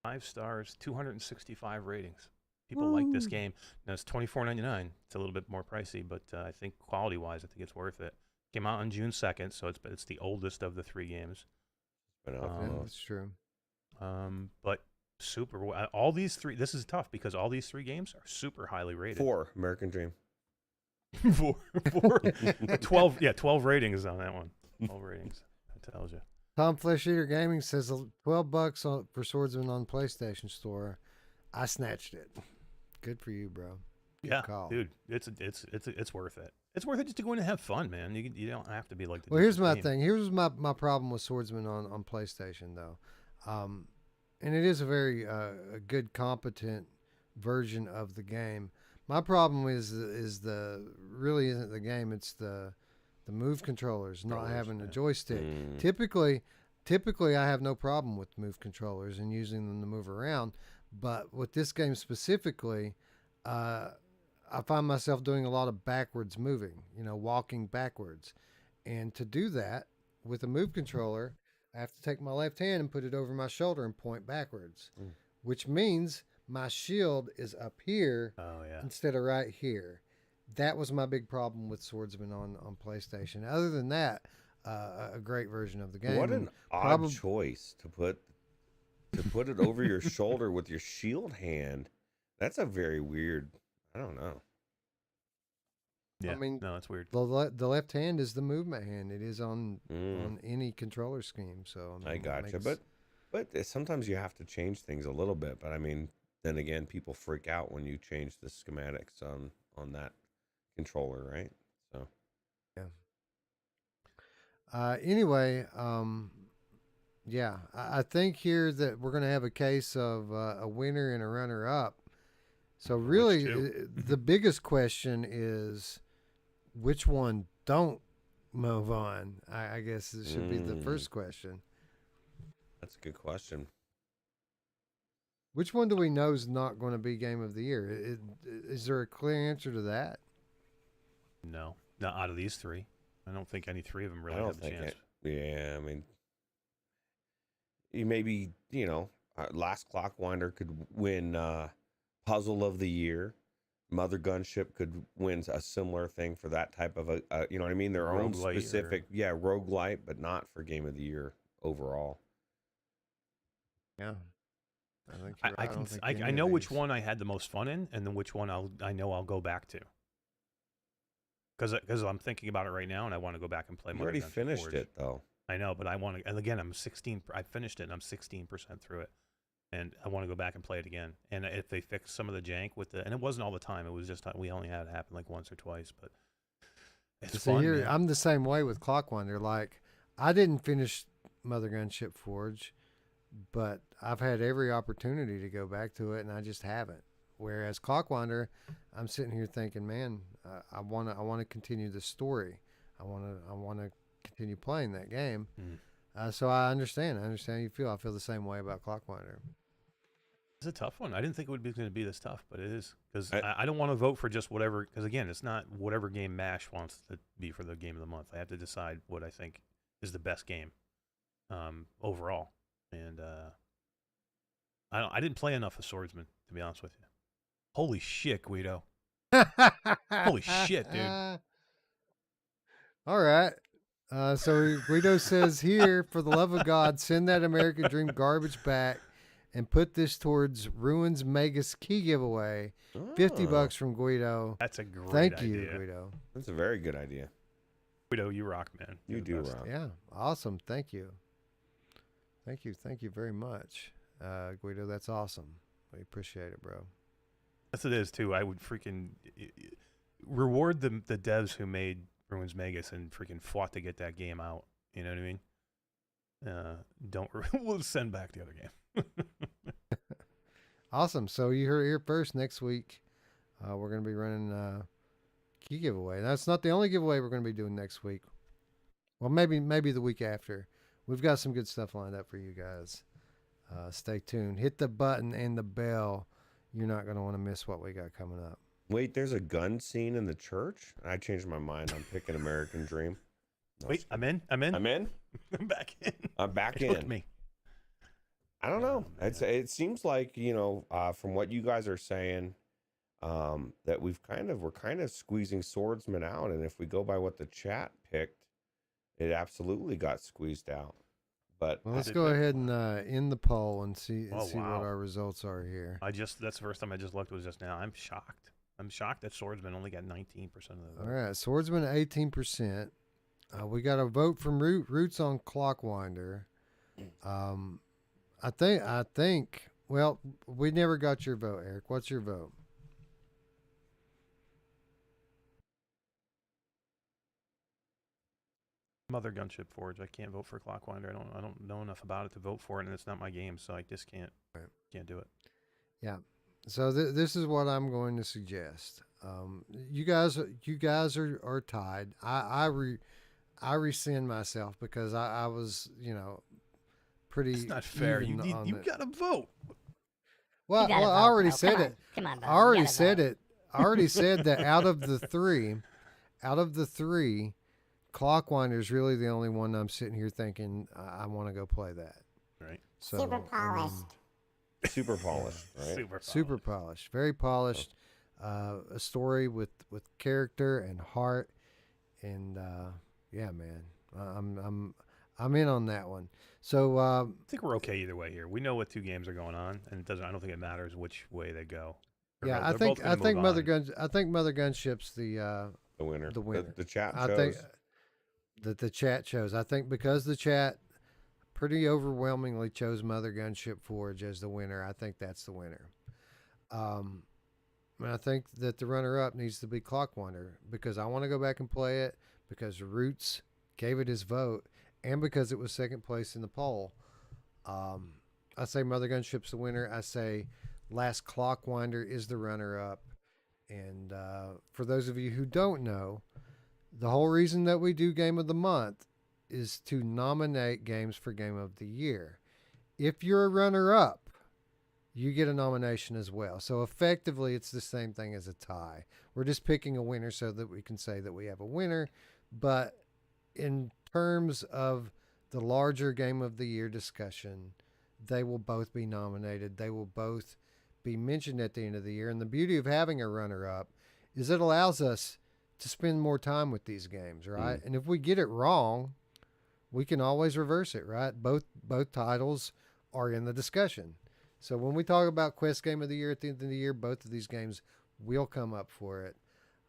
Speaker 3: 5 stars, 265 ratings. People like this game. Now it's $24.99. It's a little bit more pricey, but I think quality-wise, I think it's worth it. Came out on June 2nd, so it's the oldest of the 3 games.
Speaker 4: But
Speaker 1: Yeah, that's true.
Speaker 3: But super. All these 3. This is tough because all these 3 games are super highly rated.
Speaker 4: 4 American Dream.
Speaker 3: 4. 12. Yeah, 12 ratings on that one. 12 ratings. That tells you.
Speaker 1: Tom Flesh Eater Gaming says $12 for Swordsman on PlayStation Store. I snatched it. Good for you, bro. Good call.
Speaker 3: Dude, it's worth it. It's worth it just to go in and have fun, man. You don't have to be like the.
Speaker 1: Well, here's my
Speaker 3: game.
Speaker 1: thing. Here's my problem with Swordsman on PlayStation, though. And it is a very a good, competent version of the game. My problem is really isn't the game. It's the move controllers, not having a joystick. Typically, I have no problem with move controllers and using them to move around. But with this game specifically, I find myself doing a lot of backwards moving, walking backwards. And to do that with a move controller, I have to take my left hand and put it over my shoulder and point backwards, which means my shield is up here instead of right here. That was my big problem with Swordsman on PlayStation. Other than that, a great version of the game.
Speaker 4: What an odd choice to put it over your shoulder with your shield hand. That's a very weird. I don't know.
Speaker 3: Yeah,
Speaker 1: I mean,
Speaker 3: no, that's weird.
Speaker 1: The left hand is the movement hand. It is on any controller scheme. So
Speaker 4: I gotcha, but sometimes you have to change things a little bit. But I mean, then again, people freak out when you change the schematics on that controller, right? So
Speaker 1: yeah. Anyway, yeah, I think here that we're going to have a case of a winner and a runner-up. So really, the biggest question is, which one don't move on? I guess it should be the first question.
Speaker 4: That's a good question.
Speaker 1: Which one do we know is not going to be Game of the Year? Is there a clear answer to that?
Speaker 3: No, not out of these 3. I don't think any 3 of them really have the chance.
Speaker 4: Yeah, I mean, you maybe Last Clockwinder could win Puzzle of the Year. Mother Gunship could win a similar thing for that type of you know what I mean? Their own specific, roguelite, but not for Game of the Year overall.
Speaker 1: Yeah.
Speaker 3: I know which one I had the most fun in, and then which one I know I'll go back to. Because I'm thinking about it right now, and I want to go back and play.
Speaker 4: You already finished it though.
Speaker 3: I know, but I want to. And again, I'm 16. I finished it, and I'm 16% through it, and I want to go back and play it again. And if they fix some of the jank with and it wasn't all the time. It was just we only had it happen like once or twice, but it's fun.
Speaker 1: Here, I'm the same way with Clockwinder. Like, I didn't finish Mother Gunship Forge, but I've had every opportunity to go back to it, and I just haven't. Whereas Clockwinder, I'm sitting here thinking, man, I want to continue the story. I want to continue playing that game. So I understand. How you feel. I feel the same way about Clockwinder.
Speaker 3: It's a tough one. I didn't think it would be going to be this tough, but it is, because I don't want to vote for just whatever. Because again, it's not whatever game MASH wants to be for the game of the month. I have to decide what I think is the best game overall. And I didn't play enough of Swordsman, to be honest with you. Holy shit, Guido. Holy shit, dude.
Speaker 1: All right. So Guido says here, for the love of God, send that American Dream garbage back and put this towards Ruins Magus key giveaway. $50 from Guido.
Speaker 3: That's a great
Speaker 1: Thank
Speaker 3: idea.
Speaker 1: you, Guido.
Speaker 4: That's a very good idea.
Speaker 3: Guido, you rock, man.
Speaker 4: You
Speaker 3: You're the
Speaker 4: do
Speaker 3: best.
Speaker 4: rock.
Speaker 1: Yeah, awesome. Thank you. Thank you very much, Guido. That's awesome. We appreciate it, bro.
Speaker 3: Yes, it is, too. I would freaking reward the devs who made Ruins Magus and freaking fought to get that game out. You know what I mean? We'll send back the other game.
Speaker 1: Awesome. So you heard it here first. Next week, we're going to be running key giveaway. That's not the only giveaway we're going to be doing next week. Well, maybe the week after. We've got some good stuff lined up for you guys. Stay tuned. Hit the button and the bell. You're not going to want to miss what we got coming up.
Speaker 4: Wait, there's a gun scene in the church? I changed my mind. I'm picking American Dream. No,
Speaker 3: Wait, I'm in.
Speaker 4: I'm in?
Speaker 3: I'm back in.
Speaker 4: I'm back
Speaker 3: It hooked
Speaker 4: in.
Speaker 3: me.
Speaker 4: I don't know.
Speaker 3: Oh, man.
Speaker 4: It seems like, from what you guys are saying, that we're kind of squeezing Swordsman out. And if we go by what the chat picked, it absolutely got squeezed out. But
Speaker 1: Well, let's
Speaker 3: did
Speaker 1: go
Speaker 3: pick
Speaker 1: ahead and end the poll and see
Speaker 3: Oh,
Speaker 1: what
Speaker 3: wow.
Speaker 1: our results are here.
Speaker 3: That's the first time I just looked was just now. I'm shocked. I'm shocked that Swordsman only got 19% of the
Speaker 1: All
Speaker 3: vote.
Speaker 1: right, Swordsman 18%. We got a vote from Roots on Clockwinder. I think. Well, we never got your vote, Eric. What's your vote?
Speaker 3: Mother Gunship Forge. I can't vote for Clockwinder. I don't know enough about it to vote for it, and it's not my game, so I just can't do it.
Speaker 1: Yeah. So this is what I'm going to suggest. You guys are tied. I rescind myself because I was pretty.
Speaker 3: It's not fair. You
Speaker 1: even on
Speaker 3: you
Speaker 1: the-
Speaker 3: got to vote.
Speaker 1: Well,
Speaker 2: You gotta
Speaker 1: I
Speaker 2: vote,
Speaker 1: already
Speaker 2: bro.
Speaker 1: said
Speaker 2: Come
Speaker 1: it.
Speaker 2: on. Come on, bro.
Speaker 1: I already
Speaker 2: You gotta
Speaker 1: said
Speaker 2: vote.
Speaker 1: it. I already said that out of the three, Clockwinder is really the only one I'm sitting here thinking I want to go play that.
Speaker 3: Right.
Speaker 1: So,
Speaker 2: Super
Speaker 1: I mean,
Speaker 2: polished.
Speaker 4: super polished, right?
Speaker 1: super polished, very polished. A story with character and heart, and yeah, man, I'm in on that one. So
Speaker 3: I think we're okay either way here. We know what two games are going on, and I don't think it matters which way they go.
Speaker 1: yeah,
Speaker 3: They're both gonna move on.
Speaker 1: I think Mother Gunship's the
Speaker 4: The winner.
Speaker 1: winner.
Speaker 4: The chat
Speaker 1: I
Speaker 4: shows.
Speaker 1: think that the chat chose. I think because the chat pretty overwhelmingly chose Mother Gunship Forge as the winner. I think that's the winner. And I think that the runner-up needs to be Clockwinder because I want to go back and play it because Roots gave it his vote and because it was second place in the poll. I say Mother Gunship's the winner. I say Last Clockwinder is the runner-up. And for those of you who don't know, the whole reason that we do Game of the Month is to nominate games for Game of the Year. If you're a runner-up, you get a nomination as well. So effectively, it's the same thing as a tie. We're just picking a winner so that we can say that we have a winner. But in terms of the larger Game of the Year discussion, they will both be nominated. They will both be mentioned at the end of the year. And the beauty of having a runner-up is it allows us to spend more time with these games, right? And if we get it wrong, we can always reverse it, right? Both titles are in the discussion. So when we talk about Quest Game of the Year at the end of the year, both of these games will come up for it.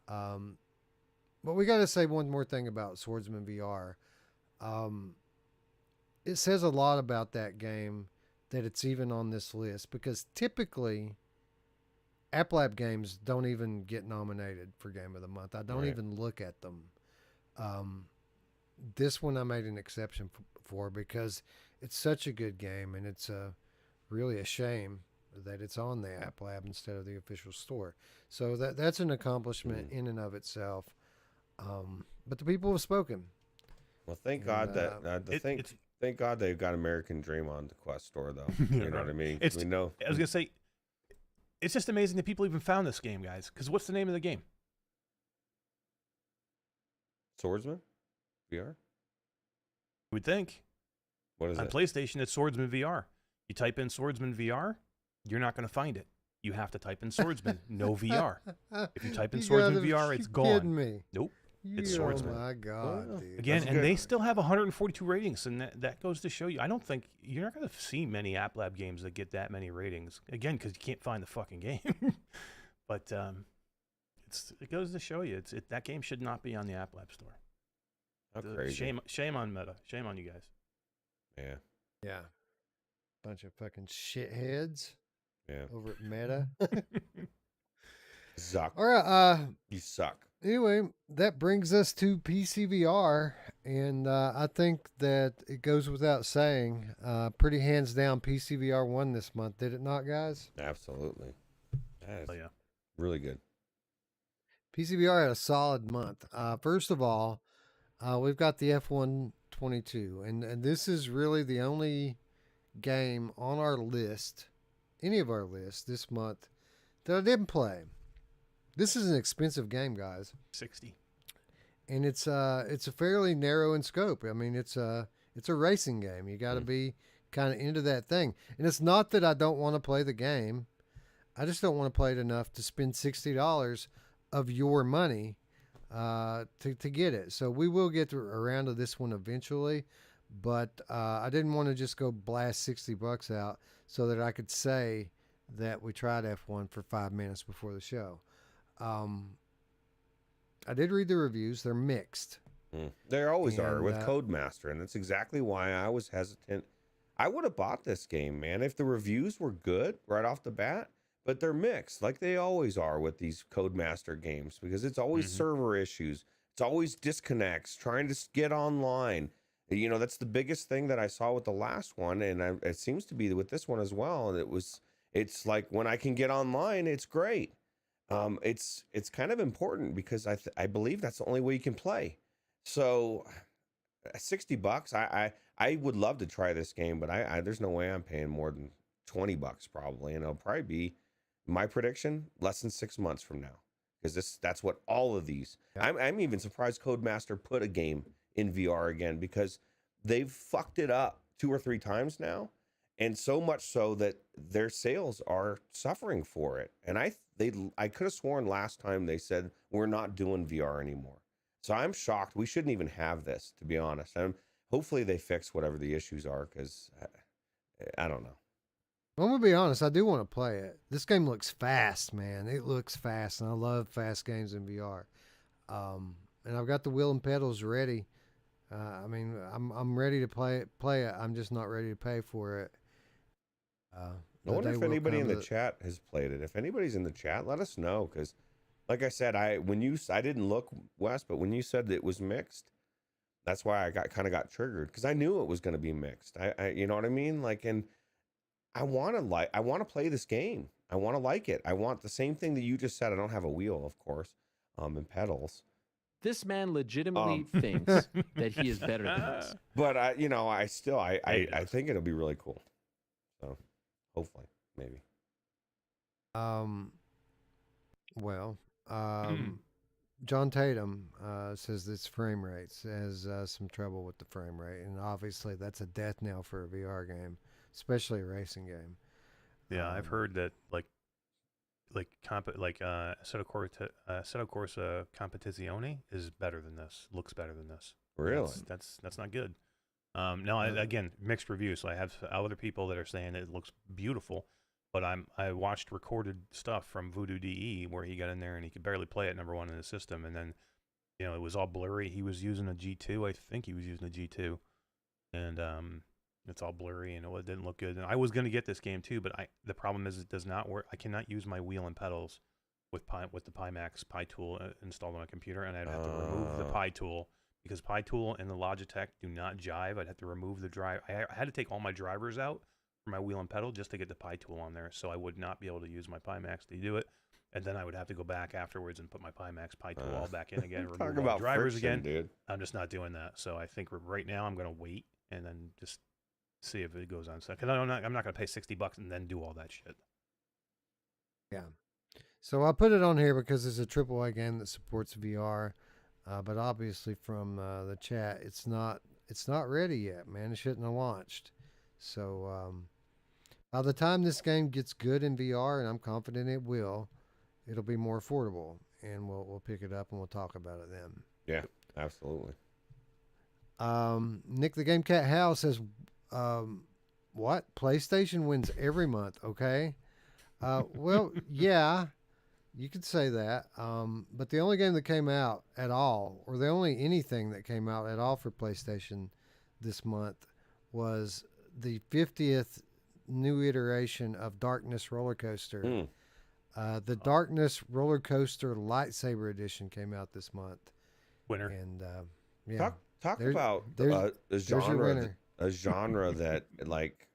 Speaker 1: But we got to say one more thing about Swordsman VR. It says a lot about that game that it's even on this list because typically App Lab games don't even get nominated for Game of the Month. I don't
Speaker 4: Right.
Speaker 1: even look at them. This one I made an exception for because it's such a good game and it's really a shame that it's on the App Lab instead of the official store. So that's an accomplishment in and of itself. But the people have spoken.
Speaker 4: Well, thank
Speaker 1: And,
Speaker 4: God that
Speaker 3: it's-
Speaker 4: thank God they've got American Dream on the Quest store though. You know what I mean?
Speaker 3: It's-
Speaker 4: We know.
Speaker 3: I was gonna say, it's just amazing that people even found this game, guys. Because what's the name of the game?
Speaker 4: Swordsman VR.
Speaker 3: You would think
Speaker 4: What is
Speaker 3: on
Speaker 4: it?
Speaker 3: PlayStation it's Swordsman VR. You type in Swordsman VR, you're not going to find it. You have to type in swordsman, no VR. If you type in
Speaker 1: You
Speaker 3: swordsman
Speaker 1: gotta
Speaker 3: VR,
Speaker 1: be
Speaker 3: it's
Speaker 1: kidding
Speaker 3: gone.
Speaker 1: me.
Speaker 3: Nope. It's
Speaker 1: Oh
Speaker 3: swordsman.
Speaker 1: my god,
Speaker 4: Well,
Speaker 1: dude.
Speaker 3: Again,
Speaker 4: That's
Speaker 3: and
Speaker 4: good.
Speaker 3: they still have 142 ratings, and that goes to show you. I don't think you're not going to see many App Lab games that get that many ratings. Again, because you can't find the fucking game. But it goes to show you, that game should not be on the App Lab store.
Speaker 4: How crazy.
Speaker 3: Shame on Meta. Shame on you guys.
Speaker 4: Yeah.
Speaker 1: Yeah. Bunch of fucking shitheads
Speaker 4: Yeah.
Speaker 1: over at Meta.
Speaker 4: Zuck.
Speaker 1: All right.
Speaker 4: You suck.
Speaker 1: Anyway, that brings us to PCVR, and I think that it goes without saying, pretty hands down, PCVR won this month, did it not, guys?
Speaker 4: Absolutely. That is
Speaker 3: Oh yeah.
Speaker 4: really good.
Speaker 1: PCVR had a solid month. First of all, we've got the F122, and this is really the only game on our list, any of our lists this month, that I didn't play. This is an expensive game, guys.
Speaker 3: 60.
Speaker 1: And it's a fairly narrow in scope. I mean, it's a racing game. You got to be kind of into that thing. And it's not that I don't want to play the game. I just don't want to play it enough to spend $60 of your money to get it. So we will get around to this one eventually, but I didn't want to just go blast $60 out so that I could say that we tried F1 for 5 minutes before the show. I did read the reviews. They're mixed.
Speaker 4: They always are
Speaker 1: And,
Speaker 4: with Codemaster, and that's exactly why I was hesitant. I would have bought this game, man, if the reviews were good right off the bat, but they're mixed, like they always are with these Codemaster games, because it's always server issues. It's always disconnects, trying to get online. You know, that's the biggest thing that I saw with the last one, and it seems to be with this one as well. And it's like when I can get online, it's great. It's kind of important because I believe that's the only way you can play. So $60, I would love to try this game, but I there's no way I'm paying more than $20 probably, and it'll probably be my prediction less than 6 months from now, because that's what all of these.
Speaker 1: Yeah.
Speaker 4: I'm even surprised Codemaster put a game in VR again, because they've fucked it up 2 or 3 times now. And so much so that their sales are suffering for it. And I could have sworn last time they said we're not doing VR anymore. So I'm shocked. We shouldn't even have this, to be honest. Hopefully they fix whatever the issues are, because I don't know.
Speaker 1: I'm going to be honest. I do want to play it. This game looks fast, man. It looks fast, and I love fast games in VR. And I've got the wheel and pedals ready. I mean, I'm ready to play it. I'm just not ready to pay for it.
Speaker 4: I wonder if anybody in the chat has played it. If anybody's in the chat, let us know, because like I said, I didn't look, Wes, but when you said that it was mixed, that's why I kind of got triggered, because I knew it was going to be mixed. I you know what I mean? Like, and I want to play this game. I want to like it. I want the same thing that you just said. I don't have a wheel, of course, and pedals.
Speaker 5: This man legitimately thinks that he is better than us.
Speaker 4: But I think it'll be really cool. So hopefully, maybe.
Speaker 1: John Tatum says this frame rate has some trouble with the frame rate, and obviously that's a death knell for a VR game, especially a racing game.
Speaker 3: Yeah, I've heard that Assetto Corsa Competizione is better than this. Looks better than this.
Speaker 4: Really?
Speaker 3: That's not good. Again, mixed reviews. So I have other people that are saying it looks beautiful, but I watched recorded stuff from Voodoo DE where he got in there and he could barely play it, number one, in the system, and then it was all blurry. He was using a G2, I think he was using a G2, and it's all blurry and it didn't look good. And I was going to get this game too, but the problem is it does not work. I cannot use my wheel and pedals with the Pimax Pi tool installed on my computer, and I'd have to remove the Pi tool, because Pi tool and the Logitech do not jive. I'd have to remove the drive. I had to take all my drivers out for my wheel and pedal just to get the Pi tool on there, so I would not be able to use my Pimax to do it. And then I would have to go back afterwards and put my Pimax Pi tool all back in again, remove
Speaker 4: Talk
Speaker 3: all the
Speaker 4: about
Speaker 3: drivers
Speaker 4: friction,
Speaker 3: again.
Speaker 4: dude.
Speaker 3: I'm just not doing that. So I think right now I'm going to wait and then just see if it goes on. Because I'm not going to pay $60 and then do all that shit.
Speaker 1: Yeah. So I put it on here because it's a AAA game that supports VR, but obviously from the chat, it's not ready yet, man. It shouldn't have launched. So By the time this game gets good in VR, and I'm confident it will, it'll be more affordable, and we'll pick it up and we'll talk about it then.
Speaker 4: Yeah, absolutely.
Speaker 1: Nick the Game Cat House says, what? PlayStation wins every month, okay? Well, yeah, you could say that. But the only game that came out at all, or the only anything that came out at all for PlayStation this month was the 50th new iteration of Darkness Roller Coaster. The Darkness Roller Coaster Lightsaber Edition came out this month.
Speaker 3: Winner.
Speaker 1: And yeah.
Speaker 4: Talk
Speaker 1: There's-
Speaker 4: about
Speaker 1: there's-
Speaker 4: a
Speaker 1: there's your
Speaker 4: genre,
Speaker 1: winner.
Speaker 4: a genre that like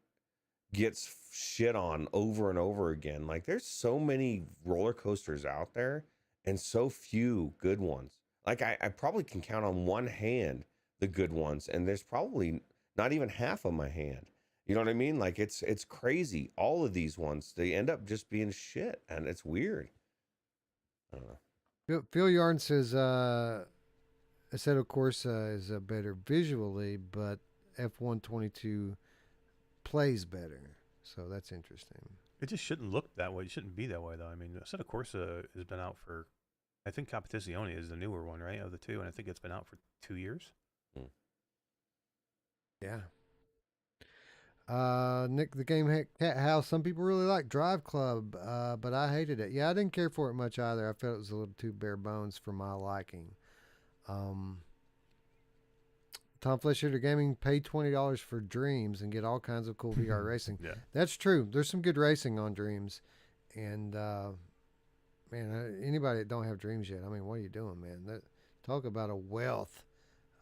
Speaker 4: gets shit on over and over again. Like there's so many roller coasters out there and so few good ones. Like I probably can count on one hand the good ones, and there's probably not even half of my hand. You know what I mean? Like it's crazy. All of these ones, they end up just being shit, and it's weird. I don't know.
Speaker 1: Phil Yarn says, Assetto Corsa is better visually, but F122 plays better. So that's interesting.
Speaker 3: It just shouldn't look that way. It shouldn't be that way, though. I mean, Assetto Corsa has been out for, I think Competizione is the newer one, right, of the two, and I think it's been out for 2 years.
Speaker 1: Yeah. Nick the Game Cat House. Some people really like Drive Club, but I hated it. Yeah, I didn't care for it much either. I felt it was a little too bare bones for my liking. Tom Flesh Shooter Gaming, pay $20 for Dreams and get all kinds of cool VR racing.
Speaker 3: Yeah.
Speaker 1: That's true. There's some good racing on Dreams, and man, anybody that don't have Dreams yet, I mean, what are you doing, man? Talk about a wealth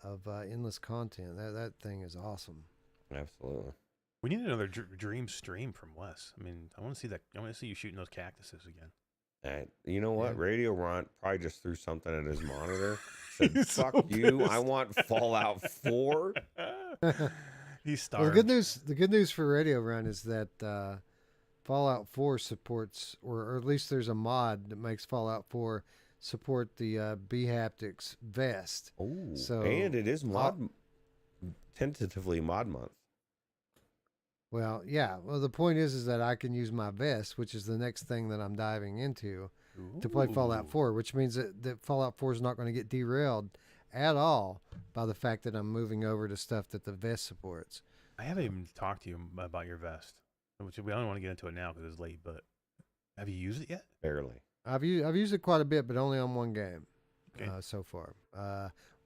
Speaker 1: of endless content. That thing is awesome.
Speaker 4: Absolutely.
Speaker 3: We need another dream stream from Wes. I mean, I want to see that. I want to see you shooting those cactuses again.
Speaker 4: You know what?
Speaker 1: Yeah.
Speaker 4: Radio Ron probably just threw something at his monitor. Said,
Speaker 3: He's so
Speaker 4: "Fuck you! I
Speaker 3: pissed."
Speaker 4: want Fallout 4."
Speaker 3: He's starved.
Speaker 1: Well, the good news for Radio Run is that Fallout 4 supports, or at least there's a mod that makes Fallout 4 support the B-Haptics vest.
Speaker 4: Oh,
Speaker 1: So,
Speaker 4: and it is tentatively mod month.
Speaker 1: Well, yeah. Well, the point is that I can use my vest, which is the next thing that I'm diving into, to play Fallout
Speaker 3: Ooh.
Speaker 1: 4, which means that Fallout 4 is not going to get derailed at all by the fact that I'm moving over to stuff that the vest supports.
Speaker 3: I haven't even talked to you about your vest, which we don't want to get into it now because it's late. But have you used it yet?
Speaker 4: Barely.
Speaker 1: I've used it quite a bit, but only on one game
Speaker 3: Okay.
Speaker 1: so far.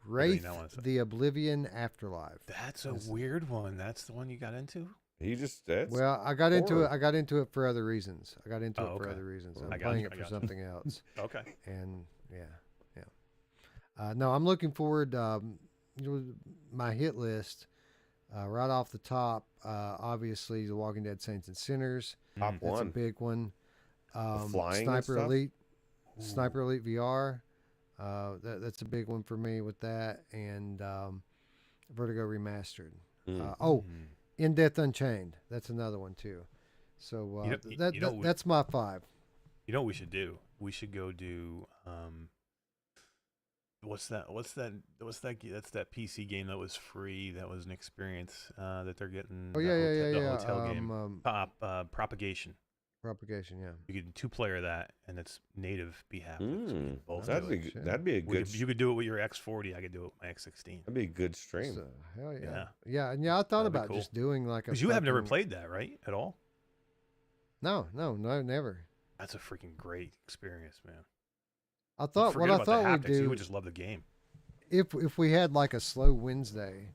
Speaker 3: Really
Speaker 1: Wraith,
Speaker 3: not wanna say.
Speaker 1: the Oblivion Afterlife.
Speaker 3: That's a weird one. That's the one you got into.
Speaker 4: He just that's
Speaker 1: Well, I got into it.
Speaker 4: horror.
Speaker 1: I got into it for other reasons. For
Speaker 3: okay.
Speaker 1: other reasons.
Speaker 4: I
Speaker 1: I'm
Speaker 3: got
Speaker 1: playing
Speaker 3: you,
Speaker 1: it
Speaker 3: I
Speaker 1: for
Speaker 3: got you.
Speaker 1: something else.
Speaker 3: Okay.
Speaker 1: And yeah. No, I'm looking forward. My hit list, right off the top, obviously, The Walking Dead: Saints and Sinners.
Speaker 4: top
Speaker 3: Mm.
Speaker 1: That's a
Speaker 4: one.
Speaker 1: big one.
Speaker 4: flying and
Speaker 1: Sniper
Speaker 4: stuff?
Speaker 1: Elite,
Speaker 3: Ooh.
Speaker 1: Sniper Elite VR. That's a big one for me with that, and Vertigo Remastered.
Speaker 4: Mm.
Speaker 3: Mm.
Speaker 1: In Death Unchained. That's another one too. So that's my 5.
Speaker 3: You know what we should do? We should go do what's that? That's that PC game that was free. That was an experience that they're getting.
Speaker 1: Oh
Speaker 3: the
Speaker 1: yeah.
Speaker 3: The hotel game. Propagation.
Speaker 1: Propagation. Yeah.
Speaker 3: You could 2-player that, and it's native BHAP. Both
Speaker 4: That'd
Speaker 3: do
Speaker 4: be
Speaker 3: it.
Speaker 1: Shit.
Speaker 4: that'd be a good
Speaker 3: You could do it with your X40. I could do it with my X16.
Speaker 4: that'd be a good stream.
Speaker 1: So, hell yeah.
Speaker 3: Yeah.
Speaker 1: Yeah, and I thought
Speaker 3: That'd be
Speaker 1: about
Speaker 3: cool.
Speaker 1: just doing like a.
Speaker 3: Because you have never
Speaker 1: fucking-
Speaker 3: played that, right? At all?
Speaker 1: No, never.
Speaker 3: That's a freaking great experience, man.
Speaker 1: I thought
Speaker 3: Forget
Speaker 1: what I
Speaker 3: about the
Speaker 1: thought we'd
Speaker 3: haptics, You
Speaker 1: do
Speaker 3: would just love the game.
Speaker 1: if we had like a slow Wednesday,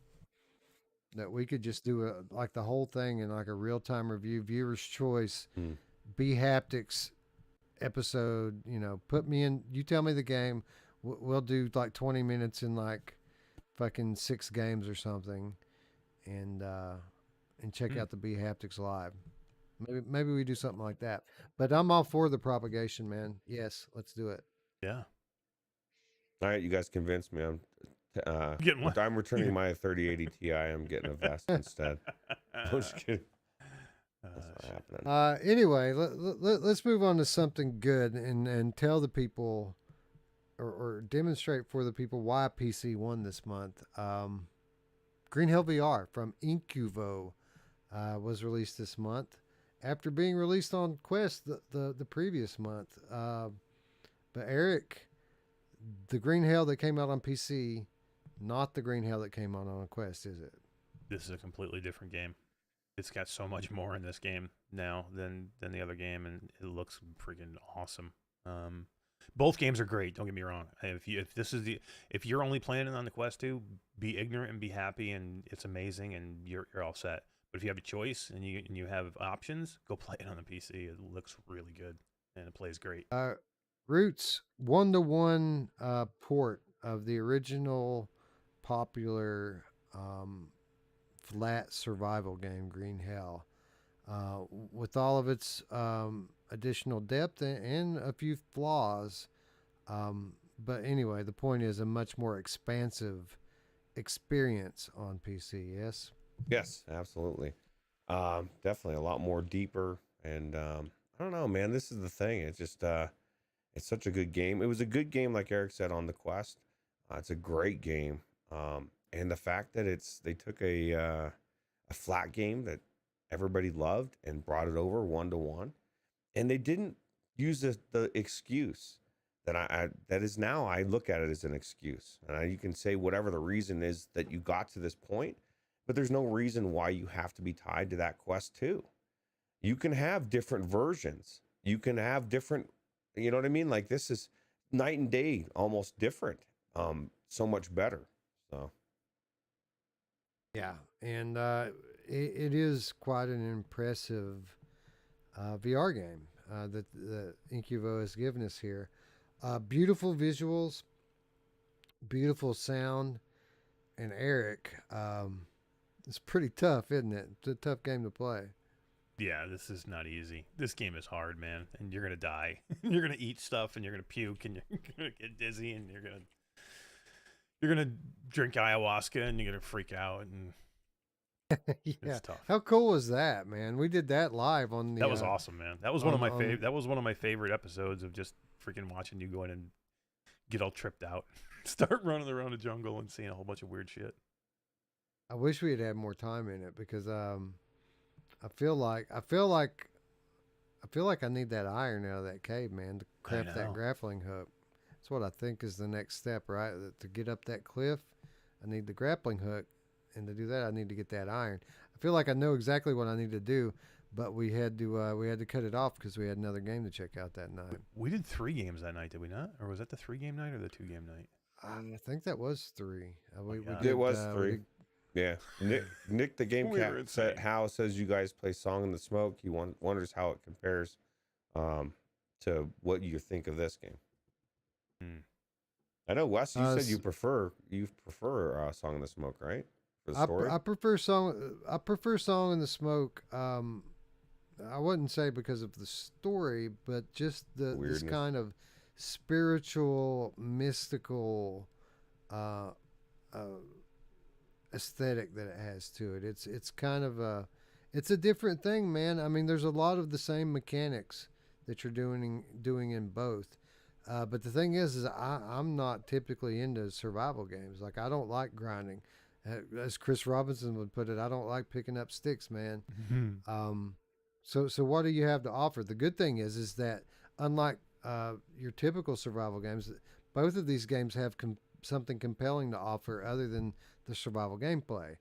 Speaker 1: that we could just do like the whole thing in like a real time review, viewer's choice,
Speaker 4: Hmm.
Speaker 1: B Haptics episode. You know, put me in. You tell me the game. We'll do like 20 minutes in like fucking 6 games or something, and check out the B Haptics live. Maybe we do something like that. But I'm all for the propagation, man. Yes, let's do it.
Speaker 3: Yeah.
Speaker 4: All right, you guys convinced me.
Speaker 3: Getting one.
Speaker 4: I'm returning my 3080 Ti. I'm getting a vest instead. I'm just kidding. That's not happening.
Speaker 1: Anyway, let's move on to something good and tell the people or demonstrate for the people why PC won this month. Green Hill VR from Incuvo was released this month. after being released on Quest the previous month. But Eric, the Green Hell that came out on PC, not the Green Hell that came out on Quest, is it?
Speaker 3: This is a completely different game. It's got so much more in this game now than the other game, and it looks freaking awesome. Both games are great. Don't get me wrong. If you're only playing it on the Quest 2, be ignorant and be happy, and it's amazing, and you're all set. But if you have a choice and you have options, go play it on the PC. It looks really good and it plays great.
Speaker 1: Roots 1-to-1 port of the original popular flat survival game Green Hell, with all of its additional depth and a few flaws. But anyway, the point is a much more expansive experience on PC. Yes.
Speaker 4: Yes, absolutely. Definitely a lot more deeper. And I don't know, man. This is the thing. It's just it's such a good game. It was a good game, like Eric said, on the Quest. It's a great game. And the fact that they took a flat game that everybody loved and brought it over 1-to-1, and they didn't use the excuse that that is now I look at it as an excuse. And you can say whatever the reason is that you got to this point, but there's no reason why you have to be tied to that Quest 2. You can have different versions. You can have different, you know what I mean? Like, this is night and day, almost different. So much better. So.
Speaker 1: Yeah, and it is quite an impressive VR game that Incuvo has given us here. Beautiful visuals, beautiful sound, and Eric, it's pretty tough, isn't it? It's a tough game to play.
Speaker 3: Yeah, this is not easy. This game is hard, man, and you're gonna die. You're gonna eat stuff, and you're gonna puke, and you're gonna get dizzy, and you're gonna drink ayahuasca, and you're gonna freak out, and
Speaker 1: Yeah.
Speaker 3: it's tough.
Speaker 1: How cool was that, man? We did that live on the.
Speaker 3: That was awesome, man. That was one of my favorite. That was one of my favorite episodes of just freaking watching you go in and get all tripped out, start running around the jungle and seeing a whole bunch of weird shit.
Speaker 1: I wish we had had more time in it because I feel like I need that iron out of that cave, man, to craft that grappling hook. That's what I think is the next step, right? To get up that cliff, I need the grappling hook, and to do that, I need to get that iron. I feel like I know exactly what I need to do, but we had to cut it off because we had another game to check out that night.
Speaker 3: We did 3 games that night, did we not? Or was that the 3-game night or the 2-game night?
Speaker 1: I think that was 3.
Speaker 4: It was 3. Yeah, Nick the Game Cat said, Hal says you guys play Song in the Smoke. He wonders how it compares to what you think of this game. I know, Wes, you said you prefer Song in the Smoke, right? For the story?
Speaker 1: I prefer Song in the Smoke. I wouldn't say because of the story, but just this kind of spiritual, mystical aesthetic that it has to it. It's kind of it's a different thing, man. I mean, there's a lot of the same mechanics that you're doing in both. But the thing is I'm not typically into survival games. Like, I don't like grinding. As Chris Robinson would put it, I don't like picking up sticks, man. So what do you have to offer? The good thing is that unlike your typical survival games, both of these games have something compelling to offer other than the survival gameplay.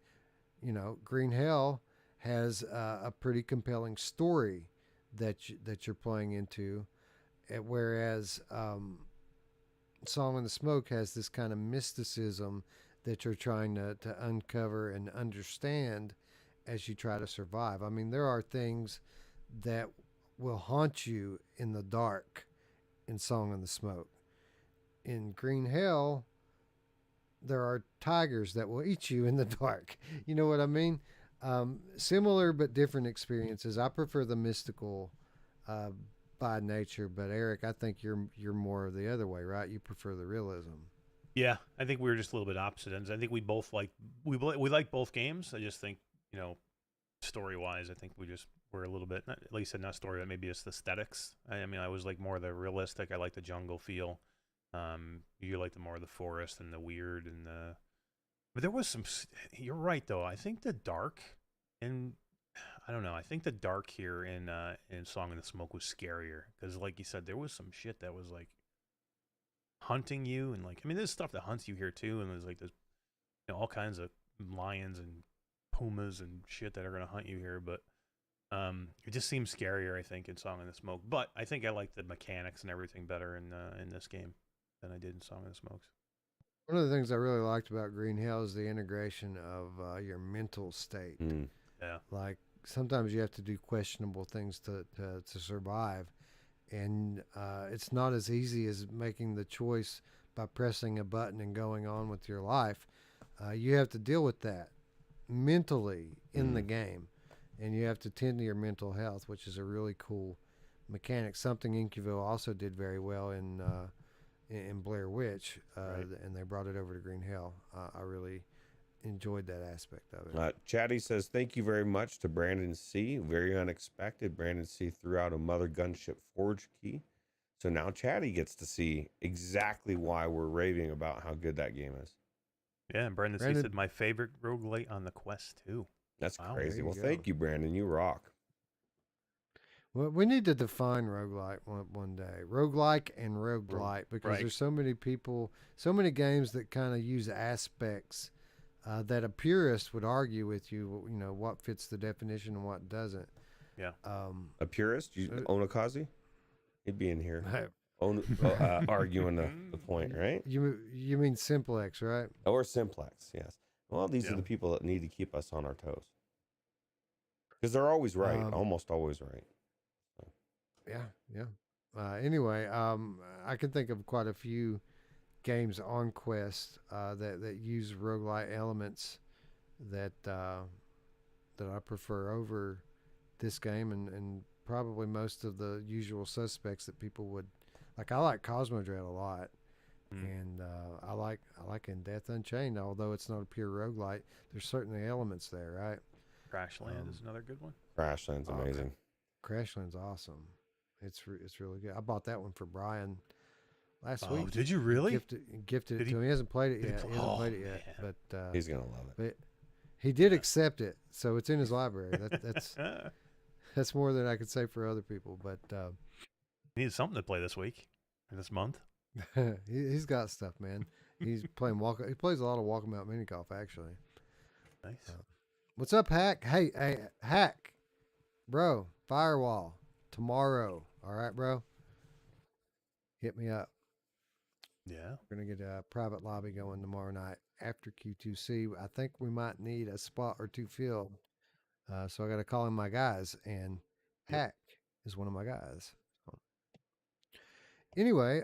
Speaker 1: You know, Green Hell has a pretty compelling story that you're playing into, whereas Song in the Smoke has this kind of mysticism that you're trying to uncover and understand as you try to survive. I mean, there are things that will haunt you in the dark in Song in the Smoke. In Green Hell, there are tigers that will eat you in the dark. You know what I mean? Similar but different experiences. I prefer the mystical by nature, but Eric, I think you're more the other way, right? You prefer the realism.
Speaker 3: Yeah, I think we were just a little bit opposite ends. I think we both like we like both games. I just think, you know, story wise, I think we're a little bit, not, like you said, not story, but maybe it's aesthetics. I mean, I was like more the realistic. I like the jungle feel. You like the more of the forest and the weird and the. But there was some. You're right though. I think the dark in I don't know. I think the dark here in Song in the Smoke was scarier because, like you said, there was some shit that was like hunting you, and like I mean, there's stuff that hunts you here too, and there's like this, all kinds of lions and pumas and shit that are gonna hunt you here, but it just seems scarier, I think, in Song in the Smoke. But I think I like the mechanics and everything better in this game than I did in Song in the Smokes.
Speaker 1: One of the things I really liked about Green Hell is the integration of your mental state.
Speaker 3: Yeah.
Speaker 1: Like sometimes you have to do questionable things to survive, and it's not as easy as making the choice by pressing a button and going on with your life. You have to deal with that mentally in the game, and you have to tend to your mental health, which is a really cool mechanic. Something Incuville also did very well in Blair Witch,
Speaker 3: Right.
Speaker 1: and they brought it over to Green Hell. I really enjoyed that aspect of it.
Speaker 4: Chatty says, thank you very much to Brandon C. Very unexpected. Brandon C. threw out a Mother Gunship Forge key. So now Chatty gets to see exactly why we're raving about how good that game is.
Speaker 3: Yeah, and Brandon C said my favorite roguelite on the Quest 2.
Speaker 4: That's
Speaker 3: Wow.
Speaker 4: crazy.
Speaker 1: There you
Speaker 4: Well,
Speaker 1: go.
Speaker 4: thank you, Brandon. You rock.
Speaker 1: Well, we need to define roguelite one day. Roguelike and roguelite, because
Speaker 3: Right.
Speaker 1: there's so many people, so many games that kind of use aspects that a purist would argue with you, what fits the definition and what doesn't.
Speaker 3: Yeah.
Speaker 4: A purist? You, Onakazi? He'd be in here arguing the point, right?
Speaker 1: You mean Simplex, right?
Speaker 4: Or Simplex, yes. Well, these
Speaker 3: Yeah.
Speaker 4: are the people that need to keep us on our toes. Because they're always right, almost always right.
Speaker 1: Yeah. Anyway, I can think of quite a few games on Quest that use roguelite elements that I prefer over this game, and probably most of the usual suspects that people would like. I like Cosmodread a lot, and I like In Death Unchained, although it's not a pure roguelite. There's certainly elements there, right?
Speaker 3: Crashland is another good one.
Speaker 4: Crashland's amazing.
Speaker 1: Crashland's awesome. It's really good. I bought that one for Brian last week.
Speaker 3: Did you really?
Speaker 1: Gifted it to him. He hasn't played it yet. He hasn't played it yet, but
Speaker 4: He's gonna love it.
Speaker 1: but he did accept it, so it's in his library. That's more than I could say for other people. But
Speaker 3: Needed something to play this week or this month.
Speaker 1: he's got stuff, man. He's playing He plays a lot of Walkabout Mini Golf, actually.
Speaker 3: Nice.
Speaker 1: What's up, Hack? Hey, Hack, bro. Firewall tomorrow. All right, bro. Hit me up.
Speaker 3: Yeah.
Speaker 1: We're gonna get a private lobby going tomorrow night after Q2C. I think we might need a spot or two filled. So I got to call in my guys, and Hack is one of my guys. So. Anyway,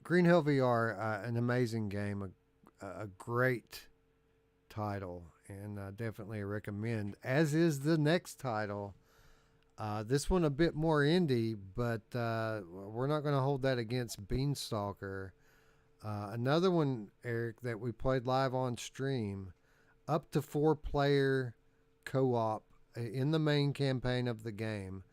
Speaker 1: Green Hill VR, an amazing game, a great title, and definitely a recommend, as is the next title. This one a bit more indie, but we're not going to hold that against Beanstalker. Another one, Eric, that we played live on stream, up to 4-player co-op in the main campaign of the game.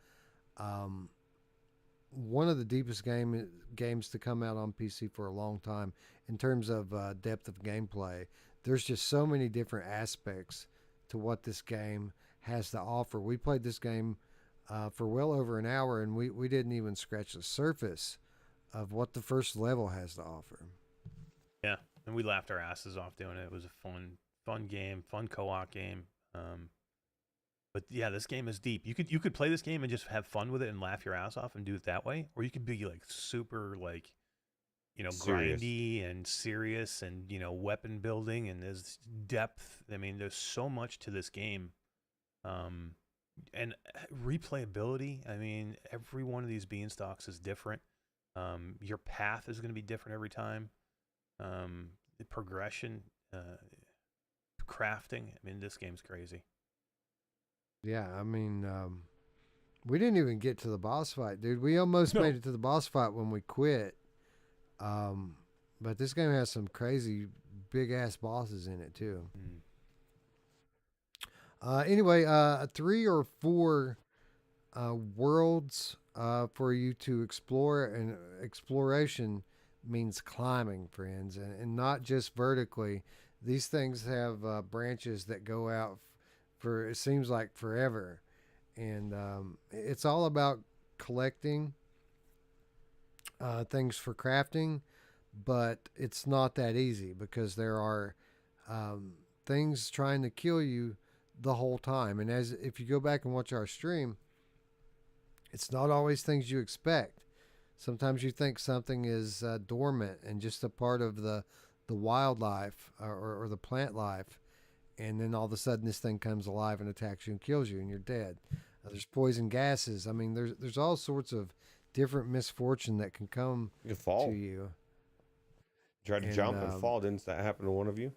Speaker 1: One of the deepest games to come out on PC for a long time in terms of depth of gameplay. There's just so many different aspects to what this game has to offer. We played this game for well over an hour, and we didn't even scratch the surface of what the first level has to offer.
Speaker 3: Yeah, and we laughed our asses off doing it. It was a fun game, fun co-op game. But yeah, this game is deep. You could play this game and just have fun with it and laugh your ass off and do it that way, or you could be like super like,
Speaker 4: Serious.
Speaker 3: grindy and serious and weapon building, and there's depth. I mean, there's so much to this game. And replayability. I mean, every one of these beanstalks is different. Your path is going to be different every time. The progression, crafting. I mean, this game's crazy.
Speaker 1: Yeah, I mean, we didn't even get to the boss fight, dude. We almost made it to the boss fight when we quit. But this game has some crazy big ass bosses in it too. Anyway, 3 or 4 worlds for you to explore, and exploration means climbing, friends, and not just vertically. These things have branches that go out for it seems like forever, and it's all about collecting things for crafting, but it's not that easy because there are things trying to kill you the whole time. And as if you go back and watch our stream, it's not always things you expect. Sometimes you think something is dormant and just a part of the wildlife or the plant life, and then all of a sudden this thing comes alive and attacks you and kills you, and you're dead. There's poison gases. I mean, there's all sorts of different misfortune that can come
Speaker 4: You fall.
Speaker 1: to you.
Speaker 4: Tried to
Speaker 1: And,
Speaker 4: jump and fall. Didn't that happen to one of you?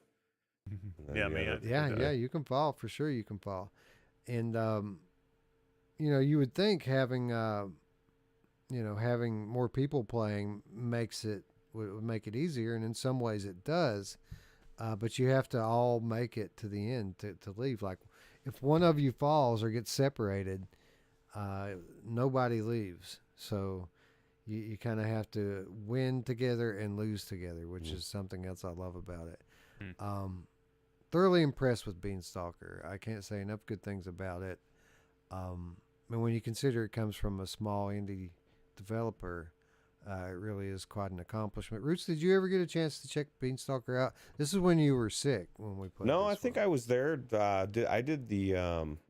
Speaker 4: And
Speaker 3: Yeah,
Speaker 4: then the
Speaker 3: me.
Speaker 4: other-
Speaker 1: Yeah, you can fall for sure. You can fall, and you would think having having more people playing would make it easier, and in some ways it does. But you have to all make it to the end to leave. Like if one of you falls or gets separated, nobody leaves. So you kind of have to win together and lose together, which is something else I love about it. Thoroughly impressed with Beanstalker. I can't say enough good things about it. And when you consider it comes from a small indie developer, it really is quite an accomplishment. Roots, did you ever get a chance to check Beanstalker out? This is when you were sick when we played.
Speaker 4: No,
Speaker 1: this
Speaker 4: I think
Speaker 1: one.
Speaker 4: I was there. I did the.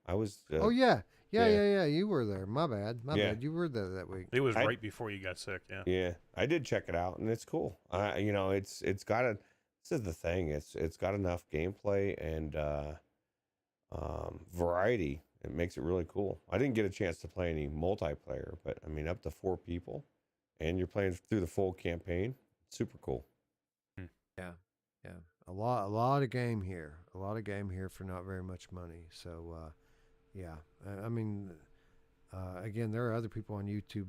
Speaker 4: I was.
Speaker 1: Oh yeah.
Speaker 4: yeah.
Speaker 1: Yeah. You were there. My bad.
Speaker 4: Yeah.
Speaker 1: You were there that week.
Speaker 3: It was
Speaker 4: I-
Speaker 3: right before you got sick. Yeah.
Speaker 4: Yeah, I did check it out, and it's cool. It's got a. This is the thing. It's got enough gameplay and variety. It makes it really cool. I didn't get a chance to play any multiplayer, but I mean, up to 4 people, and you're playing through the full campaign. Super cool.
Speaker 1: A lot of game here. A lot of game here for not very much money. So, yeah. I mean, again, there are other people on YouTube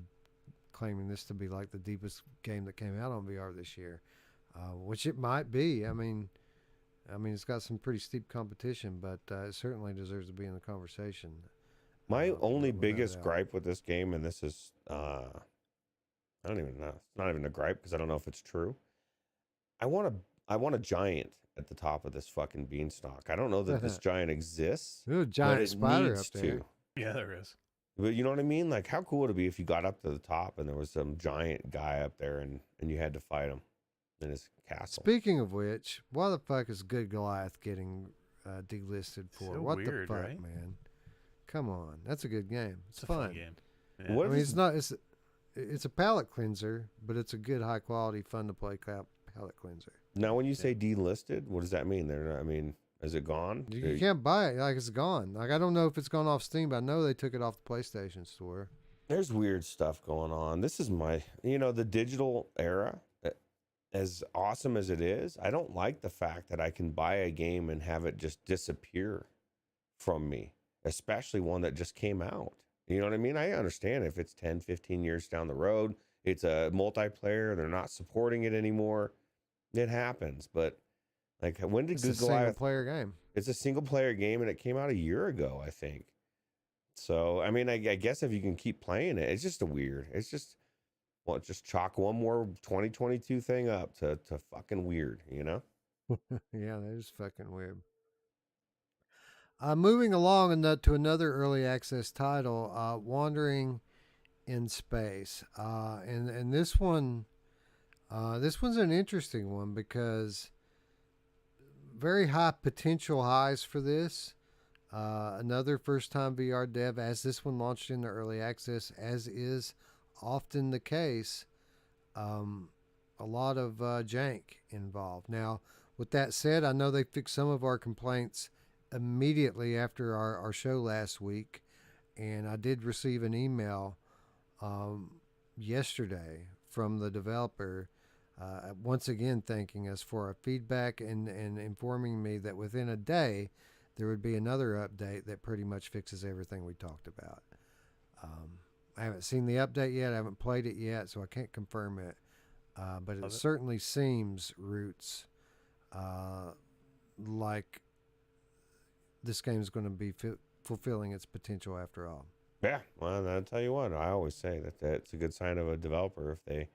Speaker 1: claiming this to be like the deepest game that came out on VR this year, which it might be. I mean, it's got some pretty steep competition, but it certainly deserves to be in the conversation.
Speaker 4: My only
Speaker 1: without a
Speaker 4: biggest
Speaker 1: doubt.
Speaker 4: gripe with this game, and this is, I don't even know. It's not even a gripe because I don't know if it's true. I want a giant at the top of this fucking beanstalk. I don't know that this giant exists.
Speaker 1: Ooh,
Speaker 4: but
Speaker 1: giant
Speaker 4: it
Speaker 1: spider
Speaker 4: needs
Speaker 1: up there.
Speaker 4: to.
Speaker 3: Yeah, there is.
Speaker 4: But you know what I mean? Like, how cool would it be if you got up to the top and there was some giant guy up there and you had to fight him in his castle?
Speaker 1: Speaking of which, why the fuck is Good Goliath getting delisted for?
Speaker 3: So
Speaker 1: what
Speaker 3: weird,
Speaker 1: the fuck,
Speaker 3: right?
Speaker 1: man? Come on, that's a good game. It's,
Speaker 3: It's a fun
Speaker 1: fun.
Speaker 3: game.
Speaker 4: What
Speaker 3: Yeah.
Speaker 1: I
Speaker 4: if
Speaker 1: mean,
Speaker 4: it's-
Speaker 1: it's not. It's a palate cleanser, but it's a good, high quality, fun to play palate cleanser.
Speaker 4: Now, when you say delisted, what does that mean? I mean, is it gone?
Speaker 1: You can't buy it. Like it's gone. Like I don't know if it's gone off Steam, but I know they took it off the PlayStation Store.
Speaker 4: There's weird stuff going on. This is the digital era, as awesome as it is, I don't like the fact that I can buy a game and have it just disappear from me, especially one that just came out. You know what I mean? I understand if it's 10, 15 years down the road, it's a multiplayer, they're not supporting it anymore. It happens. But like, when did
Speaker 1: It's a
Speaker 4: Good
Speaker 1: single
Speaker 4: Goliath?
Speaker 1: player game.
Speaker 4: It's a single player game and it came out a year ago, I think. So, I mean, I guess if you can keep playing it, it's just just chalk one more 2022 thing up to fucking weird, you know?
Speaker 1: Yeah, that is fucking weird. Moving along to another early access title, Wandering in Space, and this one's an interesting one because very high potential highs for this. Another first-time VR dev, as this one launched in the early access, as is often the case. A lot of jank involved. Now, with that said, I know they fixed some of our complaints immediately after our show last week, and I did receive an email yesterday from the developer once again thanking us for our feedback and informing me that within a day there would be another update that pretty much fixes everything we talked about. I haven't seen the update yet. I haven't played it yet, so I can't confirm it. But it certainly seems, Roots, like this game is going to be fulfilling its potential after all.
Speaker 4: Yeah, well, I'll tell you what, I always say that that's a good sign of a developer if they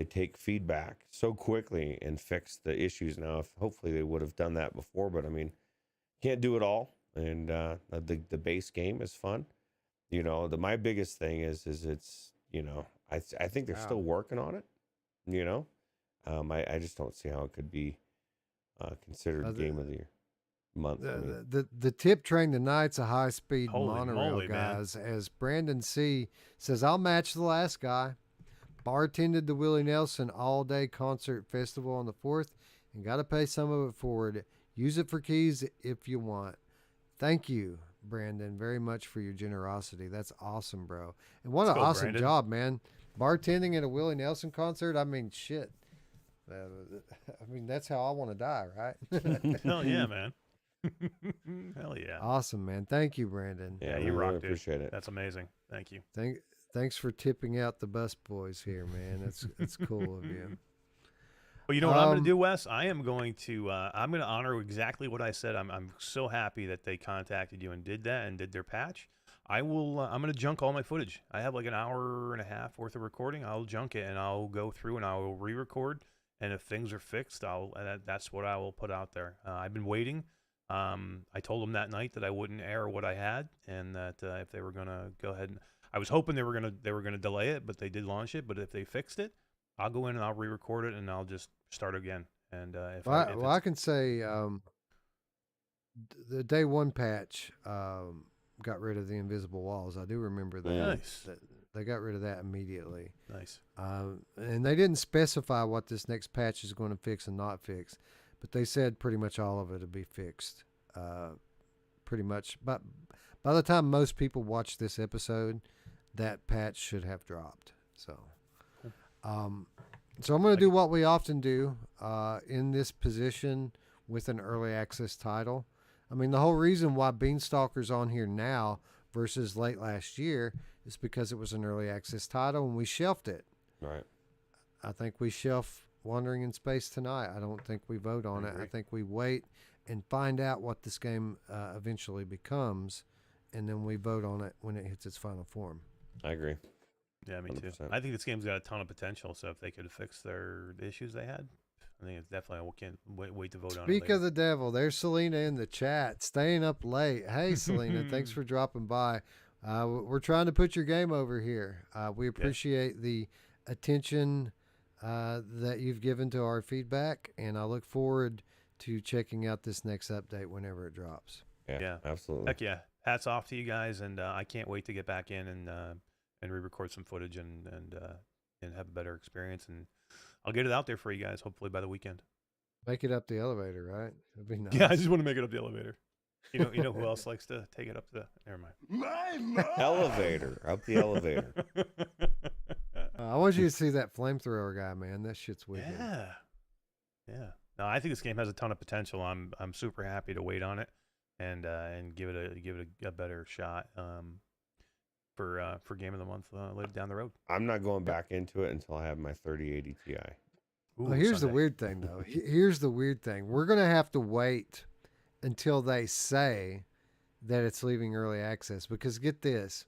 Speaker 4: take feedback so quickly and fix the issues. Now, if hopefully they would have done that before, but I mean, can't do it all. and the base game is fun. My biggest thing is it's I think they're still
Speaker 1: Wow.
Speaker 4: working on it. I just don't see how it could be
Speaker 1: Uh,
Speaker 4: considered
Speaker 1: the,
Speaker 4: game of the year month. I mean,
Speaker 1: the tip train tonight's a high speed
Speaker 3: Holy
Speaker 1: monorail,
Speaker 3: moly, man.
Speaker 1: guys. As Brandon C says, I'll match the last guy. Bartended the Willie Nelson all day concert festival on the 4th and got to pay some of it forward. Use it for keys if you want. Thank you, Brandon, very much for your generosity. That's awesome, bro. And what
Speaker 3: Let's
Speaker 1: an
Speaker 3: go,
Speaker 1: awesome
Speaker 3: Brandon.
Speaker 1: job, man. Bartending at a Willie Nelson concert. I mean, shit. I mean, that's how I want to die, right?
Speaker 3: Hell yeah, man. Hell yeah.
Speaker 1: Awesome, man. Thank you, Brandon.
Speaker 3: Yeah,
Speaker 4: we
Speaker 3: you
Speaker 4: really
Speaker 3: rock, dude.
Speaker 4: appreciate it.
Speaker 3: That's amazing. Thank you.
Speaker 1: Thanks for tipping out the bus boys here, man. That's cool of you.
Speaker 3: Well, you know what I'm going to do, Wes? I'm going to honor exactly what I said. I'm so happy that they contacted you and did that and did their patch. I'm going to junk all my footage. I have like an hour and a half worth of recording. I'll junk it and I'll go through and I'll re-record. And if things are fixed, that's what I will put out there. I've been waiting. I told them that night that I wouldn't air what I had, and that if they were gonna go ahead, I was hoping they were gonna delay it, but they did launch it. But if they fixed it, I'll go in and I'll re-record it and I'll just start again. And if
Speaker 1: I can say the day one patch got rid of the invisible walls. I do remember that.
Speaker 3: Nice.
Speaker 1: They got rid of that immediately.
Speaker 3: Nice.
Speaker 1: And they didn't specify what this next patch is going to fix and not fix, but they said pretty much all of it will be fixed. Pretty much. But by the time most people watch this episode, that patch should have dropped. So, so I'm going to do what we often do in this position with an early access title. I mean, the whole reason why Beanstalker's on here now versus late last year is because it was an early access title and we shelved it.
Speaker 4: Right.
Speaker 1: I think we shelf Wandering in Space tonight. I don't think we vote on it. I think we wait and find out what this game eventually becomes, and then we vote on it when it hits its final form.
Speaker 4: I agree.
Speaker 3: Yeah, me too.
Speaker 4: 100%.
Speaker 3: I think this game's got a ton of potential. So if they could fix the issues they had, I think it's definitely. I can't wait to vote on it.
Speaker 1: Speak
Speaker 3: Later.
Speaker 1: of the devil, there's Selena in the chat, staying up late. Hey, Selena, thanks for dropping by. We're trying to put your game over here. We appreciate the attention that you've given to our feedback, and I look forward to checking out this next update whenever it drops.
Speaker 3: Yeah.
Speaker 4: Absolutely.
Speaker 3: Heck yeah! Hats off to you guys, and I can't wait to get back in and re-record some footage and have a better experience. And I'll get it out there for you guys, hopefully by the weekend.
Speaker 1: Make it up the elevator, right? That'd be nice.
Speaker 3: Yeah, I just want to make it up the elevator. You know who else likes to take it up the? Never mind.
Speaker 4: Elevator. Up the elevator.
Speaker 1: I want you to see that flamethrower guy, man. That shit's wicked.
Speaker 3: Yeah. No, I think this game has a ton of potential. I'm super happy to wait on it and give it a better shot for game of the month later down the road.
Speaker 4: I'm not going back into it until I have my 3080 Ti.
Speaker 3: Ooh,
Speaker 1: Well, here's the
Speaker 3: Sunday.
Speaker 1: weird thing, though. Here's the weird thing. We're going to have to wait until they say that it's leaving early access, because get this.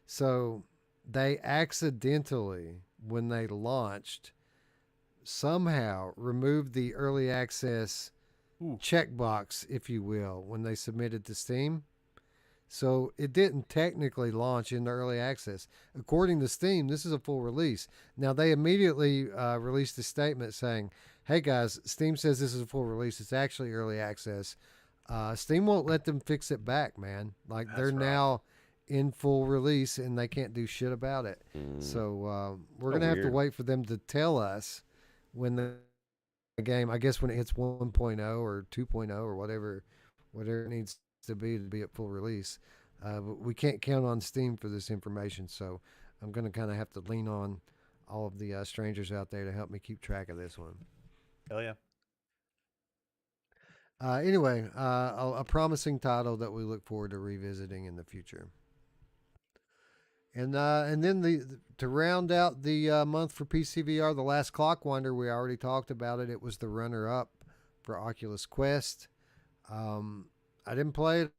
Speaker 1: So they accidentally, when they launched, somehow removed the early access checkbox, if you will, when they submitted to Steam. So it didn't technically launch into early access. According to Steam, this is a full release. Now, they immediately released a statement saying, hey guys, Steam says this is a full release. It's actually early access. Steam won't let them fix it back, man. Like,
Speaker 3: That's
Speaker 1: they're
Speaker 3: rough.
Speaker 1: now in full release and they can't do shit about it. So we're going to have to
Speaker 4: weird.
Speaker 1: wait for them to tell us when the game, I guess when it hits 1.0 or 2.0 or whatever it needs to be at full release. But we can't count on Steam for this information, so I'm going to kind of have to lean on all of the strangers out there to help me keep track of this one.
Speaker 3: Hell yeah.
Speaker 1: Anyway, a promising title that we look forward to revisiting in the future. And then to round out the month for PCVR, The Last Clockwinder, we already talked about it. It was the runner-up for Oculus Quest. I didn't play it.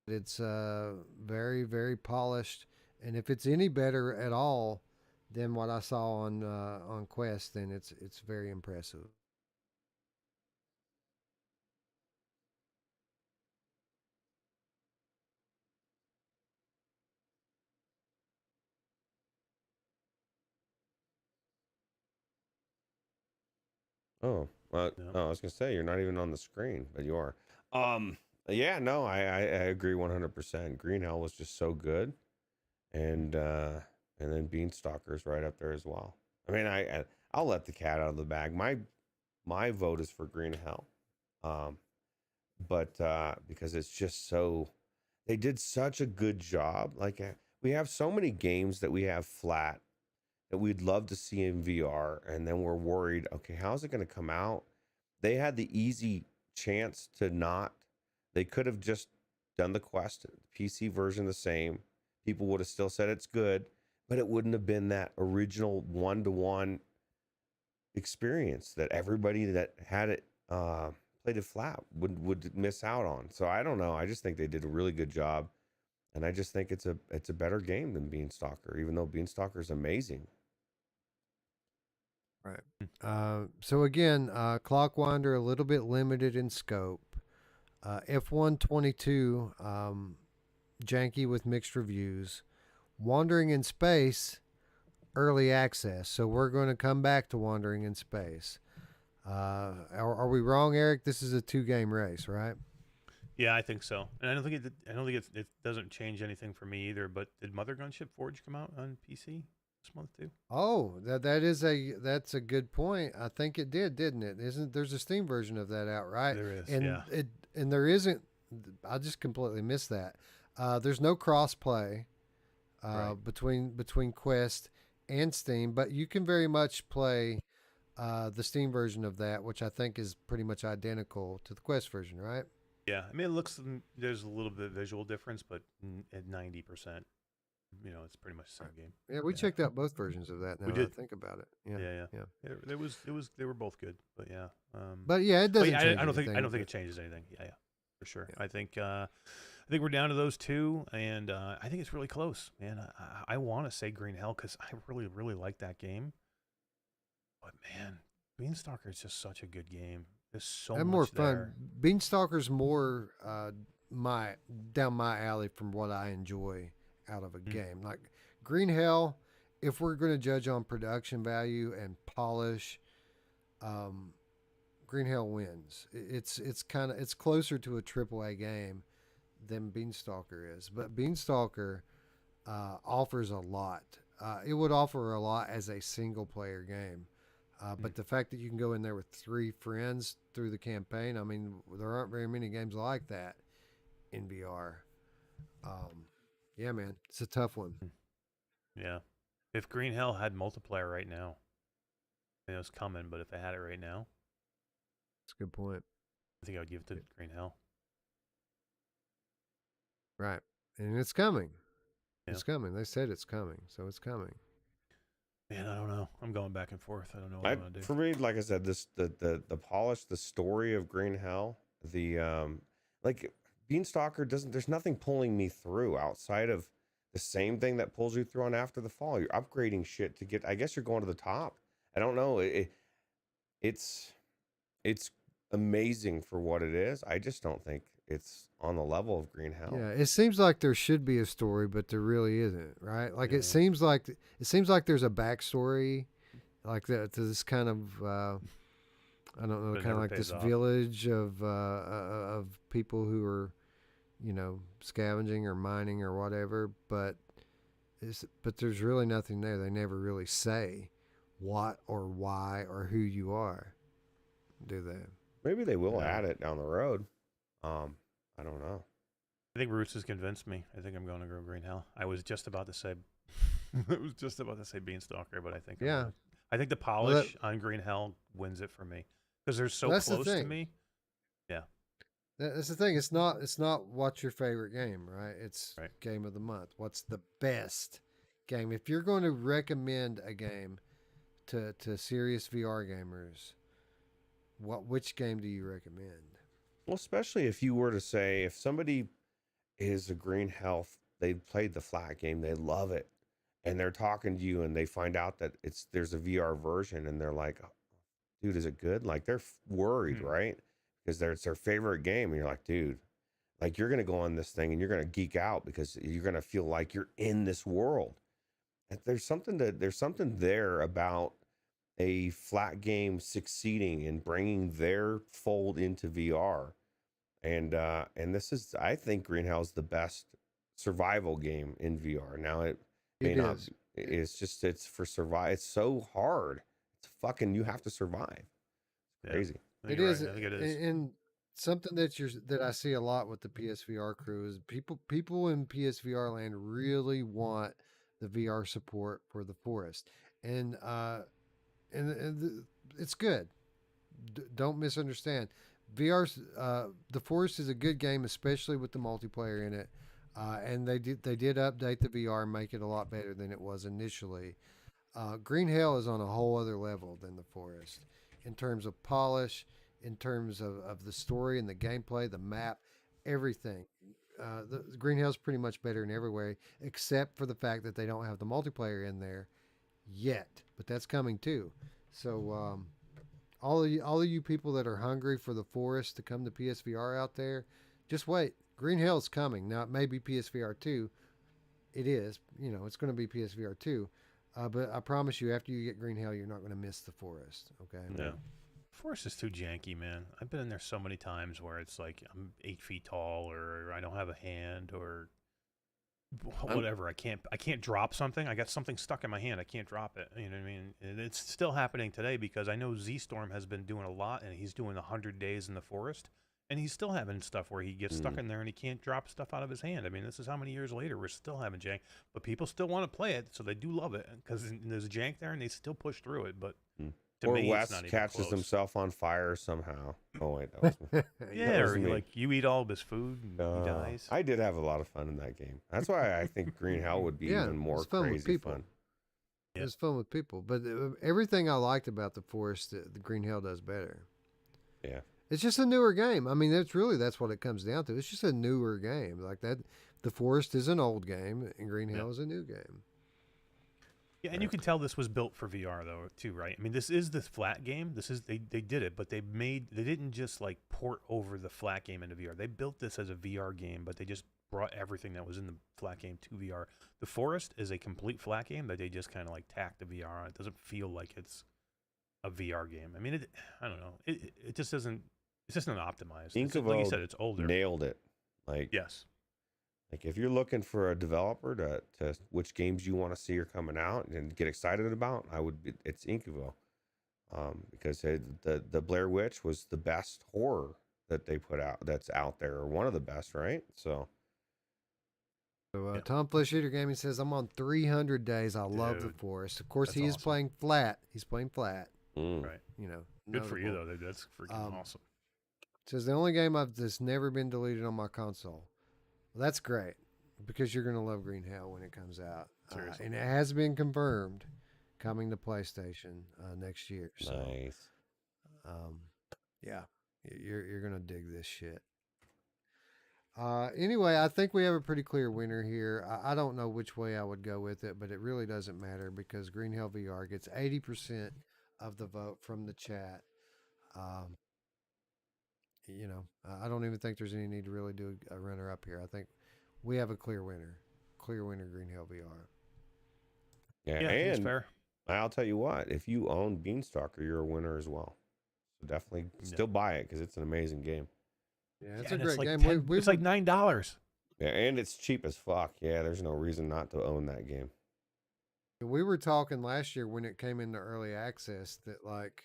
Speaker 1: It's very, very polished, and if it's any better at all than what I saw on Quest, then it's very impressive.
Speaker 4: Oh, well,
Speaker 3: Yeah.
Speaker 4: oh, I was gonna say you're not even on the screen, but you are. Um, yeah, no, I agree 100%. Green Hell was just so good, and then Beanstalker's right up there as well. I mean, I'll let the cat out of the bag. My vote is for Green Hell, um, but because it's just so they did such a good job. Like we have so many games that we have flat that we'd love to see in VR, and then we're worried, okay, how's it going to come out? They had the easy chance to not. They could have just done the Quest PC version the same. People would have still said it's good, but it wouldn't have been that original one-to-one experience that everybody that had it played it flat would miss out on. So I don't know. I just think they did a really good job, and I just think it's a better game than Beanstalker, even though Beanstalker is amazing.
Speaker 1: Right. So again, Clockwinder a little bit limited in scope. F122, janky with mixed reviews. Wandering in Space, early access. So we're going to come back to Wandering in Space. Are we wrong, Eric? This is a 2-game race, right?
Speaker 3: Yeah, I think so. And I don't think it doesn't change anything for me either. But did Mother Gunship Forge come out on PC this month too?
Speaker 1: Oh, that's a good point. I think it did, didn't it? Isn't there's a Steam version of that out, right?
Speaker 3: There is,
Speaker 1: And
Speaker 3: yeah.
Speaker 1: and there isn't. I just completely missed that. There's no cross play
Speaker 3: Right.
Speaker 1: between Quest and Steam, but you can very much play the Steam version of that, which I think is pretty much identical to the Quest version, right?
Speaker 3: Yeah, I mean, there's a little bit of visual difference, but at 90%, it's pretty much the same game.
Speaker 1: Yeah, we
Speaker 3: Yeah.
Speaker 1: checked out both versions of that. Now
Speaker 3: We
Speaker 1: that I
Speaker 3: did.
Speaker 1: think about it. Yeah,
Speaker 3: Yeah,
Speaker 1: yeah.
Speaker 3: they were both good, but yeah.
Speaker 1: But yeah, it
Speaker 3: But
Speaker 1: doesn't
Speaker 3: yeah,
Speaker 1: change
Speaker 3: I don't
Speaker 1: anything.
Speaker 3: think it changes anything. Yeah, for sure.
Speaker 1: Yeah.
Speaker 3: I think we're down to those two, and I think it's really close, man. I want to say Green Hell because I really, really like that game, but man, Beanstalker is just such a good game. There's so
Speaker 1: And
Speaker 3: much
Speaker 1: more
Speaker 3: there.
Speaker 1: fun. Beanstalker's more my down my alley from what I enjoy out of a game. Like Green Hell, if we're going to judge on production value and polish, Green Hell wins. It's closer to a AAA game than Beanstalker is, but Beanstalker offers a lot. It would offer a lot as a single player game. But the fact that you can go in there with 3 friends through the campaign, I mean, there aren't very many games like that in VR. Yeah, man, it's a tough one.
Speaker 3: Yeah, if Green Hell had multiplayer right now, I know it's coming, but if they had it right now,
Speaker 1: That's a good point.
Speaker 3: I think I would give it to Green Hell.
Speaker 1: Right. And it's coming.
Speaker 3: Yeah.
Speaker 1: It's coming. They said it's coming, so it's coming.
Speaker 3: Man, I don't know. I'm going back and forth. I don't know what I'm gonna do.
Speaker 4: For me, like I said, the polish, the story of Green Hell, the like Beanstalker doesn't. There's nothing pulling me through outside of the same thing that pulls you through on After the Fall. You're upgrading shit to get. I guess you're going to the top. I don't know. It's amazing for what it is. I just don't think it's on the level of Green Hell.
Speaker 1: Yeah, it seems like there should be a story, but there really isn't, right? Like
Speaker 3: Yeah.
Speaker 1: it seems like there's a backstory, like that to this kind of I don't know,
Speaker 3: But it
Speaker 1: kind of
Speaker 3: never
Speaker 1: like
Speaker 3: pays
Speaker 1: this
Speaker 3: off.
Speaker 1: village of people who are, scavenging or mining or whatever. But there's really nothing there. They never really say what or why or who you are, do they?
Speaker 4: Maybe they will
Speaker 3: Yeah.
Speaker 4: add it down the road. I don't know.
Speaker 3: I think Roots has convinced me. I think I'm going to go Green Hell. I was just about to say, Beanstalker, but I think
Speaker 1: Yeah.
Speaker 3: I think the polish on Green Hell wins it for me because they're so
Speaker 1: That's the
Speaker 3: close to
Speaker 1: thing.
Speaker 3: me. Yeah,
Speaker 1: That's the thing. It's not what's your favorite game, right? It's
Speaker 3: Right.
Speaker 1: game of the month. What's the best game? If you're going to recommend a game to serious VR gamers, which game do you recommend?
Speaker 4: Well, especially if you were to say, if somebody is a Green Health, they played the flat game, they love it, and they're talking to you and they find out that there's a VR version, and they're like, dude, is it good? Like they're worried, right? Because it's their favorite game, and you're like, dude, like you're gonna go on this thing and you're gonna geek out because you're gonna feel like you're in this world. And there's something there about a flat game succeeding and bringing their fold into VR. And this is, I think, Green Hell is the best survival game in VR. Now it may
Speaker 1: It
Speaker 4: not.
Speaker 1: is.
Speaker 4: It's just it's for survive. It's so hard. It's fucking. You have to survive.
Speaker 3: Yeah.
Speaker 4: Crazy.
Speaker 3: I think
Speaker 1: It
Speaker 3: you're
Speaker 1: is,
Speaker 3: right. I think it is.
Speaker 1: and something that I see a lot with the PSVR crew is people in PSVR land really want the VR support for the forest, and it's good. Don't misunderstand. VR's the forest is a good game, especially with the multiplayer in it, and they did update the VR and make it a lot better than it was initially. Green Hell is on a whole other level than the forest in terms of polish, in terms of the story and the gameplay, the map, everything. The Green Hell's pretty much better in every way, except for the fact that they don't have the multiplayer in there yet, but that's coming too. So all of you people that are hungry for the forest to come to PSVR out there, just wait. Green Hell's coming. Now it may be PSVR 2. It is. It's going to be PSVR 2. But I promise you, after you get Green Hell, you're not going to miss the forest. Okay.
Speaker 3: Yeah. Forest is too janky, man. I've been in there so many times where it's like I'm 8 feet tall, or I don't have a hand, or whatever. I can't drop something. I got something stuck in my hand. I can't drop it. You know what I mean? And it's still happening today because I know Z Storm has been doing a lot, and he's doing 100 days in the forest, and he's still having stuff where he gets stuck in there and he can't drop stuff out of his hand. I mean, this is how many years later we're still having jank, but people still want to play it, so they do love it because there's jank there, and they still push through it. But to
Speaker 4: Or
Speaker 3: me,
Speaker 4: Wes
Speaker 3: it's not even
Speaker 4: catches
Speaker 3: close.
Speaker 4: himself on fire somehow. Oh wait, that was me.
Speaker 3: Yeah,
Speaker 4: That was
Speaker 3: or
Speaker 4: me.
Speaker 3: like you eat all of his food and he dies.
Speaker 4: I did have a lot of fun in that game. That's why I think Green Hell would be
Speaker 1: Yeah,
Speaker 4: even more
Speaker 1: it's fun with
Speaker 4: crazy
Speaker 1: people.
Speaker 4: fun.
Speaker 3: Yeah.
Speaker 1: It's fun with people, but everything I liked about the forest, the Green Hell does better.
Speaker 4: Yeah.
Speaker 1: It's just a newer game. I mean, that's what it comes down to. It's just a newer game. Like that, the forest is an old game, and Green Hell is a new game.
Speaker 3: Yeah, and you can tell this was built for VR though too, right? I mean, this is the flat game. This is they did it, but they didn't just like port over the flat game into VR. They built this as a VR game, but they just brought everything that was in the flat game to VR. The Forest is a complete flat game that they just kind of like tacked the VR on. It doesn't feel like it's a VR game. I mean, I don't know. It just doesn't. It's just not optimized. Like you said, it's older.
Speaker 4: Nailed it. Like
Speaker 3: Yes.
Speaker 4: Like if you're looking for a developer to which games you want to see are coming out and get excited about, it's Inkville, because the Blair Witch was the best horror that they put out that's out there, or one of the best, right? So
Speaker 1: So Tom Flesh Eater Gaming says, I'm on 300 days. I love the
Speaker 3: Dude,
Speaker 1: forest. Of course,
Speaker 3: that's
Speaker 1: he is
Speaker 3: awesome.
Speaker 1: playing flat. He's playing flat.
Speaker 3: Right. Good for you
Speaker 1: notable.
Speaker 3: though. That's freaking awesome.
Speaker 1: Says the only game that's never been deleted on my console. Well, that's great because you're going to love Green Hell when it comes out.
Speaker 3: Seriously.
Speaker 1: And it has been confirmed coming to PlayStation next year. So,
Speaker 4: nice.
Speaker 1: yeah, you're going to dig this shit. Anyway, I think we have a pretty clear winner here. I don't know which way I would go with it, but it really doesn't matter because Green Hell VR gets 80% of the vote from the chat. I don't even think there's any need to really do a runner up here. I think we have a clear winner. Clear winner, Green Hell VR.
Speaker 4: Yeah,
Speaker 3: I think it's
Speaker 4: and
Speaker 3: fair.
Speaker 4: I'll tell you what, if you own Beanstalker, you're a winner as well. So definitely still buy it because it's an amazing game.
Speaker 1: Yeah, it's
Speaker 3: Yeah,
Speaker 1: a
Speaker 3: and
Speaker 1: great
Speaker 3: like
Speaker 1: game.
Speaker 3: it's like $9.
Speaker 4: Yeah, and it's cheap as fuck. Yeah, there's no reason not to own that game.
Speaker 1: We were talking last year when it came into early access that like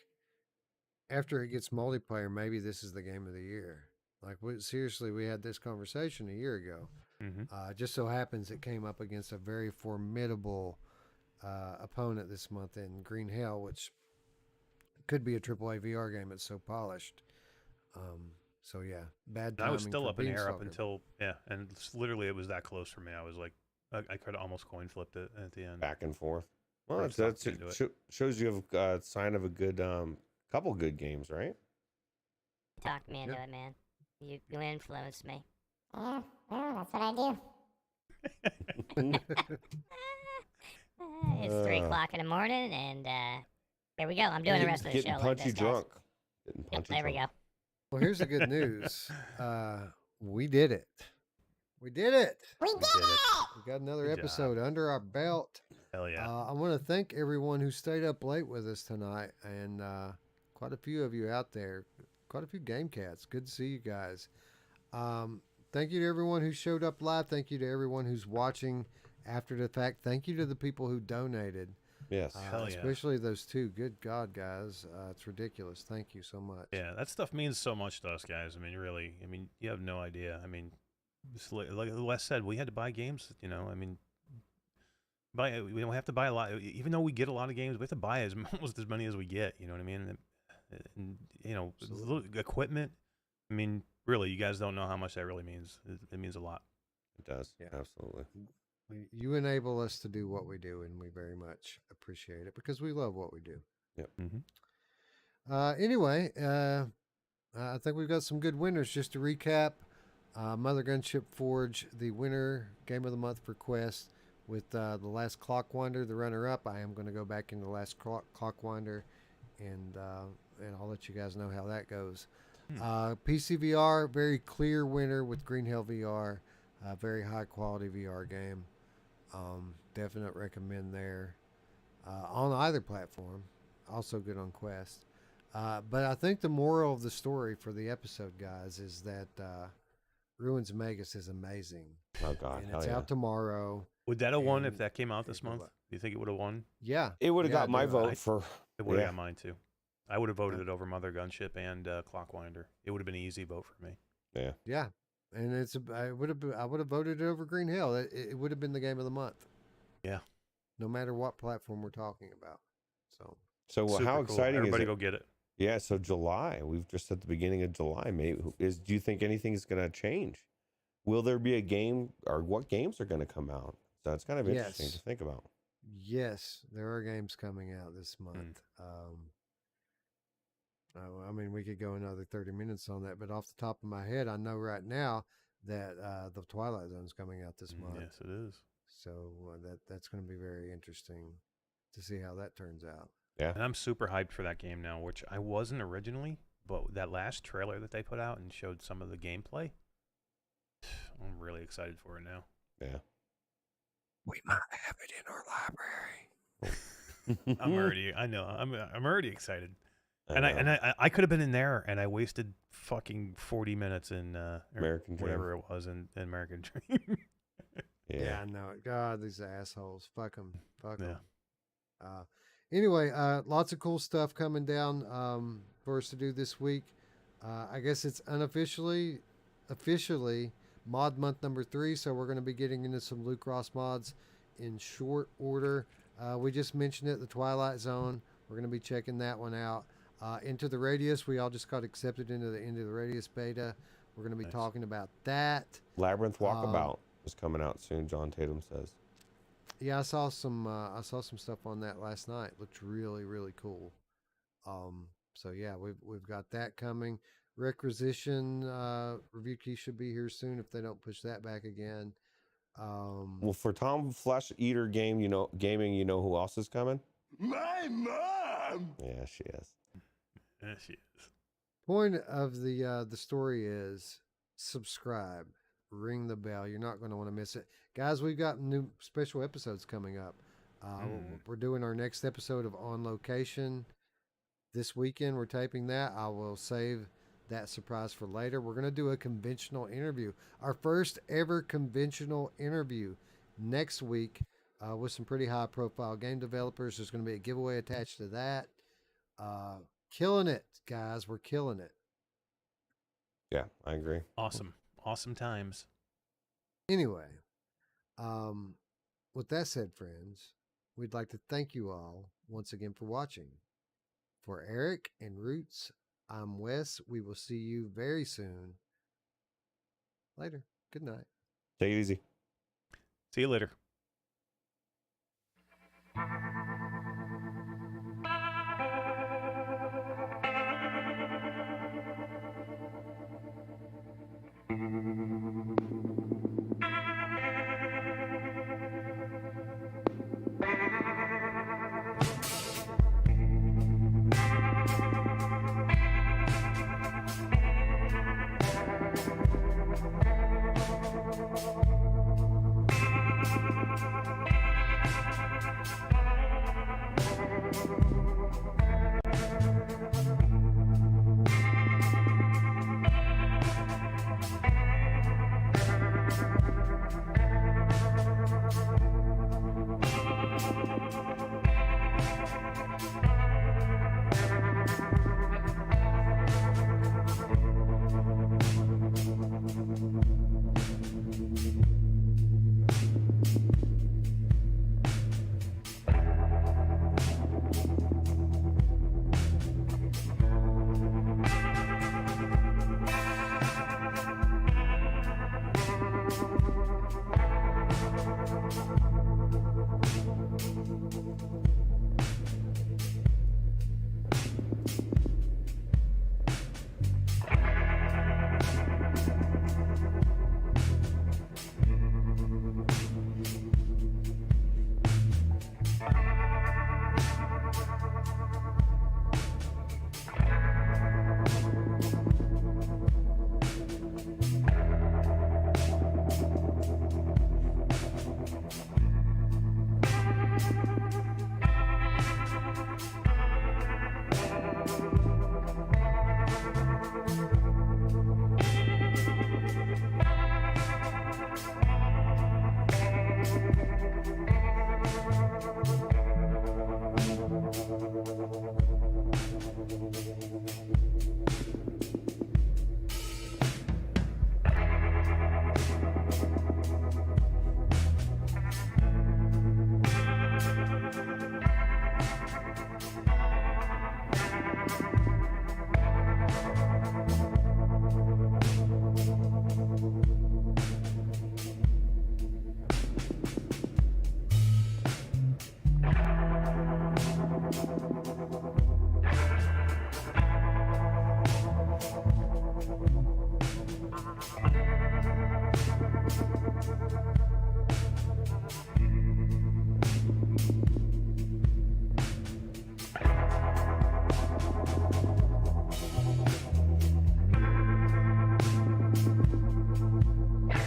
Speaker 1: after it gets multiplayer, maybe this is the game of the year. Like seriously, we had this conversation a year ago. Just so happens it came up against a very formidable opponent this month in Green Hell, which could be a AAA VR game. It's so polished. So yeah, bad timing.
Speaker 3: I was still
Speaker 1: for
Speaker 3: up in the air up
Speaker 1: Beanstalker.
Speaker 3: until and literally it was that close for me. I was like, I could have almost coin flipped it at the end.
Speaker 4: Back and forth. Well,
Speaker 3: First
Speaker 4: that's
Speaker 3: time to do
Speaker 4: shows you have a sign of a good couple good games, right?
Speaker 2: Talk me into it, man. You influenced me.
Speaker 6: Yeah, well, that's what I do.
Speaker 2: It's 3 o'clock in the morning, and here we go. I'm doing the rest of the show.
Speaker 4: Getting
Speaker 2: like
Speaker 4: punchy
Speaker 2: this, guys.
Speaker 4: drunk. Getting
Speaker 2: Yep,
Speaker 4: punchy
Speaker 2: there we
Speaker 4: drunk.
Speaker 2: go.
Speaker 1: Well, here's the good news. We did it. We did it.
Speaker 6: We did it!
Speaker 1: We got another
Speaker 3: Good job.
Speaker 1: episode under our belt.
Speaker 3: Hell yeah.
Speaker 1: I want to thank everyone who stayed up late with us tonight, and quite a few of you out there, quite a few game cats. Good to see you guys. Thank you to everyone who showed up live. Thank you to everyone who's watching after the fact. Thank you to the people who donated.
Speaker 4: Yes.
Speaker 3: Hell yeah.
Speaker 1: Especially those two. Good God, guys. It's ridiculous. Thank you so much.
Speaker 3: Yeah, that stuff means so much to us, guys. I mean, really. I mean, you have no idea. I mean, like Les said, we had to buy games. You know, I mean, we don't have to buy a lot. Even though we get a lot of games, we have to buy almost as many as we get. You know what I mean? And you know, little equipment. I mean, really, you guys don't know how much that really means. It means a lot.
Speaker 4: It does.
Speaker 1: Yeah.
Speaker 4: Absolutely.
Speaker 1: You enable us to do what we do, and we very much appreciate it because we love what we do.
Speaker 4: Yep.
Speaker 1: Anyway, I think we've got some good winners. Just to recap, Mother Gunship Forge, the winner, Game of the Month for Quest, with the Last Clockwinder, the runner-up. I am going to go back into the Last Clockwinder, and I'll let you guys know how that goes. PCVR, very clear winner with Green Hell VR. Very high-quality VR game. Definite recommend there. On either platform. Also good on Quest. But I think the moral of the story for the episode, guys, is that Ruins Magus is amazing.
Speaker 4: Oh God.
Speaker 1: And it's out tomorrow.
Speaker 3: Would that have won if
Speaker 1: And
Speaker 3: that came out this month? Do you think it would have won?
Speaker 1: Yeah.
Speaker 4: It would have got my
Speaker 1: definitely.
Speaker 4: vote for.
Speaker 3: It would have
Speaker 4: Yeah.
Speaker 3: got mine too. I would have voted it over Mother Gunship and Clockwinder. It would have been an easy vote for me.
Speaker 4: Yeah.
Speaker 1: Yeah. And I would have voted it over Green Hell. It would have been the game of the month.
Speaker 3: Yeah.
Speaker 1: No matter what platform we're talking about.
Speaker 4: So
Speaker 3: Super
Speaker 4: how
Speaker 3: cool.
Speaker 4: exciting
Speaker 3: Everybody
Speaker 4: is it?
Speaker 3: go get it.
Speaker 4: Yeah. So July. We've just at the beginning of July. Maybe do you think anything is going to change? Will there be a game, or what games are going to come out? So it's kind of interesting
Speaker 1: Yes.
Speaker 4: to think about.
Speaker 1: Yes, there are games coming out this month. I mean, we could go another 30 minutes on that, but off the top of my head, I know right now that the Twilight Zone's coming out this month.
Speaker 3: Yes, it is.
Speaker 1: So that's going to be very interesting to see how that turns out.
Speaker 4: Yeah.
Speaker 3: And I'm super hyped for that game now, which I wasn't originally, but that last trailer that they put out and showed some of the gameplay, I'm really excited for it now.
Speaker 4: Yeah.
Speaker 1: We might have it in our library.
Speaker 3: I'm already excited.
Speaker 4: I
Speaker 3: And
Speaker 4: know.
Speaker 3: I could have been in there, and I wasted fucking 40 minutes in
Speaker 4: American Dream.
Speaker 3: whatever it was in American Dream.
Speaker 1: Yeah, I know it. God, these assholes. Fuck them. Fuck them.
Speaker 3: Yeah.
Speaker 1: Anyway, lots of cool stuff coming down for us to do this week. I guess it's officially mod month number 3, so we're going to be getting into some Luke Ross mods in short order. We just mentioned it, the Twilight Zone. We're going to be checking that one out. Into the Radius, we all just got accepted into the Radius beta. We're going to be talking about that.
Speaker 4: Labyrinth Walkabout is coming out soon. John Tatum says.
Speaker 1: Yeah, I saw some stuff on that last night. Looked really, really cool. So yeah, we've got that coming. Requisition review key should be here soon if they don't push that back again.
Speaker 4: Well, for Tom Flesh Eater gaming, you know who else is coming?
Speaker 7: My mom!
Speaker 4: Yeah, she is.
Speaker 3: Yeah, she is.
Speaker 1: Point of the story is subscribe, ring the bell. You're not going to want to miss it, guys. We've got new special episodes coming up. We're doing our next episode of On Location this weekend. We're taping that. I will save that surprise for later. We're going to do a conventional interview, our first ever conventional interview next week with some pretty high profile game developers. There's going to be a giveaway attached to that. Killing it, guys. We're killing it.
Speaker 4: Yeah, I agree.
Speaker 3: Awesome times.
Speaker 1: Anyway, with that said, friends, we'd like to thank you all once again for watching. For Eric and Roots, I'm Wes. We will see you very soon. Later. Good night.
Speaker 4: Take it easy.
Speaker 3: See you later.